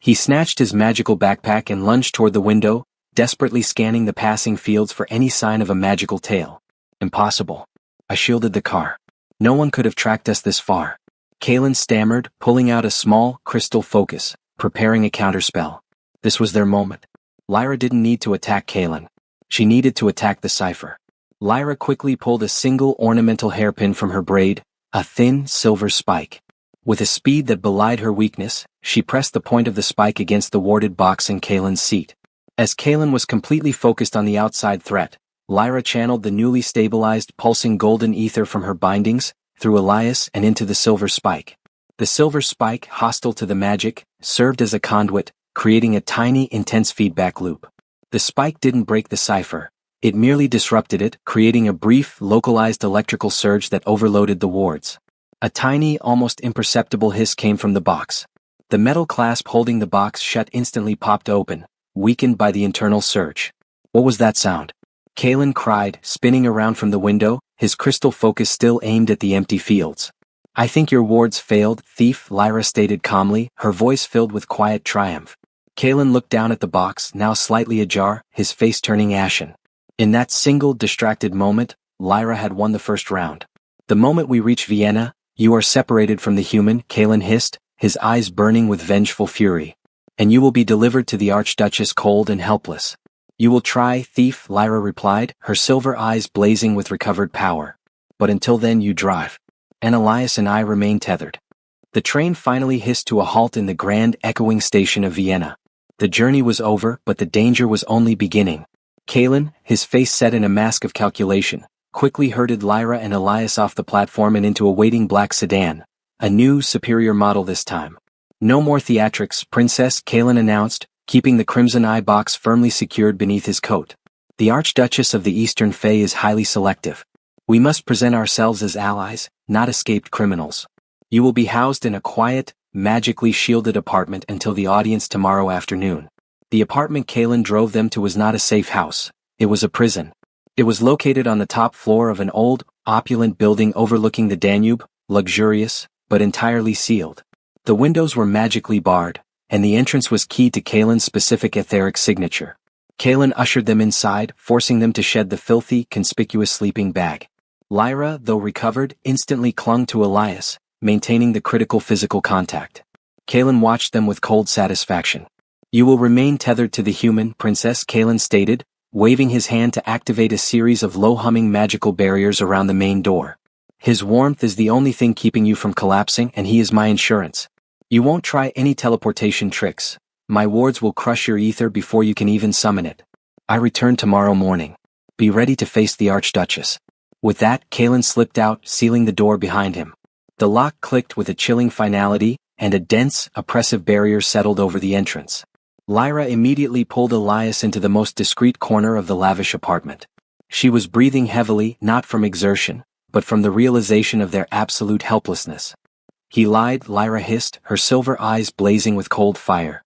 He snatched his magical backpack and lunged toward the window, desperately scanning the passing fields for any sign of a magical tail. "Impossible. I shielded the car. No one could have tracked us this far." Kalen stammered, pulling out a small, crystal focus, preparing a counterspell. This was their moment. Lyra didn't need to attack Kalen. She needed to attack the cipher. Lyra quickly pulled a single ornamental hairpin from her braid, a thin, silver spike. With a speed that belied her weakness, she pressed the point of the spike against the warded box in Kalen's seat. As Kalen was completely focused on the outside threat, Lyra channeled the newly stabilized pulsing golden ether from her bindings, through Elias and into the silver spike. The silver spike, hostile to the magic, served as a conduit, creating a tiny, intense feedback loop. The spike didn't break the cipher. It merely disrupted it, creating a brief, localized electrical surge that overloaded the wards. A tiny, almost imperceptible hiss came from the box. The metal clasp holding the box shut instantly popped open, weakened by the internal surge. What was that sound? Kalen cried, spinning around from the window, his crystal focus still aimed at the empty fields. I think your wards failed, thief, Lyra stated calmly, her voice filled with quiet triumph. Kalen looked down at the box, now slightly ajar, his face turning ashen. In that single, distracted moment, Lyra had won the first round. The moment we reach Vienna, you are separated from the human, Kalen hissed, his eyes burning with vengeful fury. And you will be delivered to the Archduchess cold and helpless. You will try, thief, Lyra replied, her silver eyes blazing with recovered power. But until then you drive. And Elias and I remain tethered. The train finally hissed to a halt in the grand, echoing station of Vienna. The journey was over, but the danger was only beginning. Kalen, his face set in a mask of calculation, quickly herded Lyra and Elias off the platform and into a waiting black sedan. A new, superior model this time. No more theatrics, Princess, Kalen announced, keeping the crimson eye box firmly secured beneath his coat. The Archduchess of the Eastern Fae is highly selective. We must present ourselves as allies, not escaped criminals. You will be housed in a quiet, magically shielded apartment until the audience tomorrow afternoon. The apartment Kalen drove them to was not a safe house, it was a prison. It was located on the top floor of an old, opulent building overlooking the Danube, luxurious, but entirely sealed. The windows were magically barred, and the entrance was key to Kalen's specific etheric signature. Kalen ushered them inside, forcing them to shed the filthy, conspicuous sleeping bag. Lyra, though recovered, instantly clung to Elias, maintaining the critical physical contact. Kalen watched them with cold satisfaction. You will remain tethered to the human, Princess, Kalen stated, waving his hand to activate a series of low-humming magical barriers around the main door. His warmth is the only thing keeping you from collapsing, and he is my insurance. You won't try any teleportation tricks. My wards will crush your ether before you can even summon it. I return tomorrow morning. Be ready to face the Archduchess. With that, Kalen slipped out, sealing the door behind him. The lock clicked with a chilling finality, and a dense, oppressive barrier settled over the entrance. Lyra immediately pulled Elias into the most discreet corner of the lavish apartment. She was breathing heavily, not from exertion, but from the realization of their absolute helplessness. He lied, Lyra hissed, her silver eyes blazing with cold fire.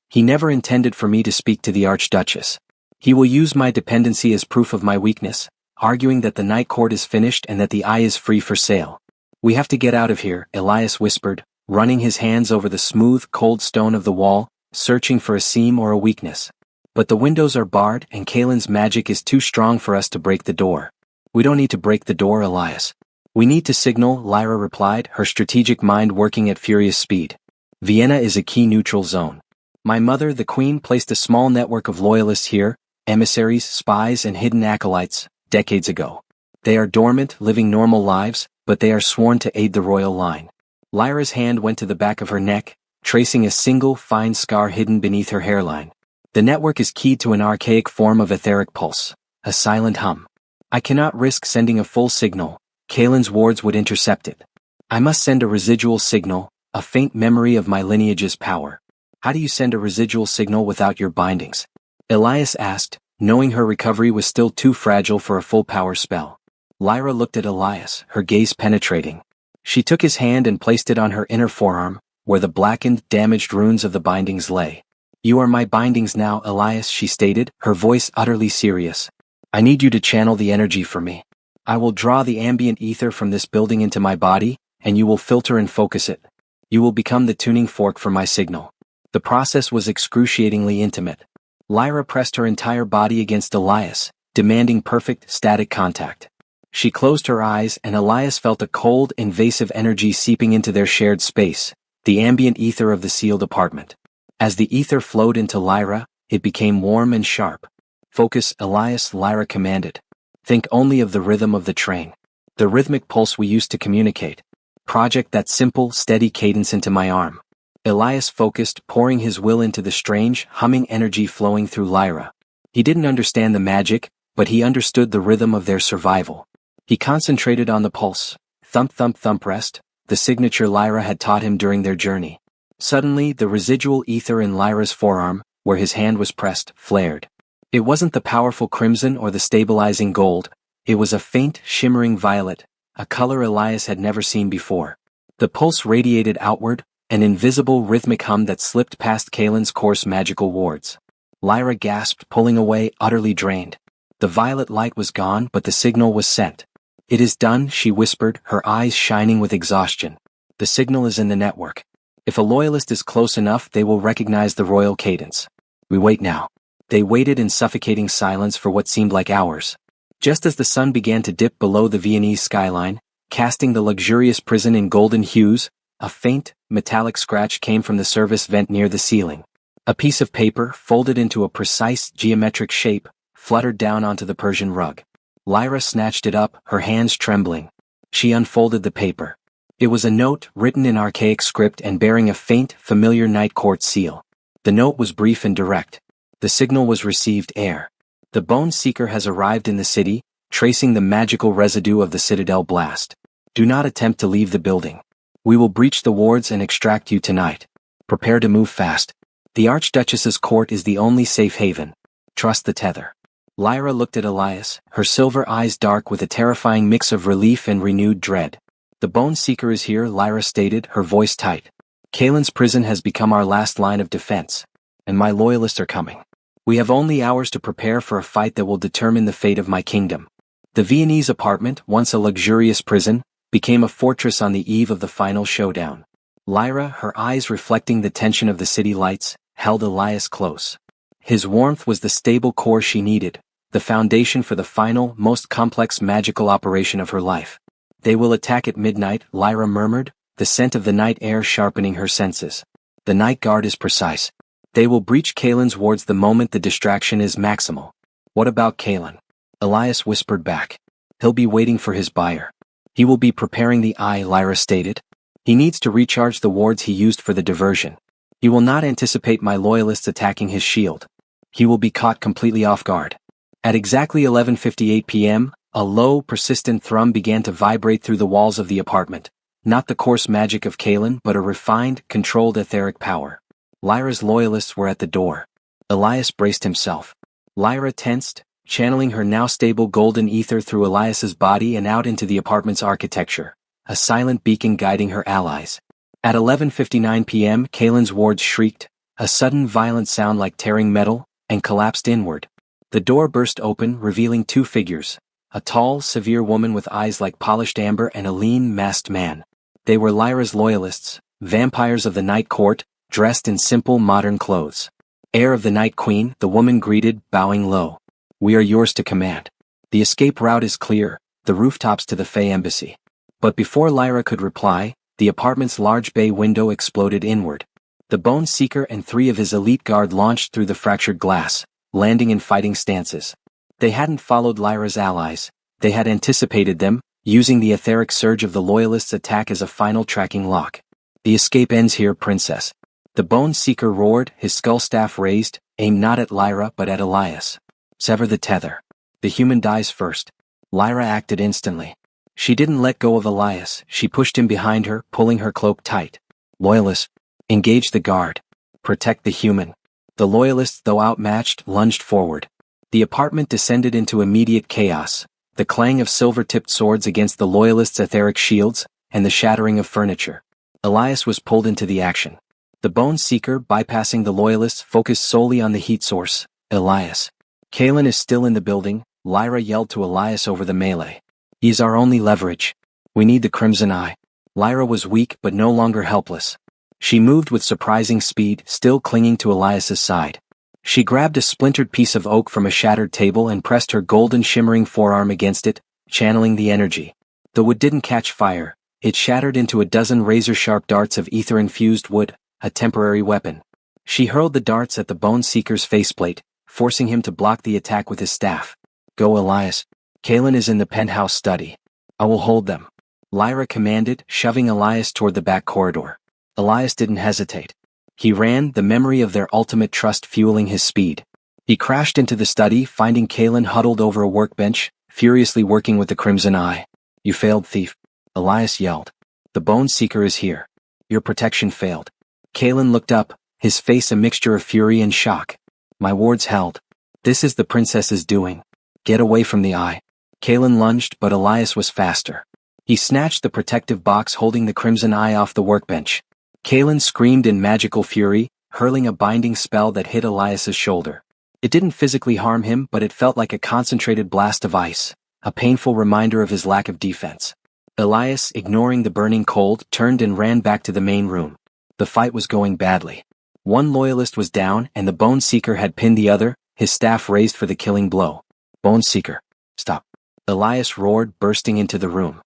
He never intended for me to speak to the Archduchess. He will use my dependency as proof of my weakness, arguing that the night court is finished and that the eye is free for sale. We have to get out of here, Elias whispered, running his hands over the smooth, cold stone of the wall, searching for a seam or a weakness. But the windows are barred and Kalen's magic is too strong for us to break the door. We don't need to break the door, Elias. We need to signal, Lyra replied, her strategic mind working at furious speed. Vienna is a key neutral zone. My mother, the Queen, placed a small network of loyalists here, emissaries, spies, and hidden acolytes, decades ago. They are dormant, living normal lives, but they are sworn to aid the royal line. Lyra's hand went to the back of her neck, tracing a single, fine scar hidden beneath her hairline. The network is keyed to an archaic form of etheric pulse, a silent hum. I cannot risk sending a full signal. Kalen's wards would intercept it. I must send a residual signal, a faint memory of my lineage's power. How do you send a residual signal without your bindings? Elias asked, knowing her recovery was still too fragile for a full power spell. Lyra looked at Elias, her gaze penetrating. She took his hand and placed it on her inner forearm, where the blackened, damaged runes of the bindings lay. You are my bindings now, Elias, she stated, her voice utterly serious. I need you to channel the energy for me. I will draw the ambient ether from this building into my body, and you will filter and focus it. You will become the tuning fork for my signal. The process was excruciatingly intimate. Lyra pressed her entire body against Elias, demanding perfect, static contact. She closed her eyes and Elias felt a cold, invasive energy seeping into their shared space, the ambient ether of the sealed apartment. As the ether flowed into Lyra, it became warm and sharp. Focus, Elias, Lyra commanded. Think only of the rhythm of the train. The rhythmic pulse we used to communicate. Project that simple, steady cadence into my arm. Elias focused, pouring his will into the strange, humming energy flowing through Lyra. He didn't understand the magic, but he understood the rhythm of their survival. He concentrated on the pulse, thump thump thump rest, the signature Lyra had taught him during their journey. Suddenly, the residual ether in Lyra's forearm, where his hand was pressed, flared. It wasn't the powerful crimson or the stabilizing gold, it was a faint, shimmering violet, a color Elias had never seen before. The pulse radiated outward, an invisible rhythmic hum that slipped past Kalen's coarse magical wards. Lyra gasped, pulling away, utterly drained. The violet light was gone, but the signal was sent. "It is done," she whispered, her eyes shining with exhaustion. "The signal is in the network. If a loyalist is close enough, they will recognize the royal cadence. We wait now." They waited in suffocating silence for what seemed like hours. Just as the sun began to dip below the Viennese skyline, casting the luxurious prison in golden hues, a faint, metallic scratch came from the service vent near the ceiling. A piece of paper, folded into a precise, geometric shape, fluttered down onto the Persian rug. Lyra snatched it up, her hands trembling. She unfolded the paper. It was a note, written in archaic script and bearing a faint, familiar night court seal. The note was brief and direct. The signal was received, heir. The Bone Seeker has arrived in the city, tracing the magical residue of the Citadel blast. Do not attempt to leave the building. We will breach the wards and extract you tonight. Prepare to move fast. The Archduchess's court is the only safe haven. Trust the tether. Lyra looked at Elias, her silver eyes dark with a terrifying mix of relief and renewed dread. "The Bone Seeker is here," Lyra stated, her voice tight. "Kalen's prison has become our last line of defense. And my loyalists are coming. We have only hours to prepare for a fight that will determine the fate of my kingdom." The Viennese apartment, once a luxurious prison, became a fortress on the eve of the final showdown. Lyra, her eyes reflecting the tension of the city lights, held Elias close. His warmth was the stable core she needed, the foundation for the final, most complex magical operation of her life. "They will attack at midnight," Lyra murmured, the scent of the night air sharpening her senses. "The night guard is precise. They will breach Kalen's wards the moment the distraction is maximal." "What about Kalen?" Elias whispered back. "He'll be waiting for his buyer. He will be preparing the eye," Lyra stated. "He needs to recharge the wards he used for the diversion. He will not anticipate my loyalists attacking his shield. He will be caught completely off guard." At exactly 11:58 p.m., a low, persistent thrum began to vibrate through the walls of the apartment. Not the coarse magic of Kalen, but a refined, controlled etheric power. Lyra's loyalists were at the door. Elias braced himself. Lyra tensed, channeling her now stable golden ether through Elias's body and out into the apartment's architecture, a silent beacon guiding her allies. At 11:59 p.m., Kalen's wards shrieked, a sudden violent sound like tearing metal, and collapsed inward. The door burst open, revealing two figures, a tall, severe woman with eyes like polished amber and a lean, masked man. They were Lyra's loyalists, vampires of the Night Court, dressed in simple, modern clothes. "Heir of the Night Queen," the woman greeted, bowing low. "We are yours to command. The escape route is clear, the rooftops to the Fey Embassy." But before Lyra could reply, the apartment's large bay window exploded inward. The Bone Seeker and three of his elite guard launched through the fractured glass, landing in fighting stances. They hadn't followed Lyra's allies, they had anticipated them, using the etheric surge of the Loyalists' attack as a final tracking lock. "The escape ends here, Princess." The Bone Seeker roared, his skull staff raised, aimed not at Lyra but at Elias. "Sever the tether. The human dies first." Lyra acted instantly. She didn't let go of Elias, she pushed him behind her, pulling her cloak tight. "Loyalists, engage the guard. Protect the human." The Loyalists, though outmatched, lunged forward. The apartment descended into immediate chaos, the clang of silver-tipped swords against the Loyalists' etheric shields, and the shattering of furniture. Elias was pulled into the action. The Bone Seeker, bypassing the Loyalists, focused solely on the heat source, Elias. "Kalen is still in the building," Lyra yelled to Elias over the melee. "He is our only leverage. We need the Crimson Eye." Lyra was weak but no longer helpless. She moved with surprising speed, still clinging to Elias's side. She grabbed a splintered piece of oak from a shattered table and pressed her golden shimmering forearm against it, channeling the energy. The wood didn't catch fire, it shattered into a dozen razor-sharp darts of ether-infused wood, a temporary weapon. She hurled the darts at the Bone Seeker's faceplate, forcing him to block the attack with his staff. "Go, Elias. Kalen is in the penthouse study. I will hold them," Lyra commanded, shoving Elias toward the back corridor. Elias didn't hesitate. He ran, the memory of their ultimate trust fueling his speed. He crashed into the study, finding Kalen huddled over a workbench, furiously working with the Crimson Eye. "You failed, thief," Elias yelled. "The Bone Seeker is here. Your protection failed." Kalen looked up, his face a mixture of fury and shock. "My wards held. This is the princess's doing. Get away from the eye." Kalen lunged, but Elias was faster. He snatched the protective box holding the crimson eye off the workbench. Kalen screamed in magical fury, hurling a binding spell that hit Elias's shoulder. It didn't physically harm him, but it felt like a concentrated blast of ice, a painful reminder of his lack of defense. Elias, ignoring the burning cold, turned and ran back to the main room. The fight was going badly. One loyalist was down, and the Bone Seeker had pinned the other, his staff raised for the killing blow. Bone Seeker, stop. Elias roared, bursting into the room.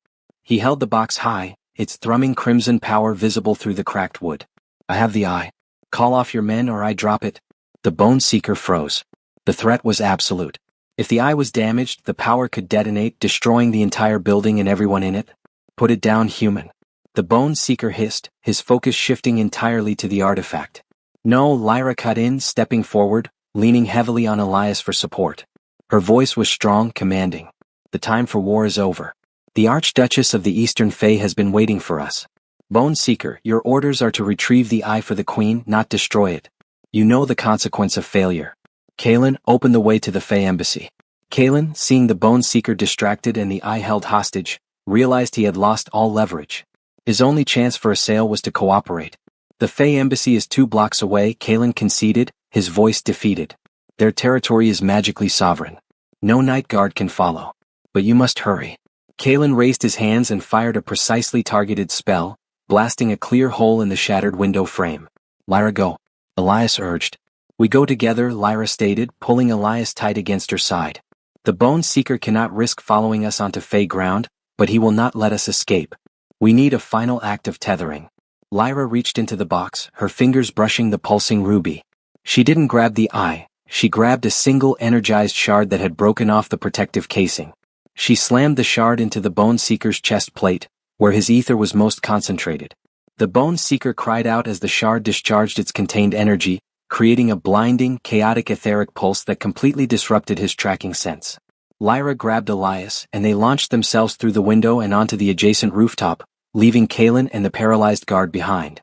He held the box high, its thrumming crimson power visible through the cracked wood. I have the eye. Call off your men or I drop it. The Bone Seeker froze. The threat was absolute. If the eye was damaged, the power could detonate, destroying the entire building and everyone in it. Put it down, human. The Bone Seeker hissed, his focus shifting entirely to the artifact. No, Lyra cut in, stepping forward, leaning heavily on Elias for support. Her voice was strong, commanding. The time for war is over. The Archduchess of the Eastern Fae has been waiting for us. Bone Seeker, your orders are to retrieve the eye for the Queen, not destroy it. You know the consequence of failure. Kalen, open the way to the Fae embassy. Kalen, seeing the Bone Seeker distracted and the eye held hostage, realized he had lost all leverage. His only chance for a sale was to cooperate. The Fae embassy is 2 blocks away, Kalen conceded, his voice defeated. Their territory is magically sovereign. No night guard can follow. But you must hurry. Kalen raised his hands and fired a precisely targeted spell, blasting a clear hole in the shattered window frame. Lyra, go. Elias urged. We go together, Lyra stated, pulling Elias tight against her side. The Bone Seeker cannot risk following us onto Fae ground, but he will not let us escape. We need a final act of tethering. Lyra reached into the box, her fingers brushing the pulsing ruby. She didn't grab the eye, she grabbed a single energized shard that had broken off the protective casing. She slammed the shard into the Bone Seeker's chest plate, where his ether was most concentrated. The Bone Seeker cried out as the shard discharged its contained energy, creating a blinding, chaotic etheric pulse that completely disrupted his tracking sense. Lyra grabbed Elias, and they launched themselves through the window and onto the adjacent rooftop, leaving Kalen and the paralyzed guard behind.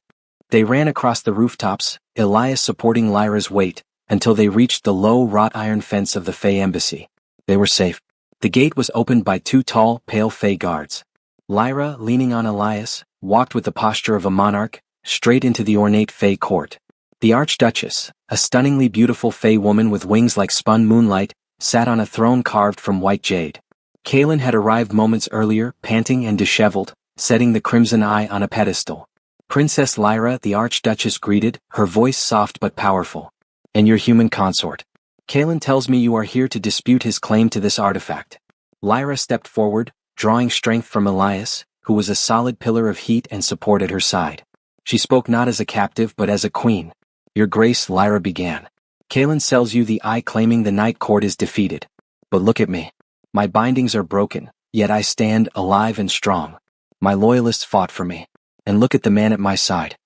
They ran across the rooftops, Elias supporting Lyra's weight, until they reached the low wrought iron fence of the Fae embassy. They were safe. The gate was opened by 2 tall, pale Fae guards. Lyra, leaning on Elias, walked with the posture of a monarch, straight into the ornate Fae court. The Archduchess, a stunningly beautiful Fae woman with wings like spun moonlight, sat on a throne carved from white jade. Kalen had arrived moments earlier, panting and disheveled, setting the crimson eye on a pedestal. Princess Lyra, the Archduchess greeted, her voice soft but powerful. And your human consort. Kalen tells me you are here to dispute his claim to this artifact. Lyra stepped forward, drawing strength from Elias, who was a solid pillar of heat and support at her side. She spoke not as a captive but as a queen. Your Grace, Lyra began. Kalen sells you the eye, claiming the Night Court is defeated. But look at me. My bindings are broken, yet I stand alive and strong. My loyalists fought for me. And look at the man at my side.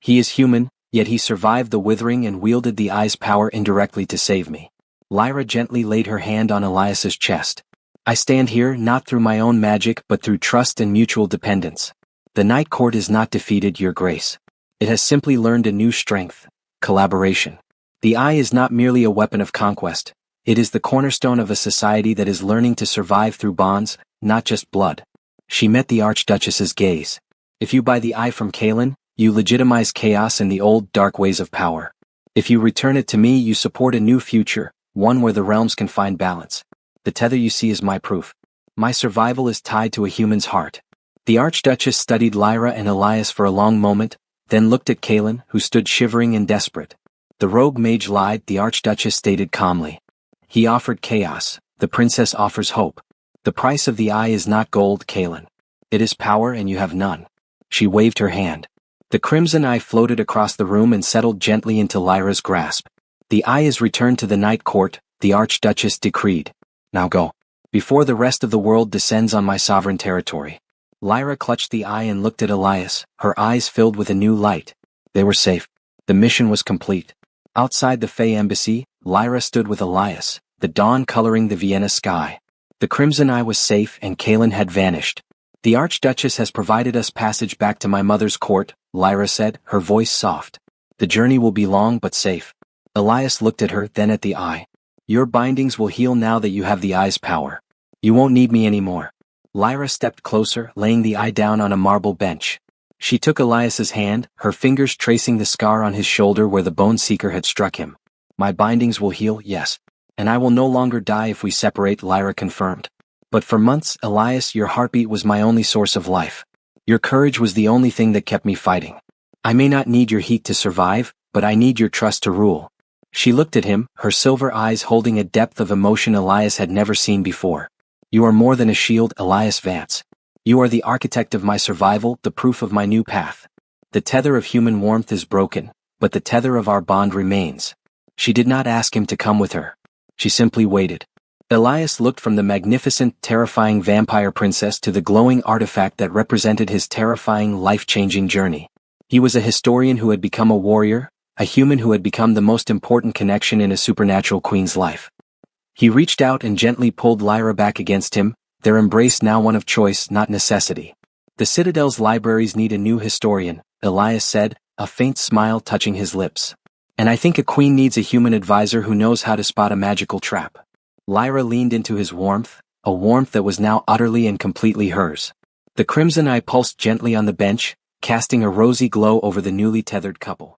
He is human, yet he survived the withering and wielded the eye's power indirectly to save me. Lyra gently laid her hand on Elias's chest. I stand here not through my own magic but through trust and mutual dependence. The Night Court is not defeated, Your Grace. It has simply learned a new strength, collaboration. The eye is not merely a weapon of conquest, it is the cornerstone of a society that is learning to survive through bonds, not just blood. She met the Archduchess's gaze. If you buy the eye from Kalen, you legitimize chaos and the old, dark ways of power. If you return it to me, you support a new future, one where the realms can find balance. The tether you see is my proof. My survival is tied to a human's heart. The Archduchess studied Lyra and Elias for a long moment, then looked at Kalen, who stood shivering and desperate. The rogue mage lied, the Archduchess stated calmly. He offered chaos, the princess offers hope. The price of the eye is not gold, Kalen. It is power and you have none. She waved her hand. The crimson eye floated across the room and settled gently into Lyra's grasp. The eye is returned to the Night Court, the Archduchess decreed. Now go. Before the rest of the world descends on my sovereign territory. Lyra clutched the eye and looked at Elias, her eyes filled with a new light. They were safe. The mission was complete. Outside the Fae embassy, Lyra stood with Elias, the dawn coloring the Vienna sky. The crimson eye was safe and Kalen had vanished. The Archduchess has provided us passage back to my mother's court, Lyra said, her voice soft. The journey will be long but safe. Elias looked at her, then at the eye. Your bindings will heal now that you have the eye's power. You won't need me anymore. Lyra stepped closer, laying the eye down on a marble bench. She took Elias's hand, her fingers tracing the scar on his shoulder where the bone seeker had struck him. My bindings will heal, yes. And I will no longer die if we separate, Lyra confirmed. But for months, Elias, your heartbeat was my only source of life. Your courage was the only thing that kept me fighting. I may not need your heat to survive, but I need your trust to rule. She looked at him, her silver eyes holding a depth of emotion Elias had never seen before. You are more than a shield, Elias Vance. You are the architect of my survival, the proof of my new path. The tether of human warmth is broken, but the tether of our bond remains. She did not ask him to come with her. She simply waited. Elias looked from the magnificent, terrifying vampire princess to the glowing artifact that represented his terrifying, life-changing journey. He was a historian who had become a warrior, a human who had become the most important connection in a supernatural queen's life. He reached out and gently pulled Lyra back against him, their embrace now one of choice, not necessity. The Citadel's libraries need a new historian, Elias said, a faint smile touching his lips. And I think a queen needs a human advisor who knows how to spot a magical trap. Lyra leaned into his warmth, a warmth that was now utterly and completely hers. The crimson eye pulsed gently on the bench, casting a rosy glow over the newly tethered couple.